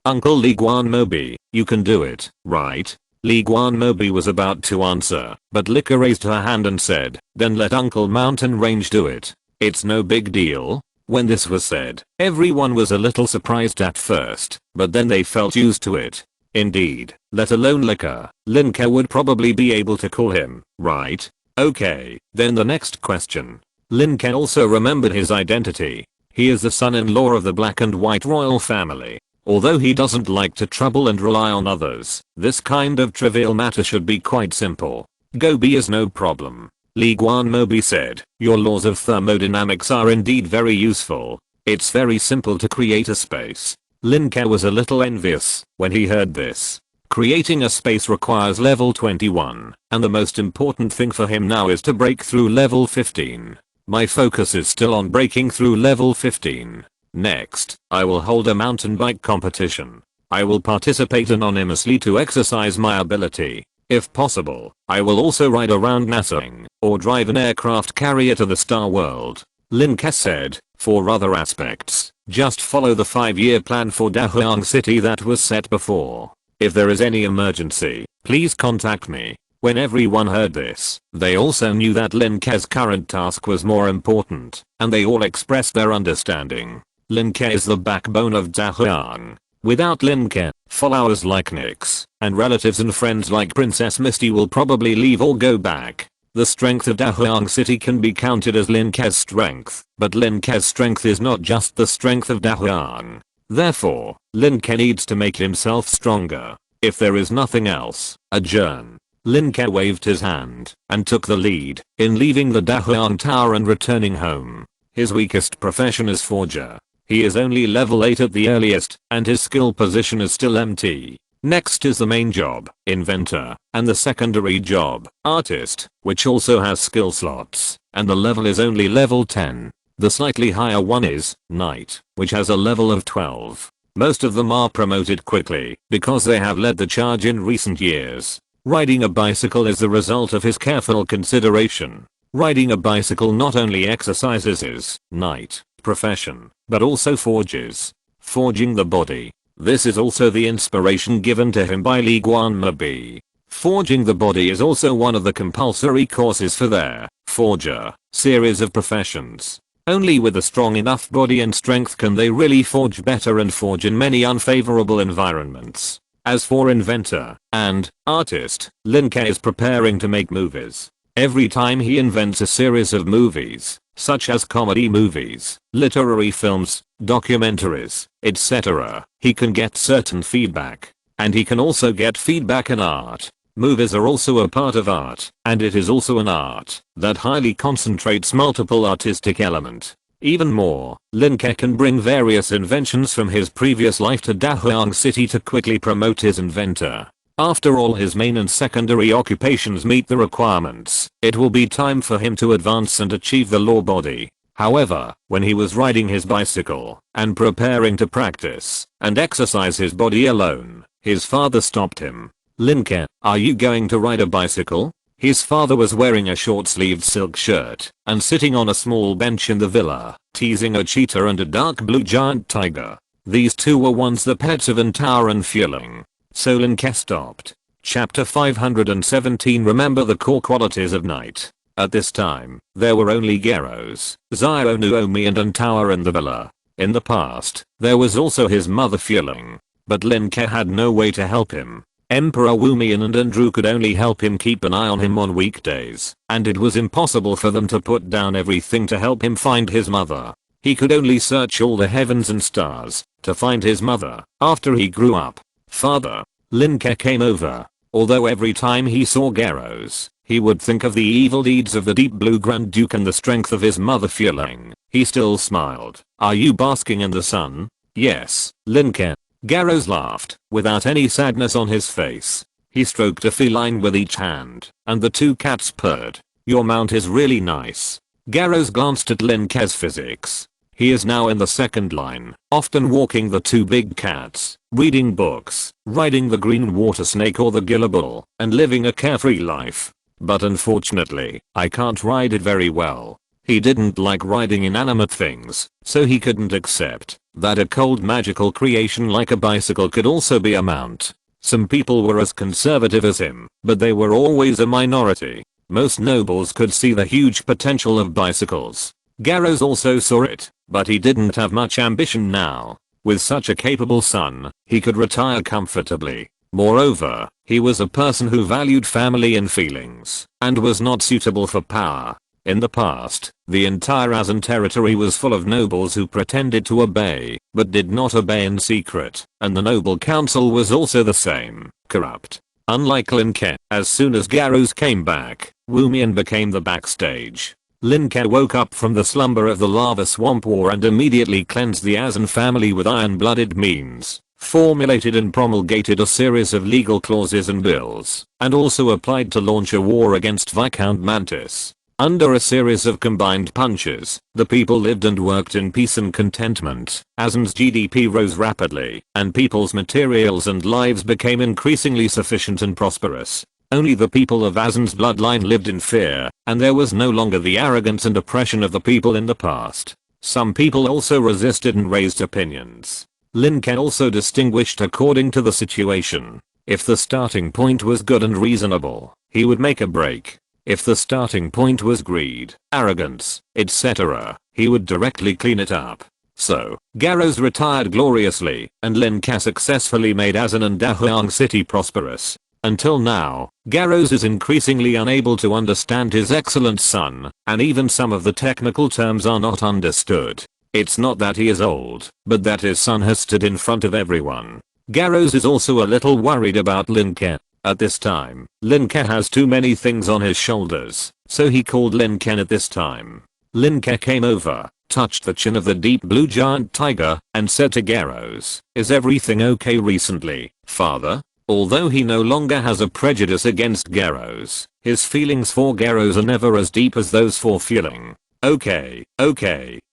Uncle Li Guanmobi, you can do it, right? Li Guanmobi was about to answer, but Lika raised her hand and said, then let Uncle Mountain Range do it. It's no big deal. When this was said, everyone was a little surprised at first, but then they felt used to it. Indeed, let alone Lika, Lin Ke would probably be able to call him, right? Okay, then the next question. Lin Ke also remembered his identity. He is the son-in-law of the black and white royal family. Although he doesn't like to trouble and rely on others, this kind of trivial matter should be quite simple. Gobi is no problem. Li Guanmobi said, your laws of thermodynamics are indeed very useful. It's very simple to create a space. Lin Ke was a little envious when he heard this. Creating a space requires level 21, and the most important thing for him now is to break through level 15. My focus is still on breaking through level 15. Next, I will hold a mountain bike competition. I will participate anonymously to exercise my ability. If possible, I will also ride around NASA or drive an aircraft carrier to the star world. Lin Ke said. For other aspects, just follow the 5-year plan for Dahuang City that was set before. If there is any emergency, please contact me. When everyone heard this, they also knew that Lin Ke's current task was more important, and they all expressed their understanding. Lin Ke is the backbone of Dahuang. Without Lin Ke, followers like Nyx, and relatives and friends like Princess Misty will probably leave or go back. The strength of Dahuang City can be counted as Lin Ke's strength, but Lin Ke's strength is not just the strength of Dahuang. Therefore, Lin Ke needs to make himself stronger. If there is nothing else, adjourn. Lin Ke waved his hand and took the lead in leaving the Dahuang Tower and returning home. His weakest profession is forger. He is only level 8 at the earliest, and his skill position is still empty. Next is the main job, inventor, and the secondary job, artist, which also has skill slots, and the level is only level 10. The slightly higher one is knight, which has a level of 12. Most of them are promoted quickly because they have led the charge in recent years. Riding a bicycle is the result of his careful consideration. Riding a bicycle not only exercises his knight profession, but also forges. Forging the body. This is also the inspiration given to him by Li Guanmabi. Forging the body is also one of the compulsory courses for their forger series of professions. Only with a strong enough body and strength can they really forge better and forge in many unfavorable environments. As for inventor and artist, Lin Ke is preparing to make movies. Every time he invents a series of movies, such as comedy movies, literary films, documentaries, etc., he can get certain feedback. And he can also get feedback in art. Movies are also a part of art, and it is also an art that highly concentrates multiple artistic elements. Even more, Lin Ke can bring various inventions from his previous life to Dahuang City to quickly promote his inventor. After all his main and secondary occupations meet the requirements, it will be time for him to advance and achieve the law body. However, when he was riding his bicycle and preparing to practice and exercise his body alone, his father stopped him. Lin Ke, are you going to ride a bicycle? His father was wearing a short-sleeved silk shirt and sitting on a small bench in the villa, teasing a cheetah and a dark blue giant tiger. These two were once the pets of Antaur and Fueling. So Lin Ke stopped. Chapter 517. Remember the core qualities of knight. At this time, there were only Geros, Zio Nuomi and Antaur in the villa. In the past, there was also his mother Fueling. But Lin Ke had no way to help him. Emperor Wumian and Andrew could only help him keep an eye on him on weekdays, and it was impossible for them to put down everything to help him find his mother. He could only search all the heavens and stars to find his mother. After he grew up, Father Lin Ke came over. Although every time he saw Geros, he would think of the evil deeds of the Deep Blue Grand Duke and the strength of his mother Fueling. He still smiled. Are you basking in the sun? Yes, Lin Ke. Geros laughed, without any sadness on his face. He stroked a feline with each hand, and the two cats purred. Your mount is really nice. Geros glanced at Lin Ke's physics. He is now in the second line, often walking the two big cats, reading books, riding the green water snake or the gillibul, and living a carefree life. But unfortunately, I can't ride it very well. He didn't like riding inanimate things, so he couldn't accept that a cold magical creation like a bicycle could also be a mount. Some people were as conservative as him, but they were always a minority. Most nobles could see the huge potential of bicycles. Geros also saw it, but he didn't have much ambition now. With such a capable son, he could retire comfortably. Moreover, he was a person who valued family and feelings, and was not suitable for power. In the past, the entire Azan territory was full of nobles who pretended to obey, but did not obey in secret, and the noble council was also the same, corrupt. Unlike Lin Ke, as soon as Geros came back, Wumian became the backstage. Lin Ke woke up from the slumber of the lava swamp war and immediately cleansed the Azan family with iron-blooded means, formulated and promulgated a series of legal clauses and bills, and also applied to launch a war against Viscount Mantis. Under a series of combined punches, the people lived and worked in peace and contentment. Azan's GDP rose rapidly, and people's materials and lives became increasingly sufficient and prosperous. Only the people of Azen's bloodline lived in fear, and there was no longer the arrogance and oppression of the people in the past. Some people also resisted and raised opinions. Lin Ke also distinguished according to the situation. If the starting point was good and reasonable, he would make a break. If the starting point was greed, arrogance, etc., he would directly clean it up. So, Garros retired gloriously, and Lin Ke successfully made Azen and Dahuang City prosperous. Until now, Garros is increasingly unable to understand his excellent son, and even some of the technical terms are not understood. It's not that he is old, but that his son has stood in front of everyone. Garros is also a little worried about Lin Ke. At this time, Lin Ke has too many things on his shoulders, so he called Lin Ke at this time. Lin Ke came over, touched the chin of the deep blue giant tiger, and said to Garros, "Is everything okay recently, father?" Although he no longer has a prejudice against Garros, his feelings for Garros are never as deep as those for feeling. Okay,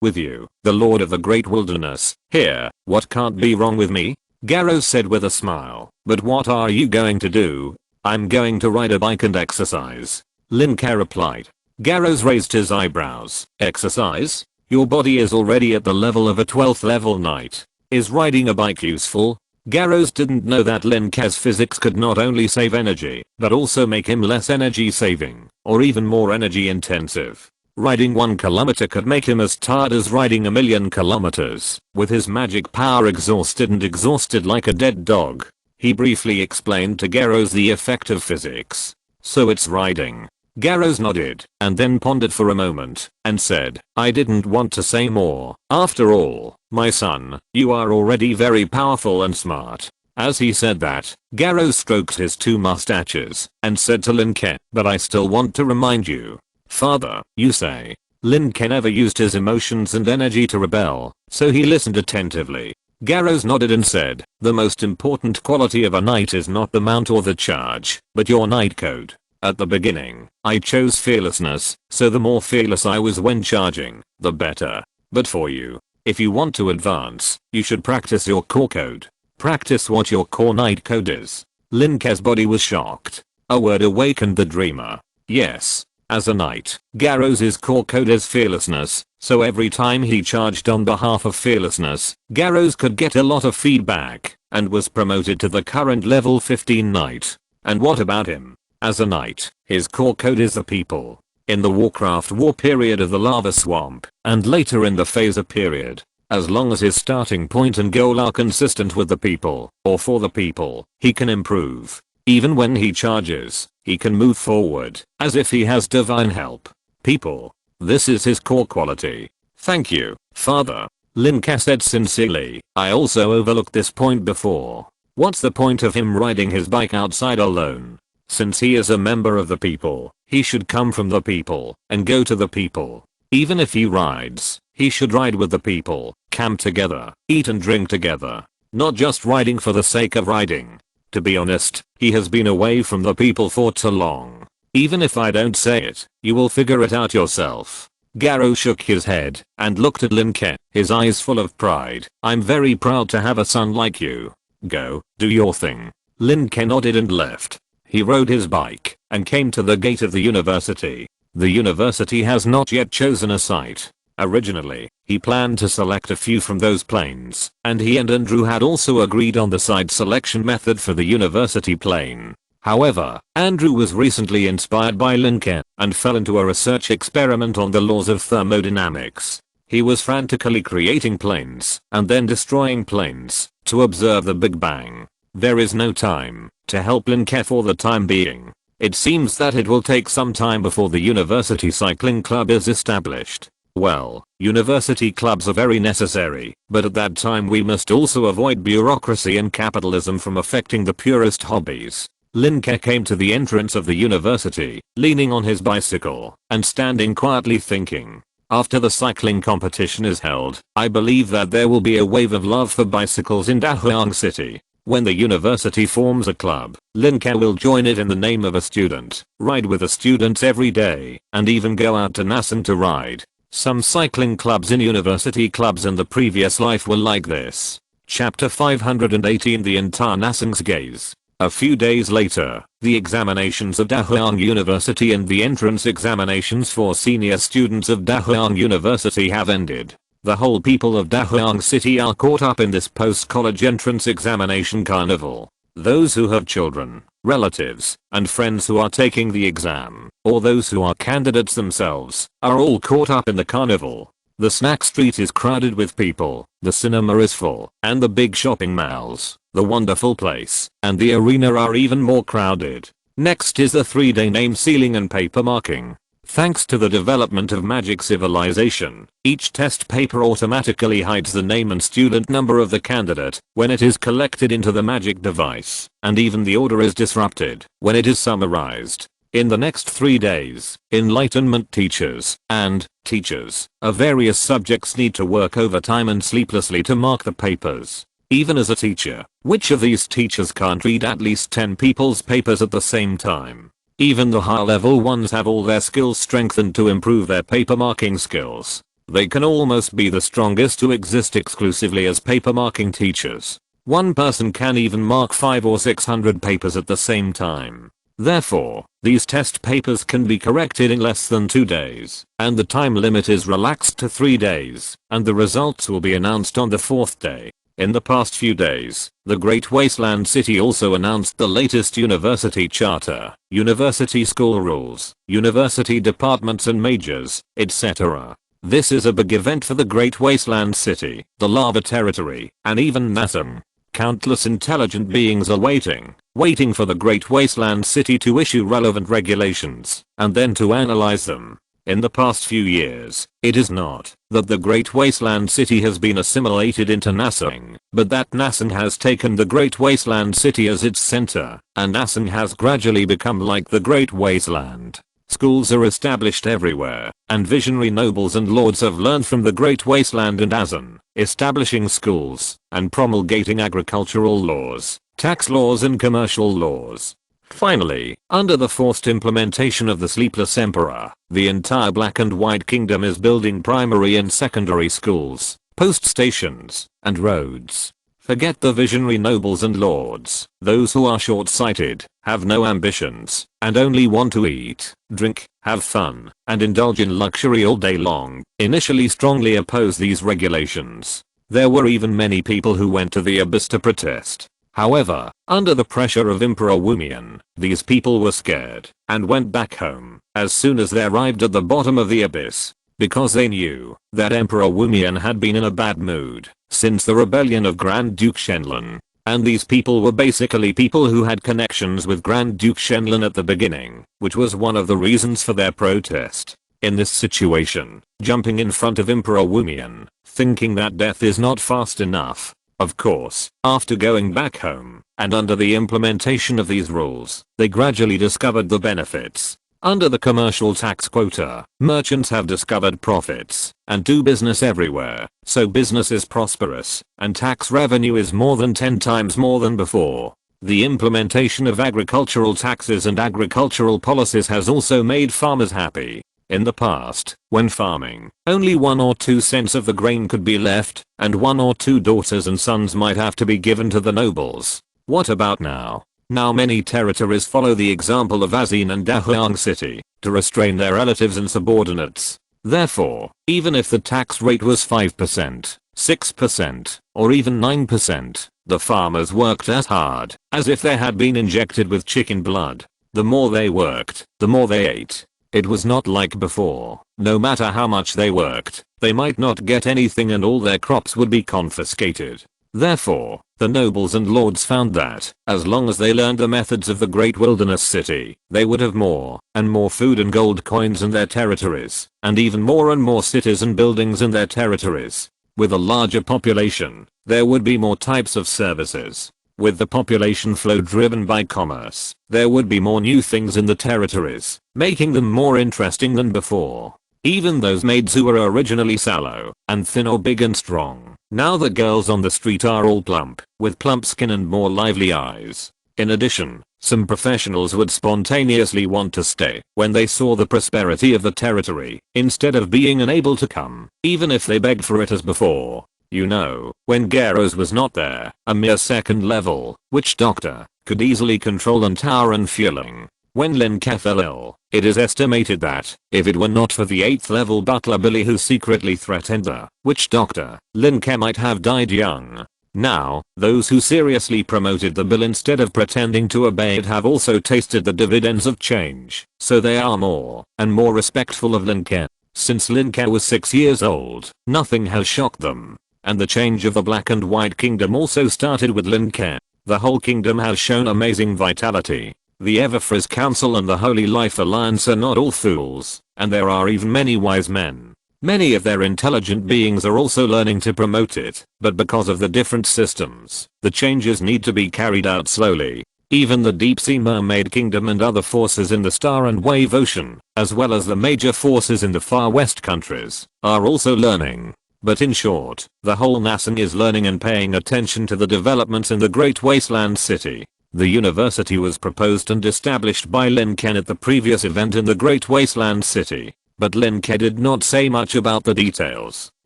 with you, the lord of the great wilderness, here, what can't be wrong with me? Garros said with a smile. But what are you going to do? I'm going to ride a bike and exercise. Lin Ke replied. Garros raised his eyebrows. Exercise? Your body is already at the level of a 12th level knight. Is riding a bike useful? Garros didn't know that Lin Ke's physics could not only save energy, but also make him less energy saving, or even more energy intensive. Riding 1 kilometer could make him as tired as riding 1,000,000 kilometers, with his magic power exhausted like a dead dog. He briefly explained to Garros the effect of physics. So it's riding. Garros nodded, and then pondered for a moment, and said, I didn't want to say more. After all, my son, you are already very powerful and smart. As he said that, Garros stroked his 2 mustaches, and said to Lin Ke, but I still want to remind you. Father, you say. Lin Ke never used his emotions and energy to rebel, so he listened attentively. Garros nodded and said, the most important quality of a knight is not the mount or the charge, but your knight code. At the beginning, I chose fearlessness, so the more fearless I was when charging, the better. But for you, if you want to advance, you should practice your core code. Practice what your core knight code is. Lin Ke's body was shocked. A word awakened the dreamer. Yes. As a knight, Garros' core code is fearlessness, so every time he charged on behalf of fearlessness, Garros could get a lot of feedback, and was promoted to the current level 15 knight. And what about him? As a knight, his core code is the people. In the Warcraft war period of the lava swamp, and later in the phaser period, as long as his starting point and goal are consistent with the people, or for the people, he can improve. Even when he charges, he can move forward, as if he has divine help. People. This is his core quality. Thank you, father. Lin Ke said sincerely. I also overlooked this point before. What's the point of him riding his bike outside alone? Since he is a member of the people, he should come from the people, and go to the people. Even if he rides, he should ride with the people, camp together, eat and drink together. Not just riding for the sake of riding. To be honest, he has been away from the people for too long. Even if I don't say it, you will figure it out yourself. Garros shook his head, and looked at Lin Ke, his eyes full of pride. I'm very proud to have a son like you. Go, do your thing. Lin Ke nodded and left. He rode his bike, and came to the gate of the university. The university has not yet chosen a site. Originally, he planned to select a few from those planes, and he and Andrew had also agreed on the site selection method for the university plane. However, Andrew was recently inspired by Lin Ke, and fell into a research experiment on the laws of thermodynamics. He was frantically creating planes, and then destroying planes, to observe the Big Bang. There is no time to help Lin Ke for the time being. It seems that it will take some time before the university cycling club is established. Well, university clubs are very necessary, but at that time we must also avoid bureaucracy and capitalism from affecting the purest hobbies. Lin Ke came to the entrance of the university, leaning on his bicycle, and standing quietly thinking. After the cycling competition is held, I believe that there will be a wave of love for bicycles in Dahuang City. When the university forms a club, Lin Ke will join it in the name of a student, ride with the students every day, and even go out to Nasan to ride. Some cycling clubs in university clubs in the previous life were like this. Chapter 518 The entire Nasang's gaze. A few days later, the examinations of Dahuang University and the entrance examinations for senior students of Dahuang University have ended. The whole people of Dahuang City are caught up in this post-college entrance examination carnival. Those who have children, relatives, and friends who are taking the exam, or those who are candidates themselves, are all caught up in the carnival. The snack street is crowded with people, the cinema is full, and the big shopping malls, the wonderful place, and the arena are even more crowded. Next is the 3-day name sealing and paper marking. Thanks to the development of magic civilization, each test paper automatically hides the name and student number of the candidate when it is collected into the magic device, and even the order is disrupted when it is summarized. In the next 3 days, enlightenment teachers and teachers of various subjects need to work overtime and sleeplessly to mark the papers. Even as a teacher, which of these teachers can't read at least 10 people's papers at the same time? Even the high level ones have all their skills strengthened to improve their paper marking skills. They can almost be the strongest to exist exclusively as paper marking teachers. One person can even mark 500 or 600 papers at the same time. Therefore, these test papers can be corrected in less than 2 days, and the time limit is relaxed to 3 days, and the results will be announced on the 4th day. In the past few days, the Great Wasteland City also announced the latest university charter, university school rules, university departments and majors, etc. This is a big event for the Great Wasteland City, the Lava Territory, and even Nassim. Countless intelligent beings are waiting for the Great Wasteland City to issue relevant regulations, and then to analyze them. In the past few years, it is not that the Great Wasteland City has been assimilated into Nassim, but that Nassim has taken the Great Wasteland City as its center, and Nassim has gradually become like the Great Wasteland. Schools are established everywhere, and visionary nobles and lords have learned from the Great Wasteland and Nassim, establishing schools, and promulgating agricultural laws, tax laws and commercial laws. Finally, under the forced implementation of the Sleepless Emperor, the entire Black and White Kingdom is building primary and secondary schools, post stations, and roads. Forget the visionary nobles and lords, those who are short-sighted, have no ambitions, and only want to eat, drink, have fun, and indulge in luxury all day long, initially strongly oppose these regulations. There were even many people who went to the abyss to protest. However, under the pressure of Emperor Wumian, these people were scared and went back home as soon as they arrived at the bottom of the abyss, because they knew that Emperor Wumian had been in a bad mood since the rebellion of Grand Duke Shenlin, and these people were basically people who had connections with Grand Duke Shenlin at the beginning, which was one of the reasons for their protest. In this situation, jumping in front of Emperor Wumian, thinking that death is not fast enough. Of course, after going back home, and under the implementation of these rules, they gradually discovered the benefits. Under the commercial tax quota, merchants have discovered profits, and do business everywhere, so business is prosperous, and tax revenue is more than 10 times more than before. The implementation of agricultural taxes and agricultural policies has also made farmers happy. In the past, when farming, only 1 or 2 cents of the grain could be left, and 1 or 2 daughters and sons might have to be given to the nobles. What about now? Now many territories follow the example of Azin and Dahuang City, to restrain their relatives and subordinates. Therefore, even if the tax rate was 5%, 6%, or even 9%, the farmers worked as hard as if they had been injected with chicken blood. The more they worked, the more they ate. It was not like before. No matter how much they worked, they might not get anything and all their crops would be confiscated. Therefore, the nobles and lords found that, as long as they learned the methods of the Great Wilderness City, they would have more and more food and gold coins in their territories, and even more and more cities and buildings in their territories. With a larger population, there would be more types of services. With the population flow driven by commerce, there would be more new things in the territories, making them more interesting than before. Even those maids who were originally sallow and thin or big and strong, now the girls on the street are all plump, with plump skin and more lively eyes. In addition, some professionals would spontaneously want to stay when they saw the prosperity of the territory, instead of being unable to come, even if they begged for it as before. You know, when Garros was not there, a mere second level witch doctor could easily control an tower and fueling. When Lin Ke fell ill, it is estimated that, if it were not for the 8th level butler Billy who secretly threatened the witch doctor, Lin Ke might have died young. Now, those who seriously promoted the bill instead of pretending to obey it have also tasted the dividends of change, so they are more and more respectful of Lin Ke. Since Lin Ke was 6 years old, nothing has shocked them. And the change of the Black and White Kingdom also started with Lin Ke. The whole kingdom has shown amazing vitality. The Everfreeze Council and the Holy Life Alliance are not all fools, and there are even many wise men. Many of their intelligent beings are also learning to promote it, but because of the different systems, the changes need to be carried out slowly. Even the Deep Sea Mermaid Kingdom and other forces in the Star and Wave Ocean, as well as the major forces in the Far West countries, are also learning. But in short, the whole nation is learning and paying attention to the developments in the Great Wasteland City. The university was proposed and established by Lin Ke at the previous event in the Great Wasteland City, but Lin Ke did not say much about the details.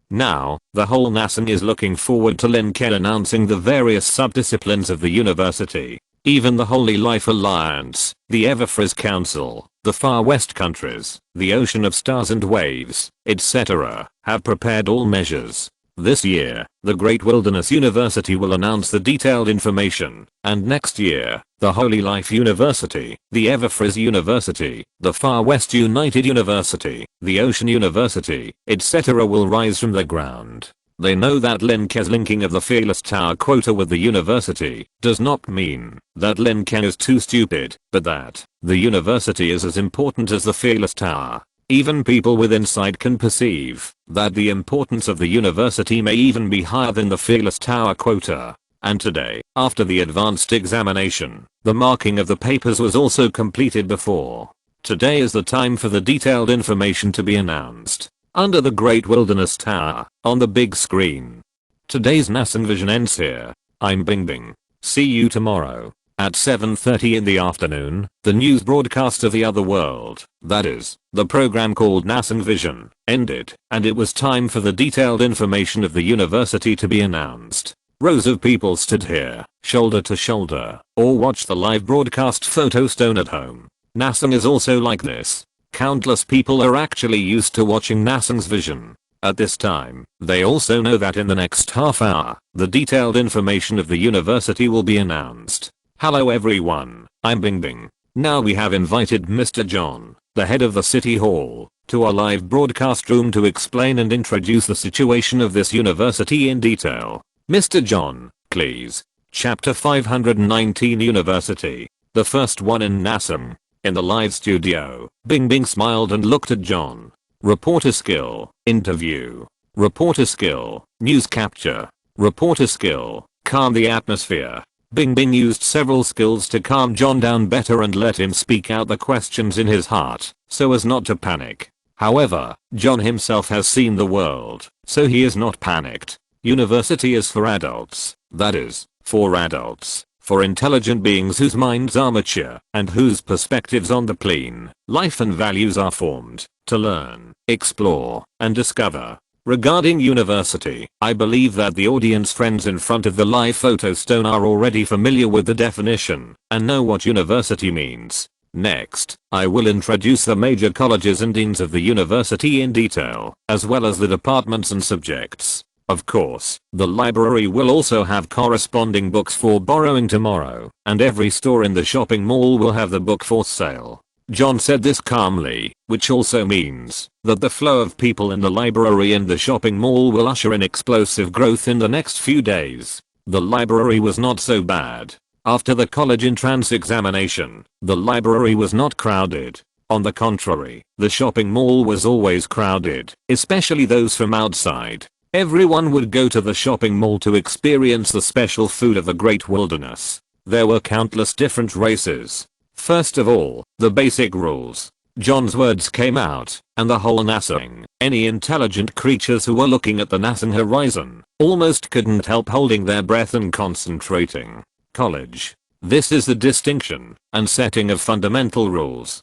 Now, the whole nation is looking forward to Lin Ke announcing the various subdisciplines of the university. Even the Holy Life Alliance, the Everfreeze Council, the Far West countries, the Ocean of Stars and Waves, etc., have prepared all measures. This year, the Great Wilderness University will announce the detailed information, and next year, the Holy Life University, the Everfreeze University, the Far West United University, the Ocean University, etc. will rise from the ground. They know that Lin Ke's linking of the Fearless Tower quota with the university does not mean that Lin Ke is too stupid, but that the university is as important as the Fearless Tower. Even people with insight can perceive that the importance of the university may even be higher than the Fearless Tower quota. And today, after the advanced examination, the marking of the papers was also completed before. Today is the time for the detailed information to be announced. Under the Great Wilderness Tower, on the big screen. Today's Nasan Vision ends here. I'm Bing Bing. See you tomorrow. At 7:30 in the afternoon, the news broadcast of the other world, that is, the program called Nasan Vision, ended, and it was time for the detailed information of the university to be announced. Rows of people stood here, shoulder to shoulder, or watched the live broadcast photo stone at home. Nasan is also like this. Countless people are actually used to watching Nasan's vision. At this time, they also know that in the next half hour, the detailed information of the university will be announced. Hello everyone, I'm Bing Bing. Now we have invited Mr. John, the head of the City Hall, to our live broadcast room to explain and introduce the situation of this university in detail. Mr. John, please. Chapter 519 University. The first one in Nasan. In the live studio, Bing Bing smiled and looked at John. Reporter skill, interview. Reporter skill, news capture. Reporter skill, calm the atmosphere. Bing Bing used several skills to calm John down better and let him speak out the questions in his heart, so as not to panic. However, John himself has seen the world, so he is not panicked. University is for adults, that is, for adults, for intelligent beings whose minds are mature, and whose perspectives on the plane, life and values are formed, to learn, explore, and discover. Regarding university, I believe that the audience friends in front of the live photo stone are already familiar with the definition, and know what university means. Next, I will introduce the major colleges and deans of the university in detail, as well as the departments and subjects. Of course, the library will also have corresponding books for borrowing tomorrow, and every store in the shopping mall will have the book for sale. John said this calmly, which also means that the flow of people in the library and the shopping mall will usher in explosive growth in the next few days. The library was not so bad. After the college entrance examination, the library was not crowded. On the contrary, the shopping mall was always crowded, especially those from outside. Everyone would go to the shopping mall to experience the special food of the Great Wilderness. There were countless different races. First of all, the basic rules. John's words came out, and the whole Nasan, any intelligent creatures who were looking at the Nasan horizon, almost couldn't help holding their breath and concentrating. College. This is the distinction and setting of fundamental rules,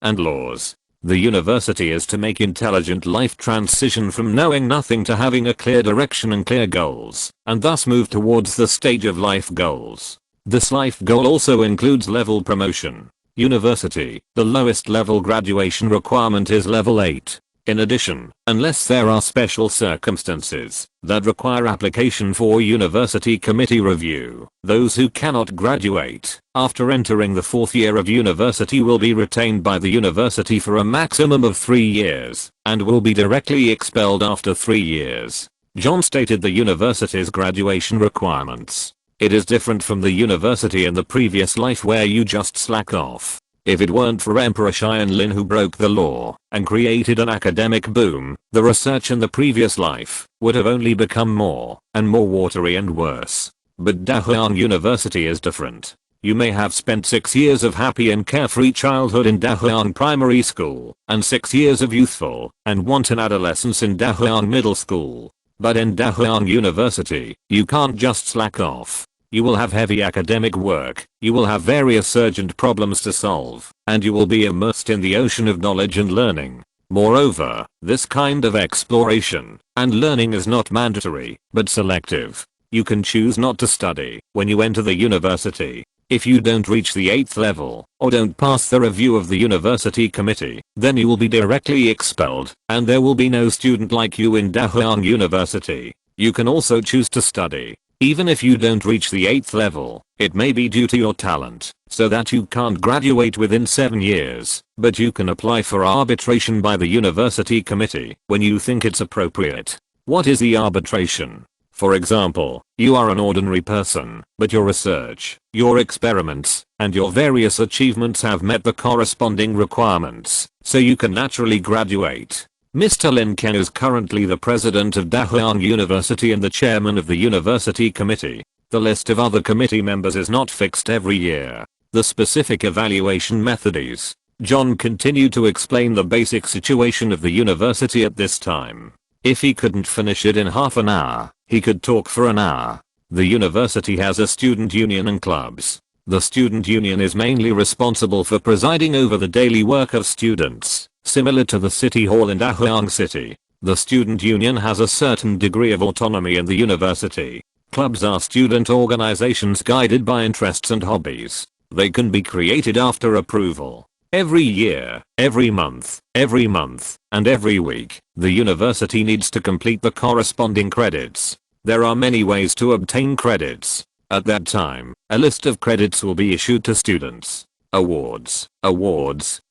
and laws. The university is to make intelligent life transition from knowing nothing to having a clear direction and clear goals, and thus move towards the stage of life goals. This life goal also includes level promotion. University, the lowest level graduation requirement is level 8. In addition, unless there are special circumstances that require application for university committee review, those who cannot graduate after entering the 4th year of university will be retained by the university for a maximum of 3 years, and will be directly expelled after 3 years. John stated the university's graduation requirements. It is different from the university in the previous life where you just slack off. If it weren't for Emperor Xian Lin who broke the law and created an academic boom, the research in the previous life would have only become more and more watery and worse. But Dahuang University is different. You may have spent 6 years of happy and carefree childhood in Dahuang Primary School and 6 years of youthful and wanton adolescence in Dahuang Middle School. But in Dahuang University, you can't just slack off. You will have heavy academic work, you will have various urgent problems to solve, and you will be immersed in the ocean of knowledge and learning. Moreover, this kind of exploration and learning is not mandatory, but selective. You can choose not to study when you enter the university. If you don't reach the 8th level, or don't pass the review of the university committee, then you will be directly expelled, and there will be no student like you in Dahuang University. You can also choose to study. Even if you don't reach the 8th level, it may be due to your talent, so that you can't graduate within 7 years, but you can apply for arbitration by the university committee when you think it's appropriate. What is the arbitration? For example, you are an ordinary person, but your research, your experiments, and your various achievements have met the corresponding requirements, so you can naturally graduate. Mr. Lin Ke is currently the president of Dahuang University and the chairman of the university committee. The list of other committee members is not fixed every year. The specific evaluation method is. John continued to explain the basic situation of the university at this time. If he couldn't finish it in half an hour, he could talk for an hour. The university has a student union and clubs. The student union is mainly responsible for presiding over the daily work of students. Similar to the city hall in Dahuang City, the student union has a certain degree of autonomy in the university. Clubs are student organizations guided by interests and hobbies. They can be created after approval. Every year, every month, and every week, the university needs to complete the corresponding credits. There are many ways to obtain credits. At that time, a list of credits will be issued to students. Awards,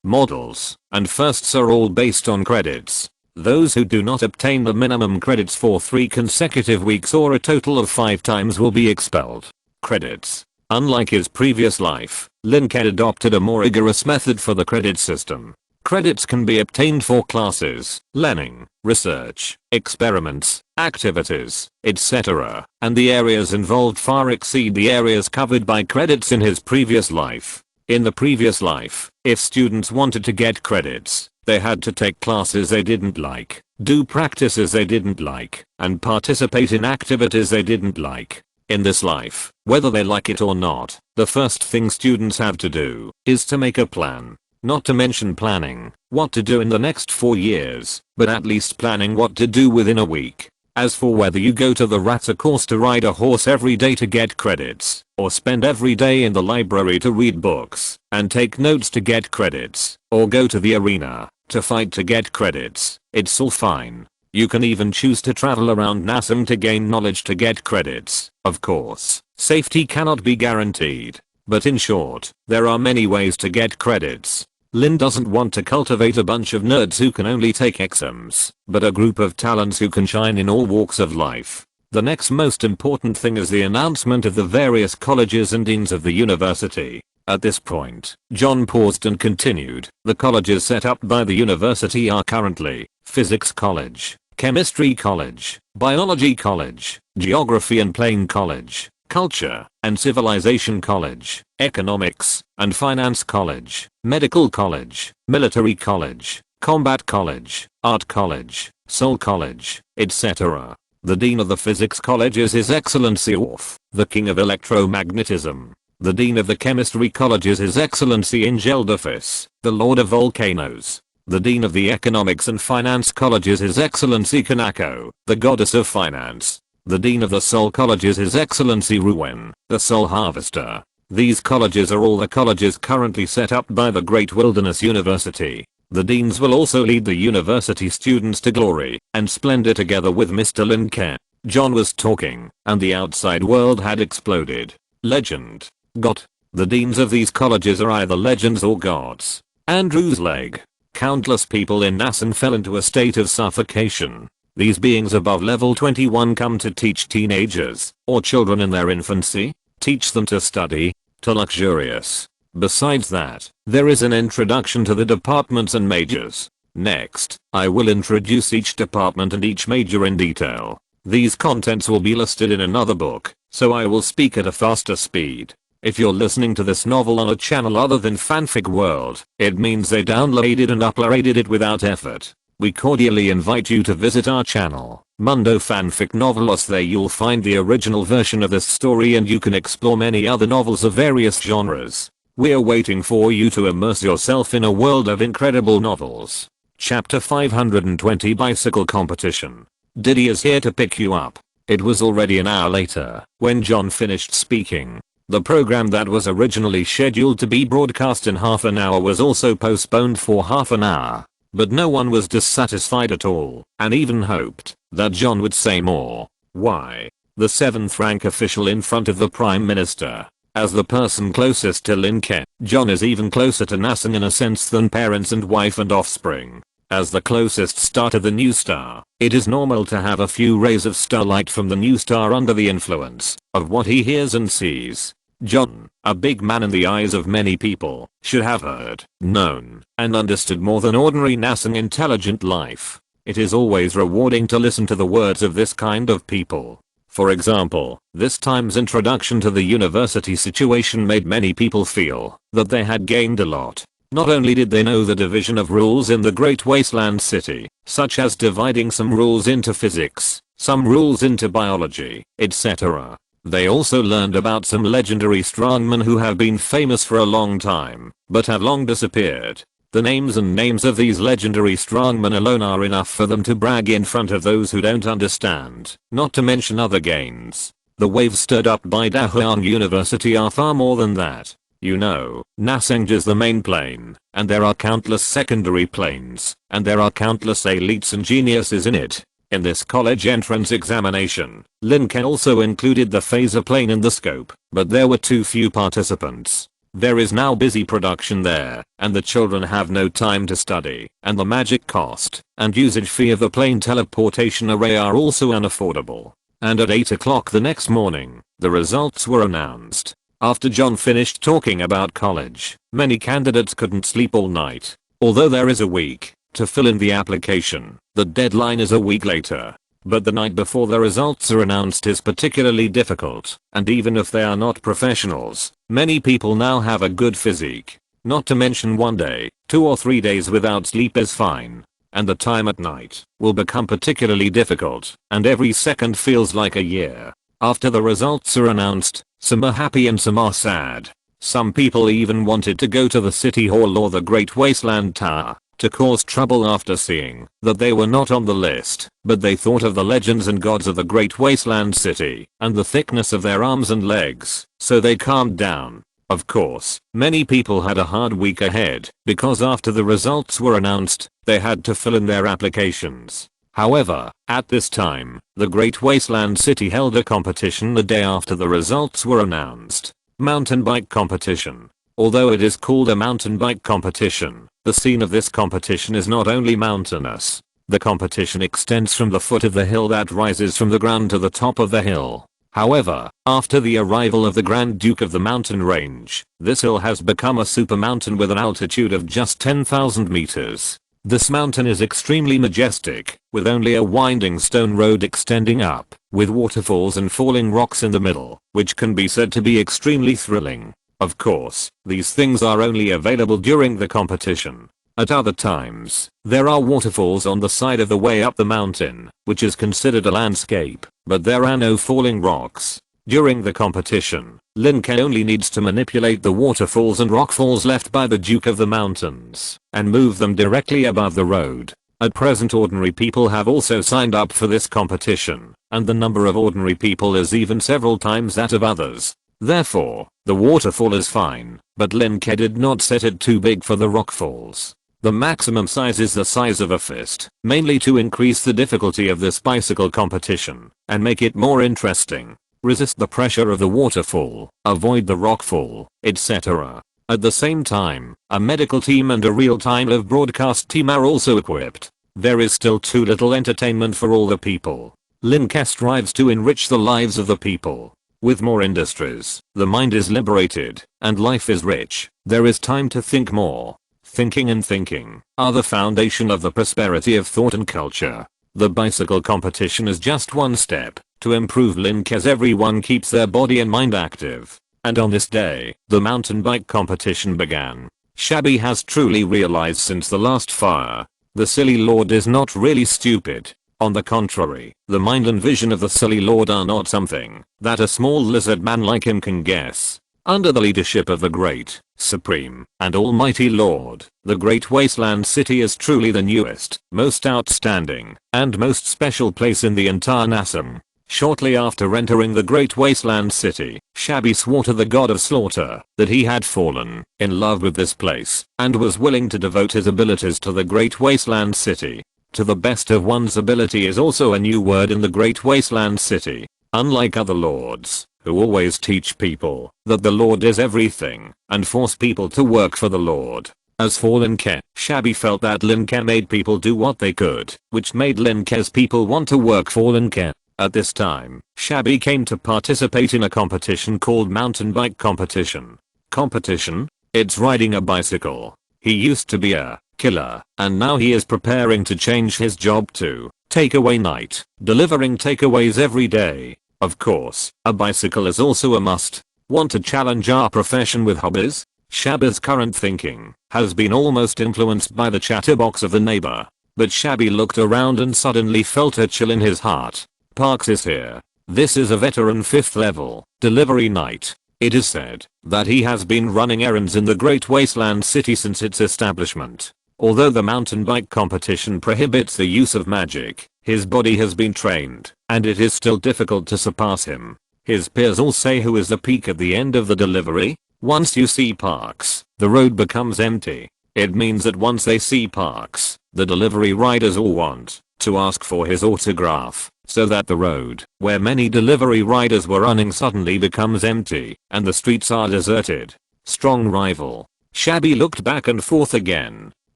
models, and firsts are all based on credits. Those who do not obtain the minimum credits for 3 consecutive weeks or a total of 5 times will be expelled. Credits. Unlike his previous life, Lin Ke adopted a more rigorous method for the credit system. Credits can be obtained for classes, learning, research, experiments, activities, etc., and the areas involved far exceed the areas covered by credits in his previous life. In the previous life, if students wanted to get credits, they had to take classes they didn't like, do practices they didn't like, and participate in activities they didn't like. In this life, whether they like it or not, the first thing students have to do is to make a plan. Not to mention planning what to do in the next 4 years, but at least planning what to do within a week. As for whether you go to the Rata course to ride a horse every day to get credits, or spend every day in the library to read books and take notes to get credits, or go to the arena to fight to get credits, it's all fine. You can even choose to travel around Nassim to gain knowledge to get credits. Of course, safety cannot be guaranteed. But in short, there are many ways to get credits. Lin doesn't want to cultivate a bunch of nerds who can only take exams, but a group of talents who can shine in all walks of life. The next most important thing is the announcement of the various colleges and deans of the university. At this point, John paused and continued. The colleges set up by the university are currently Physics College, Chemistry College, Biology College, Geography and Plain College, Culture and Civilization College, Economics and Finance College, Medical College, Military College, Combat College, Art College, Soul College, etc. The Dean of the Physics College is His Excellency Orff, the King of Electromagnetism. The Dean of the Chemistry College is His Excellency Ingeldefis, the Lord of Volcanoes. The dean of the economics and finance colleges is Excellency Kanako, the goddess of finance. The dean of the soul colleges is Excellency Ruin, the soul harvester. These colleges are all the colleges currently set up by the Great Wilderness University. The deans will also lead the university students to glory and splendor together with Mr. Lin Ke. John was talking, and the outside world had exploded. Legend. God. The deans of these colleges are either legends or gods. Andrew's leg. Countless people in Nasan fell into a state of suffocation. These beings above level 21 come to teach teenagers, or children in their infancy, teach them to study, to luxurious. Besides that, there is an introduction to the departments and majors. Next, I will introduce each department and each major in detail. These contents will be listed in another book, so I will speak at a faster speed. If you're listening to this novel on a channel other than Fanfic World, it means they downloaded and uploaded it without effort. We cordially invite you to visit our channel, Mundo Fanfic Novelos. There you'll find the original version of this story and you can explore many other novels of various genres. We're waiting for you to immerse yourself in a world of incredible novels. Chapter 520 Bicycle Competition. Diddy is here to pick you up. It was already an hour later when John finished speaking. The program that was originally scheduled to be broadcast in half an hour was also postponed for half an hour. But no one was dissatisfied at all, and even hoped that John would say more. Why? The 7th rank official in front of the Prime Minister. As the person closest to Lin Ke, John is even closer to Nasan in a sense than parents and wife and offspring. As the closest star to the new star, it is normal to have a few rays of starlight from the new star under the influence of what he hears and sees. John, a big man in the eyes of many people, should have heard, known, and understood more than ordinary Nasan intelligent life. It is always rewarding to listen to the words of this kind of people. For example, this time's introduction to the university situation made many people feel that they had gained a lot. Not only did they know the division of rules in the Great Wasteland City, such as dividing some rules into physics, some rules into biology, etc. They also learned about some legendary strongmen who have been famous for a long time, but have long disappeared. The names of these legendary strongmen alone are enough for them to brag in front of those who don't understand, not to mention other gains. The waves stirred up by Dahuang University are far more than that. You know, Naseng is the main plane, and there are countless secondary planes, and there are countless elites and geniuses in it. In this college entrance examination, Lin Ke also included the phaser plane in the scope, but there were too few participants. There is now busy production there, and the children have no time to study, and the magic cost and usage fee of the plane teleportation array are also unaffordable. And at 8 o'clock the next morning, the results were announced. After John finished talking about college, many candidates couldn't sleep all night. Although there is a week to fill in the application, the deadline is a week later. But the night before the results are announced is particularly difficult, and even if they are not professionals, many people now have a good physique. Not to mention 1 day, 2 or 3 days without sleep is fine. And the time at night will become particularly difficult, and every second feels like a year. After the results are announced, some are happy and some are sad. Some people even wanted to go to the city hall or the Great Wasteland Tower to cause trouble after seeing that they were not on the list, but they thought of the legends and gods of the Great Wasteland City and the thickness of their arms and legs, so they calmed down. Of course, many people had a hard week ahead because after the results were announced, they had to fill in their applications. However, at this time, the Great Wasteland City held a competition the day after the results were announced. Mountain bike competition. Although it is called a mountain bike competition, the scene of this competition is not only mountainous. The competition extends from the foot of the hill that rises from the ground to the top of the hill. However, after the arrival of the Grand Duke of the mountain range, this hill has become a super mountain with an altitude of just 10,000 meters. This mountain is extremely majestic, with only a winding stone road extending up, with waterfalls and falling rocks in the middle, which can be said to be extremely thrilling. Of course, these things are only available during the competition. At other times, there are waterfalls on the side of the way up the mountain, which is considered a landscape, but there are no falling rocks. During the competition, Lin Ke only needs to manipulate the waterfalls and rockfalls left by the Duke of the Mountains and move them directly above the road. At present ordinary people have also signed up for this competition, and the number of ordinary people is even several times that of others. Therefore, the waterfall is fine, but Lin Ke did not set it too big for the rockfalls. The maximum size is the size of a fist, mainly to increase the difficulty of this bicycle competition and make it more interesting. Resist the pressure of the waterfall, avoid the rockfall, etc. At the same time, a medical team and a real-time live broadcast team are also equipped. There is still too little entertainment for all the people. Lin Ke strives to enrich the lives of the people. With more industries, the mind is liberated, and life is rich. There is time to think more. Thinking and thinking are the foundation of the prosperity of thought and culture. The bicycle competition is just one step to improve Lin Ke as everyone keeps their body and mind active. And on this day, the mountain bike competition began. Shabby has truly realized since the last fire, the silly lord is not really stupid. On the contrary, the mind and vision of the silly lord are not something that a small lizard man like him can guess. Under the leadership of the great, supreme, and almighty lord, the great wasteland city is truly the newest, most outstanding, and most special place in the entire Nassam. Shortly after entering the great wasteland city, Shabby swore to the god of slaughter that he had fallen in love with this place and was willing to devote his abilities to the great wasteland city. To the best of one's ability is also a new word in the great wasteland city. Unlike other lords, who always teach people that the lord is everything and force people to work for the lord. As for Lin Ke, Shabby felt that Lin Ke made people do what they could, which made Lin Ke's people want to work for Lin Ke. At this time, Shabby came to participate in a competition called mountain bike competition. Competition? It's riding a bicycle. He used to be a killer, and now he is preparing to change his job to takeaway night, delivering takeaways every day. Of course, a bicycle is also a must. Want to challenge our profession with hobbies? Shabby's current thinking has been almost influenced by the chatterbox of the neighbor. But Shabby looked around and suddenly felt a chill in his heart. Parks is here. This is a veteran 5th level, delivery night. It is said that he has been running errands in the great wasteland city since its establishment. Although the mountain bike competition prohibits the use of magic, his body has been trained, and it is still difficult to surpass him. His peers all say who is the peak at the end of the delivery. Once you see Parks, the road becomes empty. It means that once they see Parks, the delivery riders all want to ask for his autograph, so that the road, where many delivery riders were running suddenly becomes empty, and the streets are deserted. Strong rival. Shabby looked back and forth again.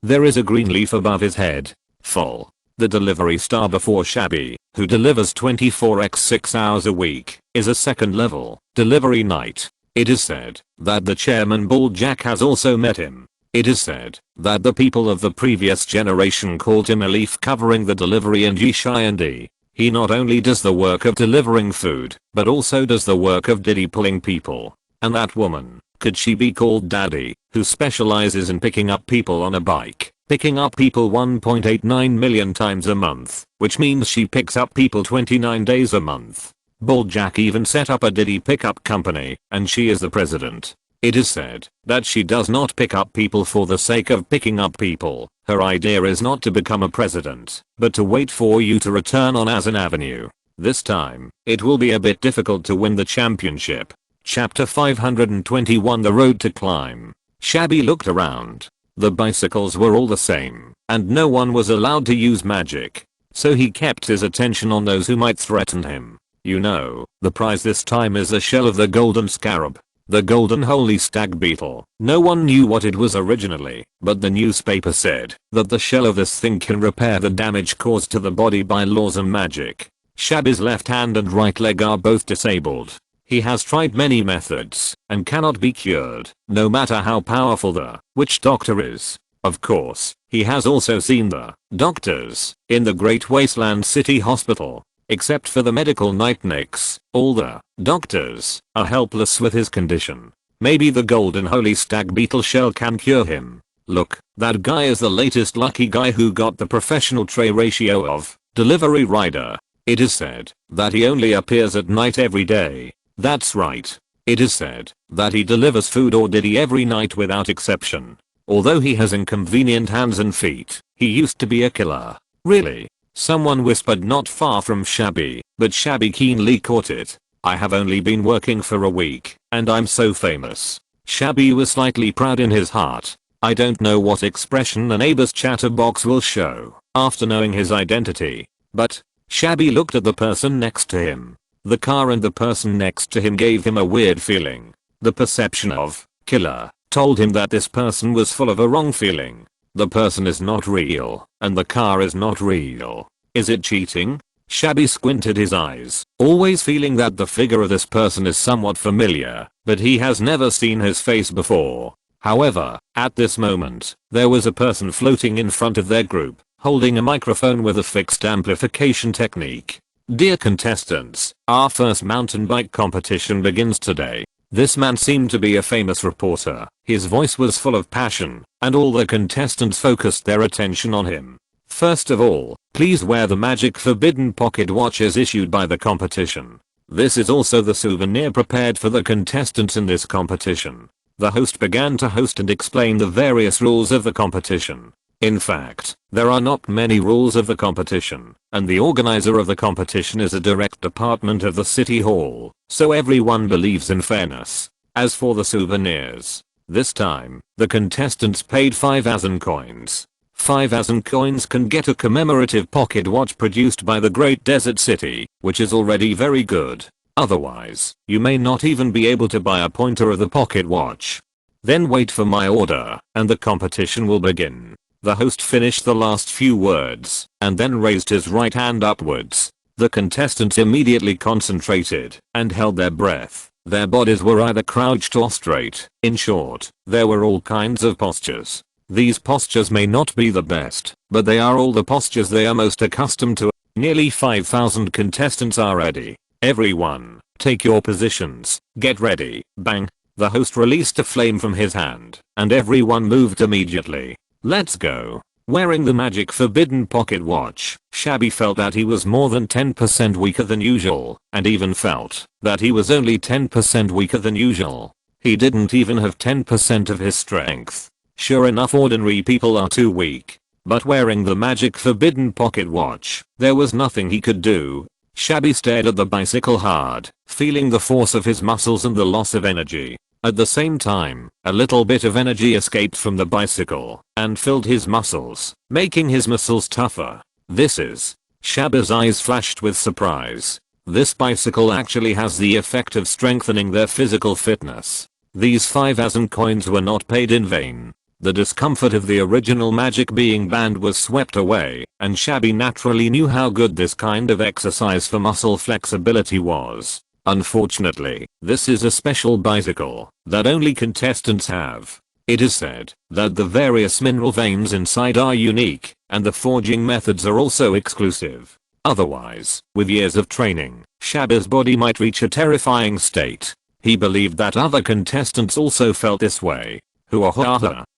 There is a green leaf above his head. Full. The delivery star before Shabby, who delivers 24x6 hours a week, is a 2nd level, delivery night. It is said that the chairman Bald Jack has also met him. It is said that the people of the previous generation called him a leaf covering the delivery and Yi. He not only does the work of delivering food, but also does the work of diddy pulling people. And that woman, could she be called Daddy, who specializes in picking up people on a bike, picking up people 1.89 million times a month, which means she picks up people 29 days a month. Bald Jack even set up a diddy pickup company, and she is the president. It is said that she does not pick up people for the sake of picking up people. Her idea is not to become a president, but to wait for you to return on as an avenue. This time, it will be a bit difficult to win the championship. Chapter 521 The Road to Climb. Shabby looked around. The bicycles were all the same, and no one was allowed to use magic. So he kept his attention on those who might threaten him. You know, the prize this time is the shell of the golden scarab. The golden holy stag beetle. No one knew what it was originally, but the newspaper said that the shell of this thing can repair the damage caused to the body by laws and magic. Shabby's left hand and right leg are both disabled. He has tried many methods and cannot be cured, no matter how powerful the witch doctor is. Of course, he has also seen the doctors in the Great Wasteland City Hospital. Except for the medical nightnicks, all the doctors are helpless with his condition. Maybe the golden holy stag beetle shell can cure him. Look, that guy is the latest lucky guy who got the professional tray ratio of delivery rider. It is said that he only appears at night every day. That's right. It is said that he delivers food or did he every night without exception. Although he has inconvenient hands and feet, he used to be a killer. Really? Someone whispered not far from Shabby, but Shabby keenly caught it. I have only been working for a week, and I'm so famous. Shabby was slightly proud in his heart. I don't know what expression a neighbor's chatterbox will show after knowing his identity. But Shabby looked at the person next to him. The car and the person next to him gave him a weird feeling. The perception of killer told him that this person was full of a wrong feeling. The person is not real, and the car is not real. Is it cheating? Shabby squinted his eyes, always feeling that the figure of this person is somewhat familiar, but he has never seen his face before. However, at this moment, there was a person floating in front of their group, holding a microphone with a fixed amplification technique. Dear contestants, our first mountain bike competition begins today. This man seemed to be a famous reporter. His voice was full of passion, and all the contestants focused their attention on him. First of all, please wear the magic forbidden pocket watches issued by the competition. This is also the souvenir prepared for the contestants in this competition. The host began to host and explain the various rules of the competition. In fact, there are not many rules of the competition, and the organizer of the competition is a direct department of the city hall, so everyone believes in fairness. As for the souvenirs, this time, the contestants paid 5,000 coins. 5,000 coins can get a commemorative pocket watch produced by the Great Desert City, which is already very good. Otherwise, you may not even be able to buy a pointer of the pocket watch. Then wait for my order, and the competition will begin. The host finished the last few words, and then raised his right hand upwards. The contestants immediately concentrated, and held their breath. Their bodies were either crouched or straight. In short, there were all kinds of postures. These postures may not be the best, but they are all the postures they are most accustomed to. Nearly 5,000 contestants are ready. Everyone, take your positions, get ready, bang. The host released a flame from his hand, and everyone moved immediately. Let's go. Wearing the magic forbidden pocket watch, Shabby felt that he was more than 10% weaker than usual, and even felt that he was only 10% weaker than usual. He didn't even have 10% of his strength. Sure enough, ordinary people are too weak. But wearing the magic forbidden pocket watch, there was nothing he could do. Shabby stared at the bicycle hard, feeling the force of his muscles and the loss of energy. At the same time, a little bit of energy escaped from the bicycle and filled his muscles, making his muscles tougher. This is. Shabby's eyes flashed with surprise. This bicycle actually has the effect of strengthening their physical fitness. These 5,000 coins were not paid in vain. The discomfort of the original magic being banned was swept away, and Shabby naturally knew how good this kind of exercise for muscle flexibility was. Unfortunately, this is a special bicycle that only contestants have. It is said that the various mineral veins inside are unique, and the forging methods are also exclusive. Otherwise, with years of training, Shabby's body might reach a terrifying state. He believed that other contestants also felt this way.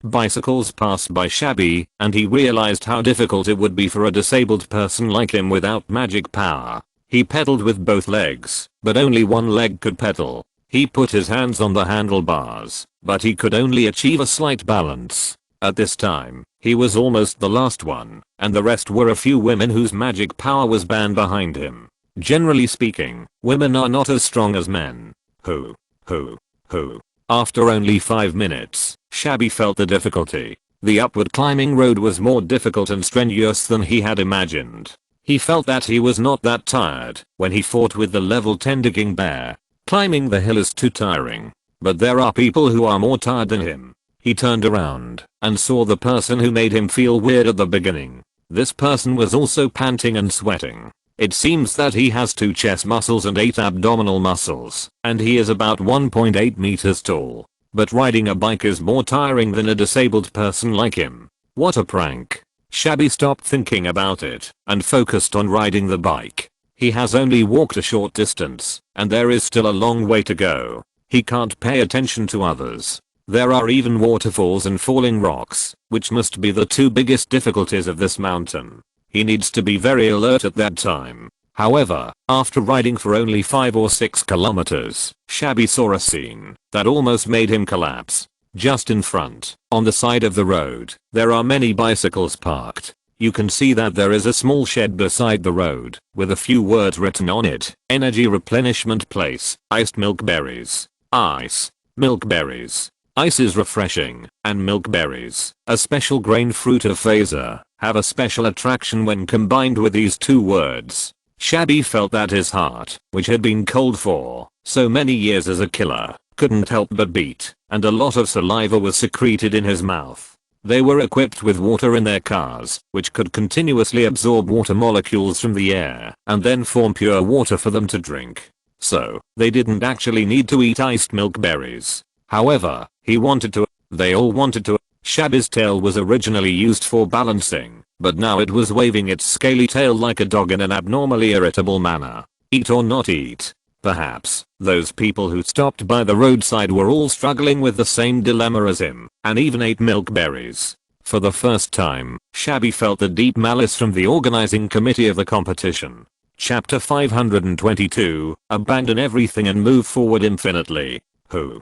Bicycles passed by Shabby, and he realized how difficult it would be for a disabled person like him without magic power. He pedaled with both legs, but only one leg could pedal. He put his hands on the handlebars, but he could only achieve a slight balance. At this time, he was almost the last one, and the rest were a few women whose magic power was banned behind him. Generally speaking, women are not as strong as men. After only 5 minutes, Shabby felt the difficulty. The upward climbing road was more difficult and strenuous than he had imagined. He felt that he was not that tired when he fought with the level 10 digging bear. Climbing the hill is too tiring. But there are people who are more tired than him. He turned around and saw the person who made him feel weird at the beginning. This person was also panting and sweating. It seems that he has 2 chest muscles and 8 abdominal muscles, and he is about 1.8 meters tall. But riding a bike is more tiring than a disabled person like him. What a prank. Shabby stopped thinking about it and focused on riding the bike. He has only walked a short distance, and there is still a long way to go. He can't pay attention to others. There are even waterfalls and falling rocks, which must be the 2 biggest difficulties of this mountain. He needs to be very alert at that time. However, after riding for only 5 or 6 kilometers, Shabby saw a scene that almost made him collapse. Just in front, on the side of the road, there are many bicycles parked. You can see that there is a small shed beside the road, with a few words written on it. Energy replenishment place, iced milk berries. Ice. Milk berries. Ice is refreshing, and milk berries, a special grain fruit of Phaser, have a special attraction when combined with these two words. Shabby felt that his heart, which had been cold for so many years as a killer, couldn't help but beat, and a lot of saliva was secreted in his mouth. They were equipped with water in their cars, which could continuously absorb water molecules from the air, and then form pure water for them to drink. So, they didn't actually need to eat iced milk berries. However, they all wanted to. Shabby's tail was originally used for balancing, but now it was waving its scaly tail like a dog in an abnormally irritable manner. Eat or not eat? Perhaps, those people who stopped by the roadside were all struggling with the same dilemma as him, and even ate milk berries. For the first time, Shabby felt the deep malice from the organizing committee of the competition. Chapter 522, Abandon everything and move forward infinitely. Who?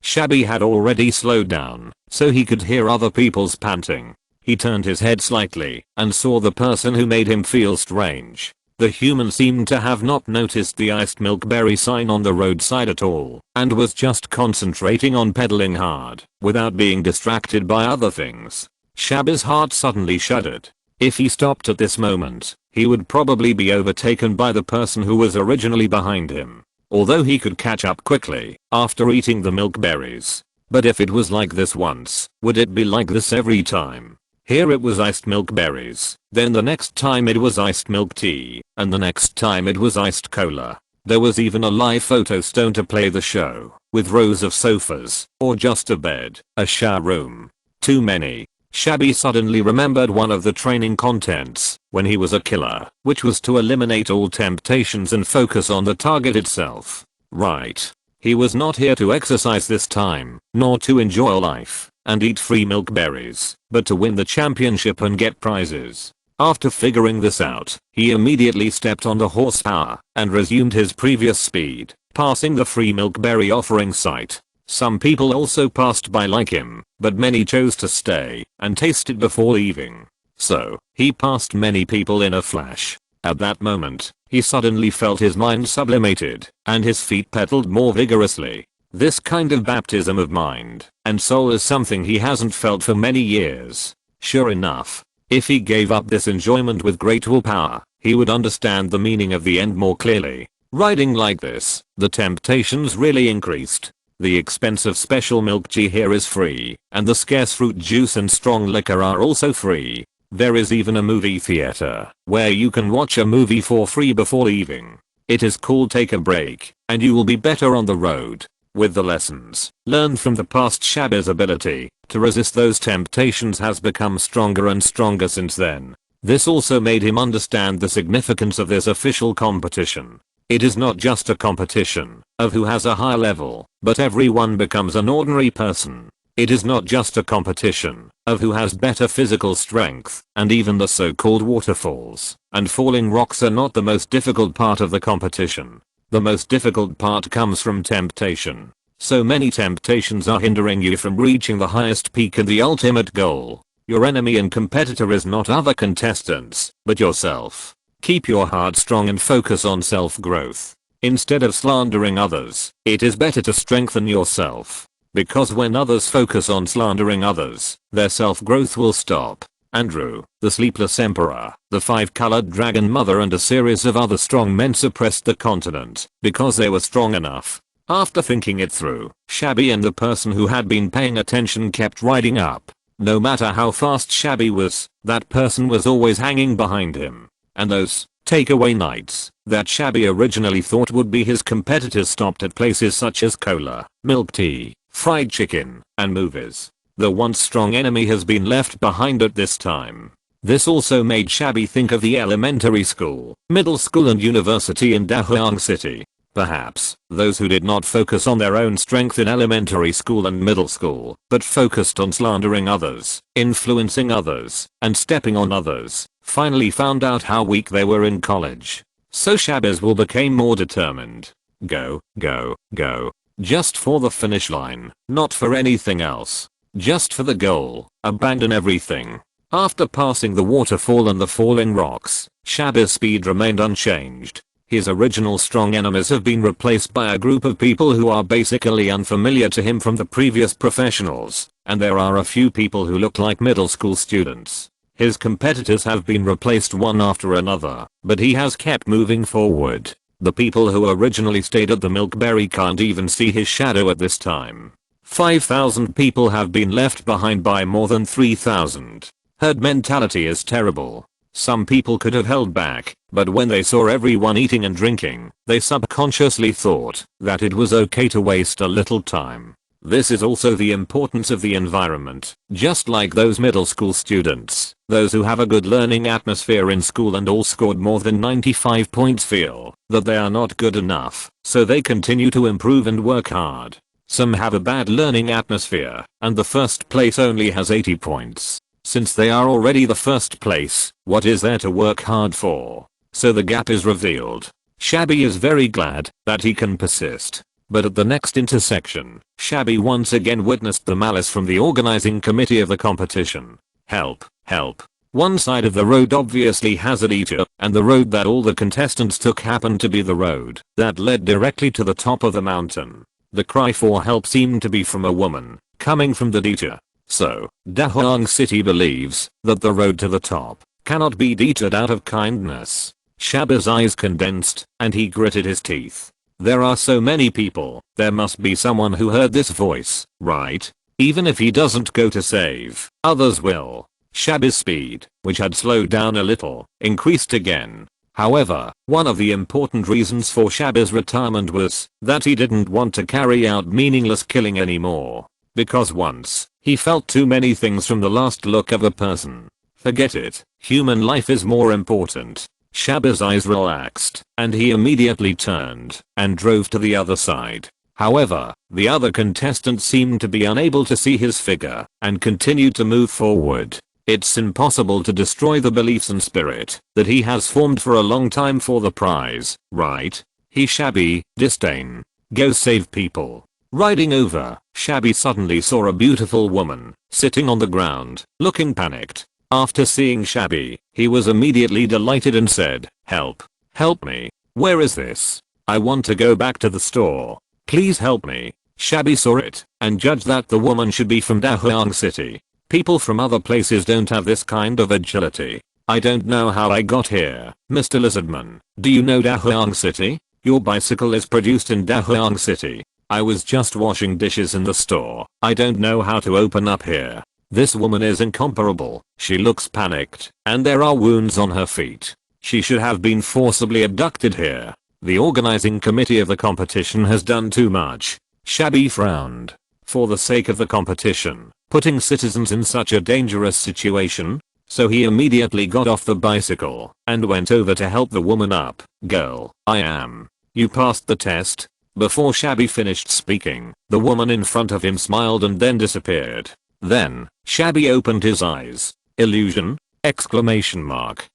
Shabby had already slowed down, so he could hear other people's panting. He turned his head slightly, and saw the person who made him feel strange. The human seemed to have not noticed the iced milk berry sign on the roadside at all, and was just concentrating on pedaling hard, without being distracted by other things. Shabby's heart suddenly shuddered. If he stopped at this moment, he would probably be overtaken by the person who was originally behind him. Although he could catch up quickly, after eating the milk berries. But if it was like this once, would it be like this every time? Here it was iced milk berries, then the next time it was iced milk tea, and the next time it was iced cola. There was even a live photo stone to play the show, with rows of sofas, or just a bed, a shower room. Too many. Shabby suddenly remembered one of the training contents, when he was a killer, which was to eliminate all temptations and focus on the target itself. Right. He was not here to exercise this time, nor to enjoy life, and eat free milk berries, but to win the championship and get prizes. After figuring this out, he immediately stepped on the horsepower, and resumed his previous speed, passing the free milk berry offering site. Some people also passed by like him, but many chose to stay and taste it before leaving. So, he passed many people in a flash. At that moment, he suddenly felt his mind sublimated, and his feet pedaled more vigorously. This kind of baptism of mind and soul is something he hasn't felt for many years. Sure enough, if he gave up this enjoyment with great willpower, he would understand the meaning of the end more clearly. Riding like this, the temptations really increased. The expensive special milk tea here is free, and the scarce fruit juice and strong liquor are also free. There is even a movie theater, where you can watch a movie for free before leaving. It is called Take a Break, and you will be better on the road. With the lessons learned from the past, Shabby's ability to resist those temptations has become stronger and stronger since then. This also made him understand the significance of this official competition. It is not just a competition of who has a higher level, but everyone becomes an ordinary person. It is not just a competition of who has better physical strength, and even the so-called waterfalls and falling rocks are not the most difficult part of the competition. The most difficult part comes from temptation. So many temptations are hindering you from reaching the highest peak and the ultimate goal. Your enemy and competitor is not other contestants, but yourself. Keep your heart strong and focus on self-growth. Instead of slandering others, it is better to strengthen yourself. Because when others focus on slandering others, their self-growth will stop. Andrew, the Sleepless Emperor, the Five-Colored Dragon Mother and a series of other strong men suppressed the continent because they were strong enough. After thinking it through, Shabby and the person who had been paying attention kept riding up. No matter how fast Shabby was, that person was always hanging behind him. And those takeaway nights that Shabby originally thought would be his competitors stopped at places such as cola, milk tea, fried chicken, and movies. The once strong enemy has been left behind at this time. This also made Shabby think of the elementary school, middle school and university in Dahuang City. Perhaps, those who did not focus on their own strength in elementary school and middle school, but focused on slandering others, influencing others, and stepping on others, finally found out how weak they were in college. So Shabazz will became more determined. Go, go, go. Just for the finish line, not for anything else. Just for the goal, abandon everything. After passing the waterfall and the falling rocks, Shabazz's speed remained unchanged. His original strong enemies have been replaced by a group of people who are basically unfamiliar to him from the previous professionals, and there are a few people who look like middle school students. His competitors have been replaced one after another, but he has kept moving forward. The people who originally stayed at the Milkberry can't even see his shadow at this time. 5,000 people have been left behind by more than 3,000. Herd mentality is terrible. Some people could have held back, but when they saw everyone eating and drinking, they subconsciously thought that it was okay to waste a little time. This is also the importance of the environment. Just like those middle school students, those who have a good learning atmosphere in school and all scored more than 95 points feel that they are not good enough, so they continue to improve and work hard. Some have a bad learning atmosphere, and the first place only has 80 points. Since they are already the first place, what is there to work hard for? So the gap is revealed. Shabby is very glad that he can persist. But at the next intersection, Shabby once again witnessed the malice from the organizing committee of the competition. Help, help. One side of the road obviously has a detour, and the road that all the contestants took happened to be the road that led directly to the top of the mountain. The cry for help seemed to be from a woman, coming from the detour. So, Dahuang City believes that the road to the top cannot be detoured out of kindness. Shabazz's eyes condensed, and he gritted his teeth. There are so many people, there must be someone who heard this voice, right? Even if he doesn't go to save, others will. Shabazz's speed, which had slowed down a little, increased again. However, one of the important reasons for Shabazz's retirement was that he didn't want to carry out meaningless killing anymore. Because once, he felt too many things from the last look of a person. Forget it, human life is more important. Shabazz's eyes relaxed, and he immediately turned and drove to the other side. However, the other contestants seemed to be unable to see his figure and continued to move forward. It's impossible to destroy the beliefs and spirit that he has formed for a long time for the prize, right? He Shabby, disdain. Go save people. Riding over, Shabby suddenly saw a beautiful woman sitting on the ground, looking panicked. After seeing Shabby, he was immediately delighted and said, "Help. Help me. Where is this? I want to go back to the store. Please help me." Shabby saw it and judged that the woman should be from Dahuang City. People from other places don't have this kind of agility. "I don't know how I got here, Mr. Lizardman. Do you know Dahuang City? Your bicycle is produced in Dahuang City. I was just washing dishes in the store. I don't know how to open up here." This woman is incomparable. She looks panicked, and there are wounds on her feet. She should have been forcibly abducted here. The organizing committee of the competition has done too much. Shabby frowned. For the sake of the competition, putting citizens in such a dangerous situation? So he immediately got off the bicycle and went over to help the woman up. "Girl, I am. You passed the test?" Before Shabby finished speaking, the woman in front of him smiled and then disappeared. Then, Shabby opened his eyes. "Illusion?" Exclamation mark.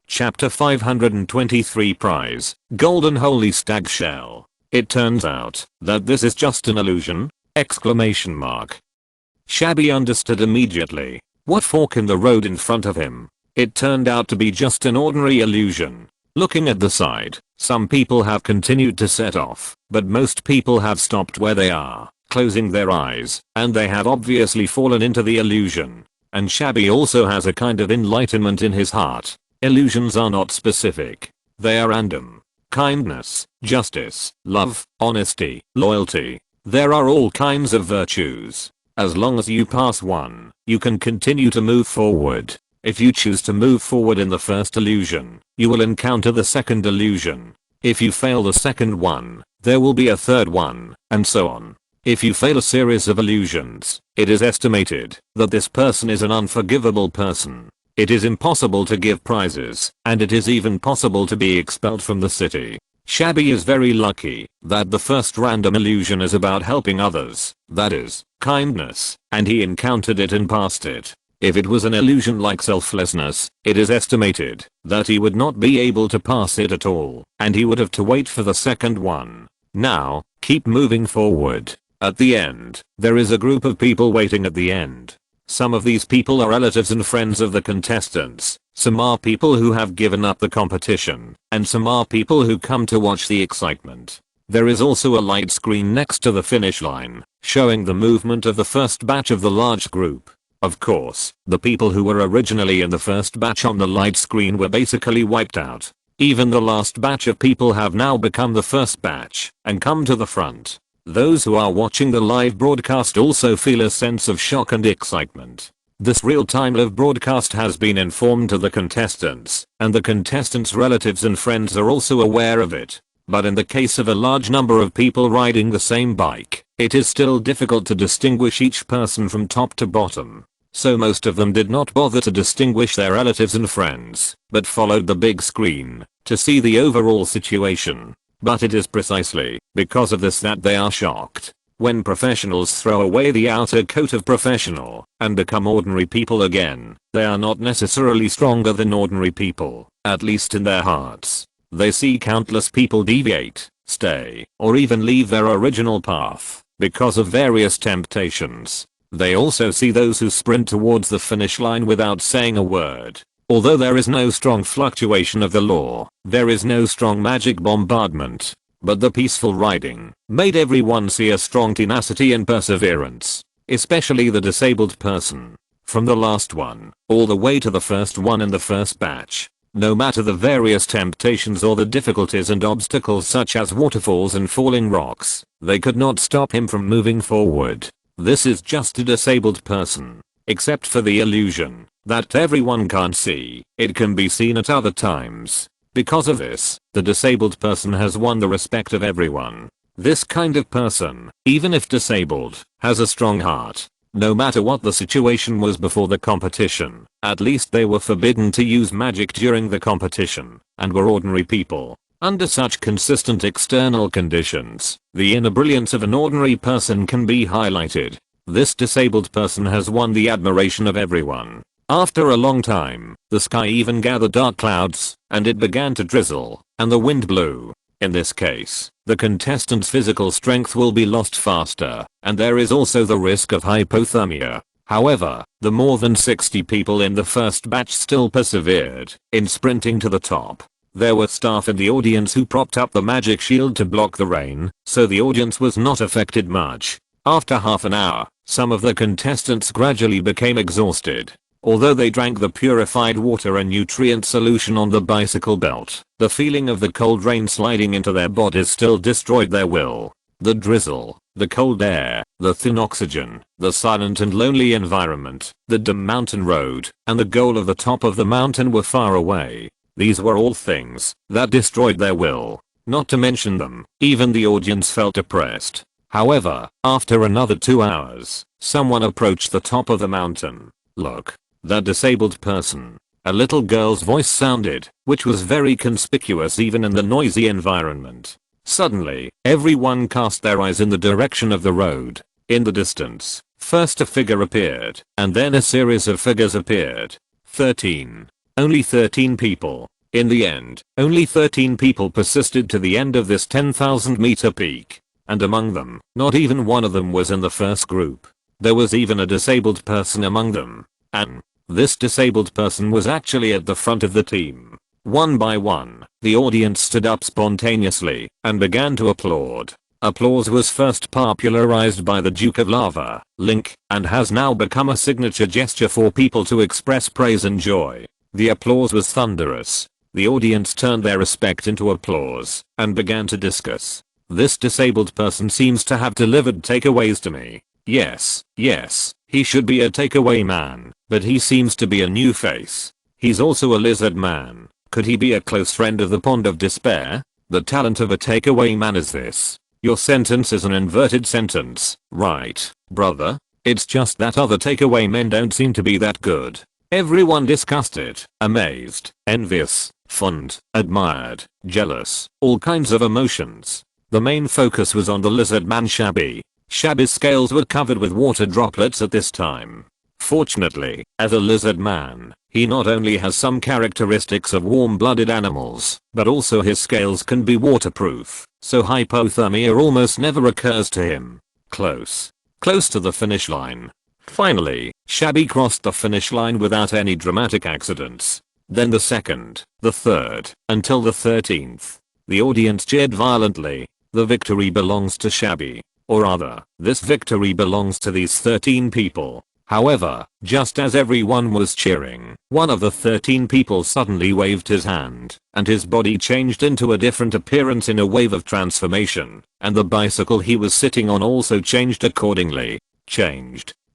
Chapter 523 Prize, Golden Holy Stag Shell. It turns out that this is just an illusion? Exclamation mark. Shabby understood immediately. What fork in the road in front of him? It turned out to be just an ordinary illusion. Looking at the side, some people have continued to set off, but most people have stopped where they are, closing their eyes, and they have obviously fallen into the illusion. And Shabby also has a kind of enlightenment in his heart. Illusions are not specific. They are random. Kindness, justice, love, honesty, loyalty. There are all kinds of virtues. As long as you pass one, you can continue to move forward. If you choose to move forward in the first illusion, you will encounter the second illusion. If you fail the second one, there will be a third one, and so on. If you fail a series of illusions, it is estimated that this person is an unforgivable person. It is impossible to give prizes, and it is even possible to be expelled from the city. Shabby is very lucky that the first random illusion is about helping others, that is, kindness, and he encountered it and passed it. If it was an illusion like selflessness, it is estimated that he would not be able to pass it at all, and he would have to wait for the second one. Now, keep moving forward. At the end, there is a group of people waiting at the end. Some of these people are relatives and friends of the contestants, some are people who have given up the competition, and some are people who come to watch the excitement. There is also a light screen next to the finish line, showing the movement of the first batch of the large group. Of course, the people who were originally in the first batch on the light screen were basically wiped out. Even the last batch of people have now become the first batch and come to the front. Those who are watching the live broadcast also feel a sense of shock and excitement. This real-time live broadcast has been informed to the contestants, and the contestants' relatives and friends are also aware of it. But in the case of a large number of people riding the same bike, it is still difficult to distinguish each person from top to bottom. So most of them did not bother to distinguish their relatives and friends, but followed the big screen to see the overall situation. But it is precisely because of this that they are shocked. When professionals throw away the outer coat of professional and become ordinary people again, they are not necessarily stronger than ordinary people, at least in their hearts. They see countless people deviate, stay, or even leave their original path because of various temptations. They also see those who sprint towards the finish line without saying a word. Although there is no strong fluctuation of the law, there is no strong magic bombardment. But the peaceful riding made everyone see a strong tenacity and perseverance, especially the disabled person. From the last one, all the way to the first one in the first batch. No matter the various temptations or the difficulties and obstacles such as waterfalls and falling rocks, they could not stop him from moving forward. This is just a disabled person. Except for the illusion that everyone can't see, it can be seen at other times. Because of this, the disabled person has won the respect of everyone. This kind of person, even if disabled, has a strong heart. No matter what the situation was before the competition, at least they were forbidden to use magic during the competition, and were ordinary people. Under such consistent external conditions, the inner brilliance of an ordinary person can be highlighted. This disabled person has won the admiration of everyone. After a long time, the sky even gathered dark clouds, and it began to drizzle, and the wind blew. In this case, the contestant's physical strength will be lost faster, and there is also the risk of hypothermia. However, the more than 60 people in the first batch still persevered in sprinting to the top. There were staff in the audience who propped up the magic shield to block the rain, so the audience was not affected much. After half an hour, some of the contestants gradually became exhausted. Although they drank the purified water and nutrient solution on the bicycle belt, the feeling of the cold rain sliding into their bodies still destroyed their will. The drizzle, the cold air, the thin oxygen, the silent and lonely environment, the dim mountain road, and the goal of the top of the mountain were far away. These were all things that destroyed their will. Not to mention them, even the audience felt depressed. However, after another 2 hours, someone approached the top of the mountain. "Look, that disabled person." A little girl's voice sounded, which was very conspicuous even in the noisy environment. Suddenly, everyone cast their eyes in the direction of the road. In the distance, first a figure appeared, and then a series of figures appeared. 13. Only 13 people. In the end, only 13 people persisted to the end of this 10,000 meter peak. And among them, not even one of them was in the first group. There was even a disabled person among them. And this disabled person was actually at the front of the team. One by one, the audience stood up spontaneously and began to applaud. Applause was first popularized by the Duke of Lava, Lin Ke, and has now become a signature gesture for people to express praise and joy. The applause was thunderous. The audience turned their respect into applause and began to discuss. "This disabled person seems to have delivered takeaways to me. Yes, he should be a takeaway man, but he seems to be a new face. He's also a lizard man. Could he be a close friend of the Pond of Despair? The talent of a takeaway man is this. Your sentence is an inverted sentence, right, brother? It's just that other takeaway men don't seem to be that good." Everyone discussed it, amazed, envious, fond, admired, jealous, all kinds of emotions. The main focus was on the lizard man Shabby. Shabby's scales were covered with water droplets at this time. Fortunately, as a lizard man, he not only has some characteristics of warm-blooded animals, but also his scales can be waterproof, so hypothermia almost never occurs to him. Close to the finish line. Finally, Shabby crossed the finish line without any dramatic accidents. Then the second, the third, until the 13th. The audience cheered violently. The victory belongs to Shabby. Or rather, this victory belongs to these 13 people. However, just as everyone was cheering, one of the 13 people suddenly waved his hand, and his body changed into a different appearance in a wave of transformation, and the bicycle he was sitting on also changed accordingly.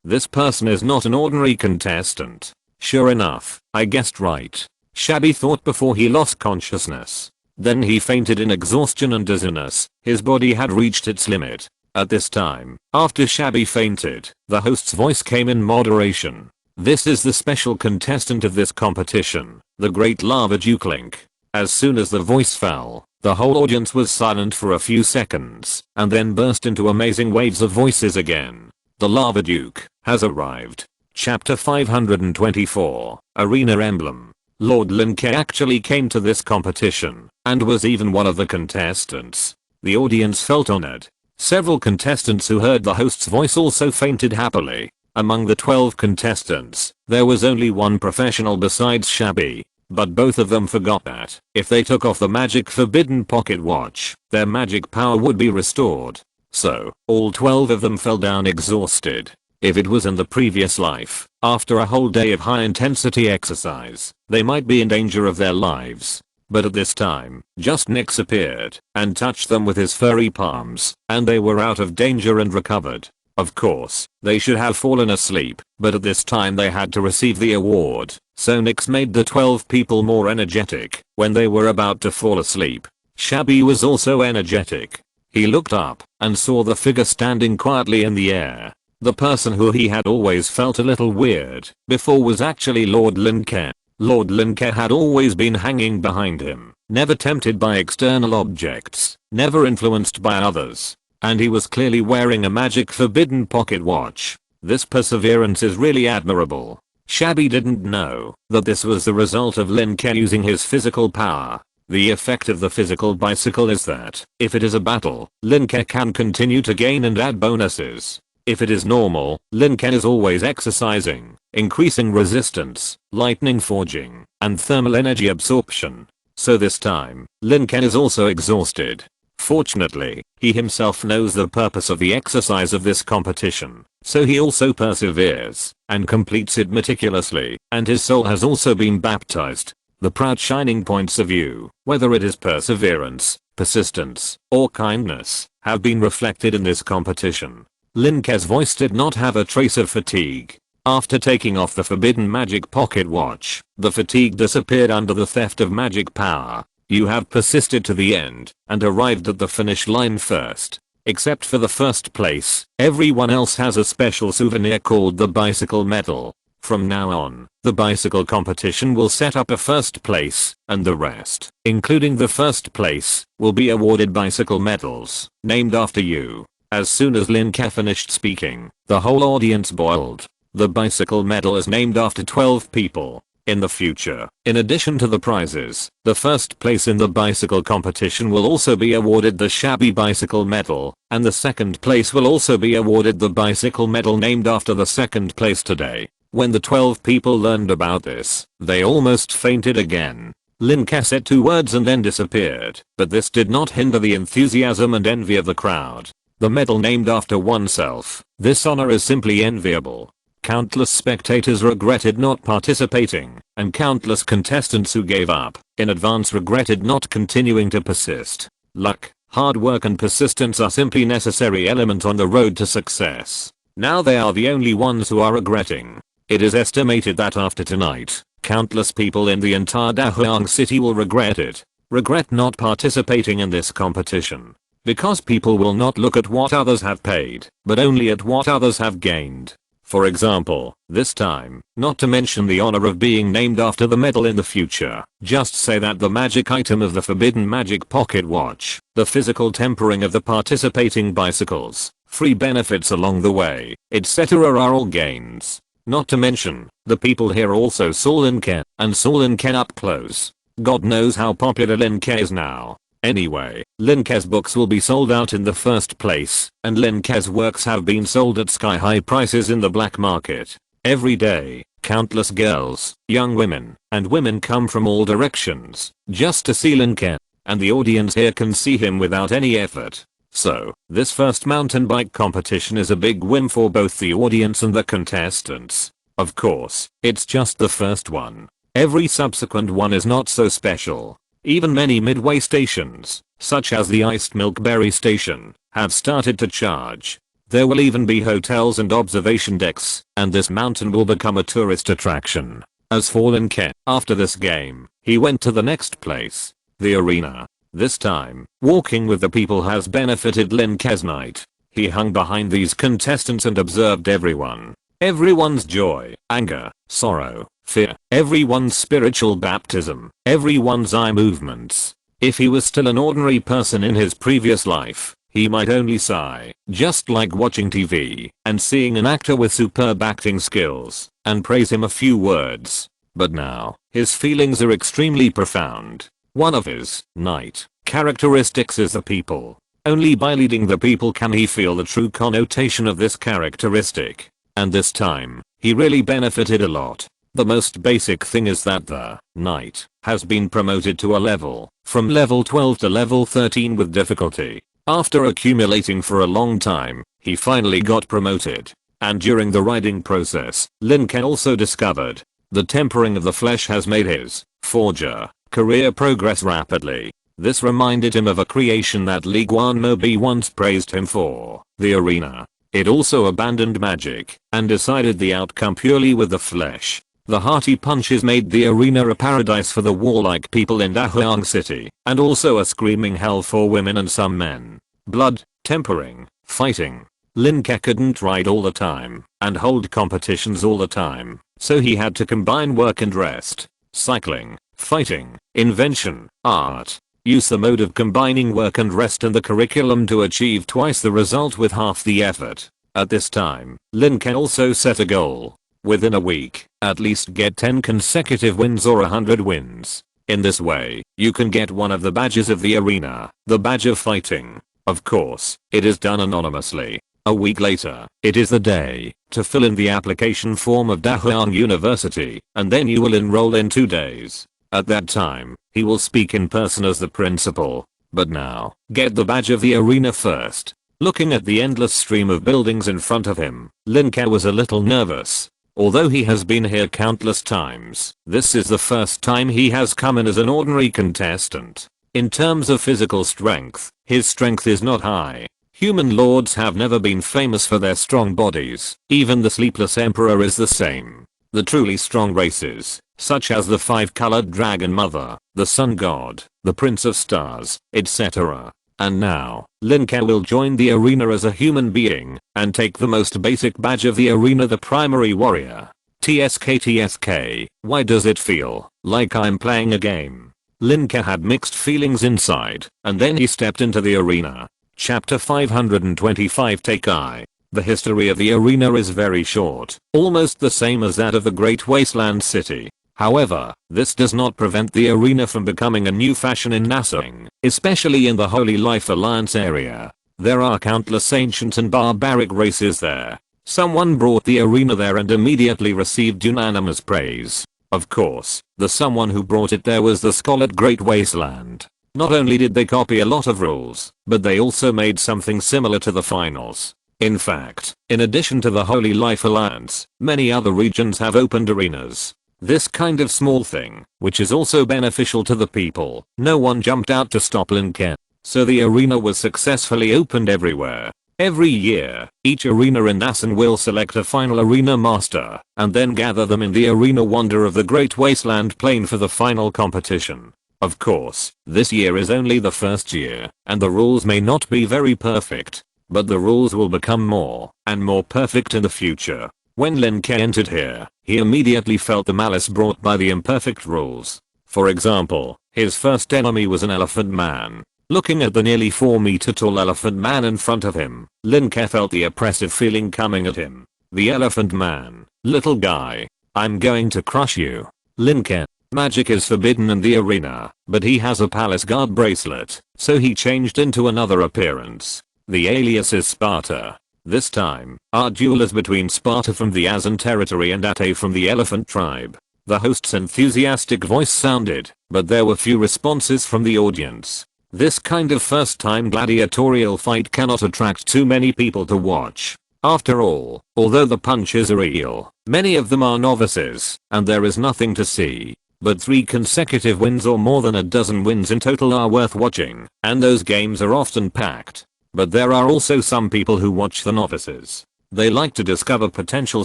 This person is not an ordinary contestant. Sure enough, I guessed right. Shabby thought before he lost consciousness. Then he fainted in exhaustion and dizziness. His body had reached its limit. At this time, after Shabby fainted, the host's voice came in moderation. This is the special contestant of this competition, the great Lava Duke Link. As soon as the voice fell, the whole audience was silent for a few seconds, and then burst into amazing waves of voices again. The Lava Duke has arrived. Chapter 524, Arena Emblem. Lord Lin Ke actually came to this competition, and was even one of the contestants. The audience felt honored. Several contestants who heard the host's voice also fainted happily. Among the 12 contestants, there was only one professional besides Shabby, but both of them forgot that, if they took off the magic forbidden pocket watch, their magic power would be restored. So, all 12 of them fell down exhausted. If it was in the previous life, after a whole day of high intensity exercise, they might be in danger of their lives. But at this time, just Nyx appeared and touched them with his furry palms, and they were out of danger and recovered. Of course, they should have fallen asleep, but at this time they had to receive the award, so Nyx made the 12 people more energetic when they were about to fall asleep. Shabby was also energetic. He looked up and saw the figure standing quietly in the air. The person who he had always felt a little weird before was actually Lord Lin Ke. Lord Lin Ke had always been hanging behind him, never tempted by external objects, never influenced by others. And he was clearly wearing a magic forbidden pocket watch. This perseverance is really admirable. Shabby didn't know that this was the result of Lin Ke using his physical power. The effect of the physical bicycle is that, if it is a battle, Lin Ke can continue to gain and add bonuses. If it is normal, Lin Ke is always exercising, increasing resistance, lightning forging, and thermal energy absorption. So this time, Lin Ke is also exhausted. Fortunately, he himself knows the purpose of the exercise of this competition, so he also perseveres, and completes it meticulously, and his soul has also been baptized. The proud shining points of view, whether it is perseverance, persistence, or kindness, have been reflected in this competition. Lin Ke's voice did not have a trace of fatigue. After taking off the forbidden magic pocket watch, the fatigue disappeared under the theft of magic power. You have persisted to the end, and arrived at the finish line first. Except for the first place, everyone else has a special souvenir called the bicycle medal. From now on, the bicycle competition will set up a first place, and the rest, including the first place, will be awarded bicycle medals, named after you. As soon as Lin Ke finished speaking, the whole audience boiled. The bicycle medal is named after 12 people. In the future, in addition to the prizes, the first place in the bicycle competition will also be awarded the Shabby Bicycle Medal, and the second place will also be awarded the bicycle medal named after the second place today. When the 12 people learned about this, they almost fainted again. Lin Ke said 2 words and then disappeared, but this did not hinder the enthusiasm and envy of the crowd. The medal named after oneself, this honor is simply enviable. Countless spectators regretted not participating, and countless contestants who gave up in advance regretted not continuing to persist. Luck, hard work and persistence are simply necessary elements on the road to success. Now they are the only ones who are regretting. It is estimated that after tonight, countless people in the entire Dahuang city will regret it. Regret not participating in this competition. Because people will not look at what others have paid, but only at what others have gained. For example, this time, not to mention the honor of being named after the medal in the future, just say that the magic item of the forbidden magic pocket watch, the physical tempering of the participating bicycles, free benefits along the way, etc. are all gains. Not to mention, the people here also saw Lin Ke, and saw Lin Ke up close. God knows how popular Lin Ke is now. Anyway, Lin Ke's books will be sold out in the first place, and Lin Ke's works have been sold at sky-high prices in the black market. Every day, countless girls, young women, and women come from all directions just to see Lin Ke, and the audience here can see him without any effort. So, this first mountain bike competition is a big win for both the audience and the contestants. Of course, it's just the first one. Every subsequent one is not so special. Even many midway stations, such as the Iced Milkberry station, have started to charge. There will even be hotels and observation decks, and this mountain will become a tourist attraction. As for Lin Ke, after this game, he went to the next place, the arena. This time, walking with the people has benefited Lin Ke's night. He hung behind these contestants and observed everyone. Everyone's joy, anger, sorrow, fear, everyone's spiritual baptism, everyone's eye movements. If he was still an ordinary person in his previous life, he might only sigh, just like watching TV and seeing an actor with superb acting skills, and praise him a few words. But now, his feelings are extremely profound. One of his night characteristics is the people. Only by leading the people can he feel the true connotation of this characteristic. And this time, he really benefited a lot. The most basic thing is that the knight has been promoted to a level from level 12 to level 13 with difficulty. After accumulating for a long time, he finally got promoted. And during the riding process, Lin Ke also discovered the tempering of the flesh has made his forger career progress rapidly. This reminded him of a creation that Li Guanmobi once praised him for, the arena. It also abandoned magic and decided the outcome purely with the flesh. The hearty punches made the arena a paradise for the warlike people in Dahuang City, and also a screaming hell for women and some men. Blood, tempering, fighting. Lin Ke couldn't ride all the time and hold competitions all the time, so he had to combine work and rest. Cycling, fighting, invention, art. Use the mode of combining work and rest in the curriculum to achieve twice the result with half the effort. At this time, Lin Ke also set a goal. Within a week, at least get 10 consecutive wins or 100 wins. In this way, you can get one of the badges of the arena, the badge of fighting. Of course, it is done anonymously. A week later, it is the day to fill in the application form of Dahuang University, and then you will enroll in 2 days. At that time, he will speak in person as the principal. But now, get the badge of the arena first. Looking at the endless stream of buildings in front of him, Lin Ke was a little nervous. Although he has been here countless times, this is the first time he has come in as an ordinary contestant. In terms of physical strength, his strength is not high. Human lords have never been famous for their strong bodies. Even the Sleepless Emperor is the same. The truly strong races, such as the 5-colored Dragon Mother, the Sun God, the Prince of Stars, etc. And now, Lin Ke will join the arena as a human being, and take the most basic badge of the arena, the Primary Warrior. TSK, why does it feel like I'm playing a game? Lin Ke had mixed feelings inside, and then he stepped into the arena. Chapter 525 Take I. The history of the arena is very short, almost the same as that of the Great Wasteland City. However, this does not prevent the arena from becoming a new fashion in Nassau, especially in the Holy Life Alliance area. There are countless ancient and barbaric races there. Someone brought the arena there and immediately received unanimous praise. Of course, the someone who brought it there was the Scholar Great Wasteland. Not only did they copy a lot of rules, but they also made something similar to the finals. In fact, in addition to the Holy Life Alliance, many other regions have opened arenas. This kind of small thing, which is also beneficial to the people, no one jumped out to stop Lin Ke. So the arena was successfully opened everywhere. Every year, each arena in Nassau will select a final arena master, and then gather them in the arena wonder of the Great Wasteland Plain for the final competition. Of course, this year is only the first year, and the rules may not be very perfect, but the rules will become more and more perfect in the future. When Lin Ke entered here, he immediately felt the malice brought by the imperfect rules. For example, his first enemy was an elephant man. Looking at the nearly 4 meter tall elephant man in front of him, Lin Ke felt the oppressive feeling coming at him. The elephant man. Little guy. I'm going to crush you. Lin Ke. Magic is forbidden in the arena, but he has a palace guard bracelet, so he changed into another appearance. The alias is Sparta. This time, our duel is between Sparta from the Azan territory and Ate from the elephant tribe. The host's enthusiastic voice sounded, but there were few responses from the audience. This kind of first-time gladiatorial fight cannot attract too many people to watch. After all, although the punches are real, many of them are novices, and there is nothing to see. But 3 consecutive wins or more than a dozen wins in total are worth watching, and those games are often packed. But there are also some people who watch the novices. They like to discover potential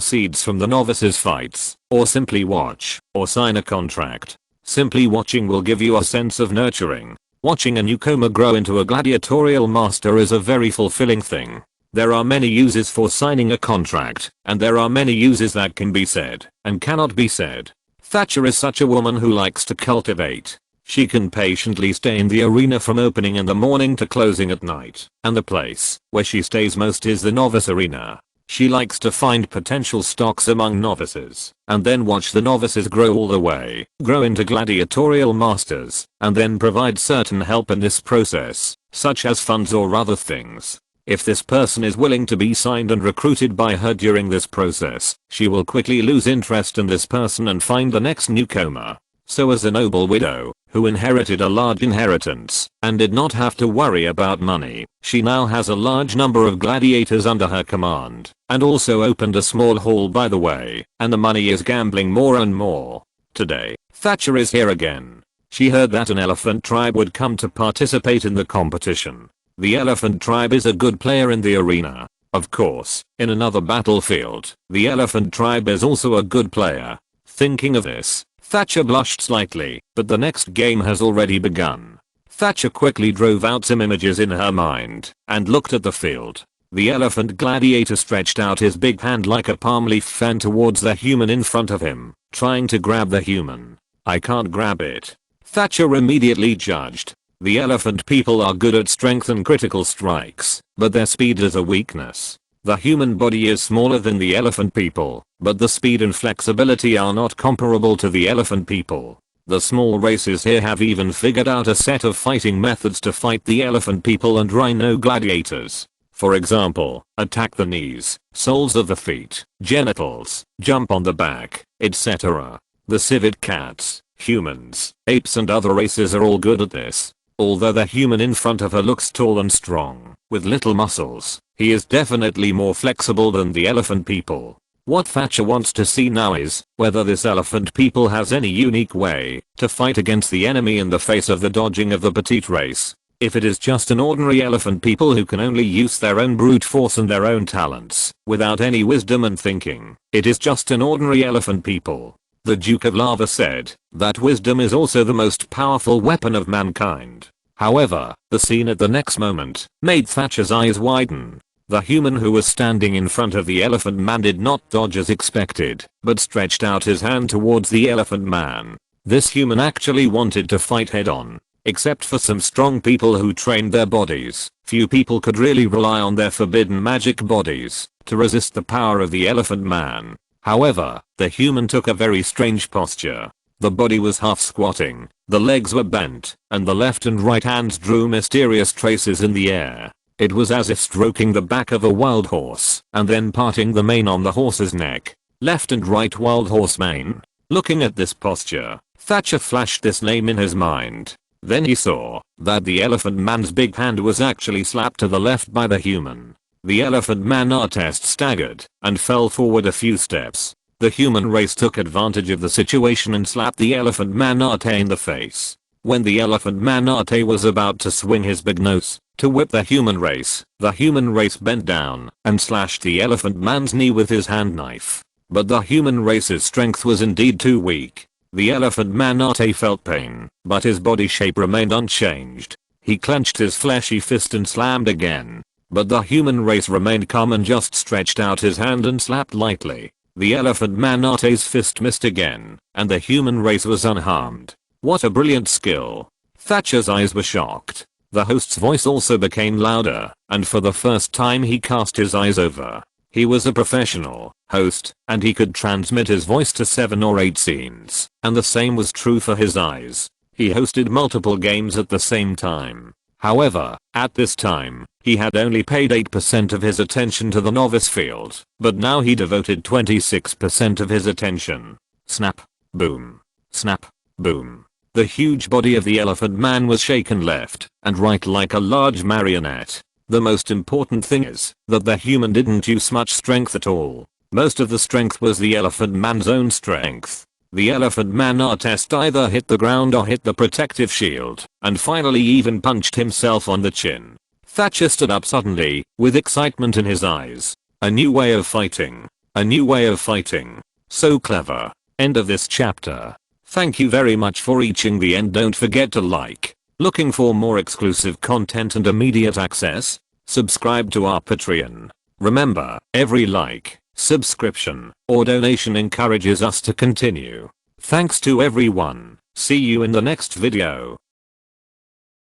seeds from the novices' fights, or simply watch, or sign a contract. Simply watching will give you a sense of nurturing. Watching a newcomer grow into a gladiatorial master is a very fulfilling thing. There are many uses for signing a contract, and there are many uses that can be said, and cannot be said. Thatcher is such a woman who likes to cultivate. She can patiently stay in the arena from opening in the morning to closing at night, and the place where she stays most is the novice arena. She likes to find potential stocks among novices, and then watch the novices grow all the way, grow into gladiatorial masters, and then provide certain help in this process, such as funds or other things. If this person is willing to be signed and recruited by her during this process, she will quickly lose interest in this person and find the next newcomer. So as a noble widow, who inherited a large inheritance, and did not have to worry about money, she now has a large number of gladiators under her command, and also opened a small hall by the way, and the money is gambling more and more. Today, Thatcher is here again. She heard that an elephant tribe would come to participate in the competition. The elephant tribe is a good player in the arena. Of course, in another battlefield, the elephant tribe is also a good player. Thinking of this, Thatcher blushed slightly, but the next game has already begun. Thatcher quickly drove out some images in her mind, and looked at the field. The elephant gladiator stretched out his big hand like a palm leaf fan towards the human in front of him, trying to grab the human. I can't grab it. Thatcher immediately judged. The elephant people are good at strength and critical strikes, but their speed is a weakness. The human body is smaller than the elephant people, but the speed and flexibility are not comparable to the elephant people. The small races here have even figured out a set of fighting methods to fight the elephant people and rhino gladiators. For example, attack the knees, soles of the feet, genitals, jump on the back, etc. The civet cats, humans, apes and other races are all good at this. Although the human in front of her looks tall and strong, with little muscles, he is definitely more flexible than the elephant people. What Thatcher wants to see now is whether this elephant people has any unique way to fight against the enemy in the face of the dodging of the petite race. If it is just an ordinary elephant people who can only use their own brute force and their own talents, without any wisdom and thinking, it is just an ordinary elephant people. The Duke of Lava said that wisdom is also the most powerful weapon of mankind. However, the scene at the next moment made Thatcher's eyes widen. The human who was standing in front of the elephant man did not dodge as expected, but stretched out his hand towards the elephant man. This human actually wanted to fight head on. Except for some strong people who trained their bodies, few people could really rely on their forbidden magic bodies to resist the power of the elephant man. However, the human took a very strange posture. The body was half squatting, the legs were bent, and the left and right hands drew mysterious traces in the air. It was as if stroking the back of a wild horse, and then parting the mane on the horse's neck. Left and right wild horse mane. Looking at this posture, Thatcher flashed this name in his mind. Then he saw that the elephant man's big hand was actually slapped to the left by the human. The elephant man artist staggered and fell forward a few steps. The human race took advantage of the situation and slapped the elephant man arte in the face. When the elephant man arte was about to swing his big nose to whip the human race bent down and slashed the elephant man's knee with his hand knife. But the human race's strength was indeed too weak. The elephant man arte felt pain, but his body shape remained unchanged. He clenched his fleshy fist and slammed again. But the human race remained calm and just stretched out his hand and slapped lightly. The elephant man arte's fist missed again, and the human race was unharmed. What a brilliant skill. Thatcher's eyes were shocked. The host's voice also became louder, and for the first time he cast his eyes over. He was a professional host, and he could transmit his voice to 7 or 8 scenes, and the same was true for his eyes. He hosted multiple games at the same time. However, at this time, he had only paid 8% of his attention to the novice field, but now he devoted 26% of his attention. Snap. Boom. Snap. Boom. The huge body of the elephant man was shaken left and right like a large marionette. The most important thing is that the human didn't use much strength at all. Most of the strength was the elephant man's own strength. The elephant man artist either hit the ground or hit the protective shield, and finally even punched himself on the chin. Thatcher stood up suddenly, with excitement in his eyes. A new way of fighting. A new way of fighting. So clever. End of this chapter. Thank you very much for reaching the end. Don't forget to like. Looking for more exclusive content and immediate access? Subscribe to our Patreon. Remember, every like, subscription, or donation encourages us to continue. Thanks to everyone. See you in the next video.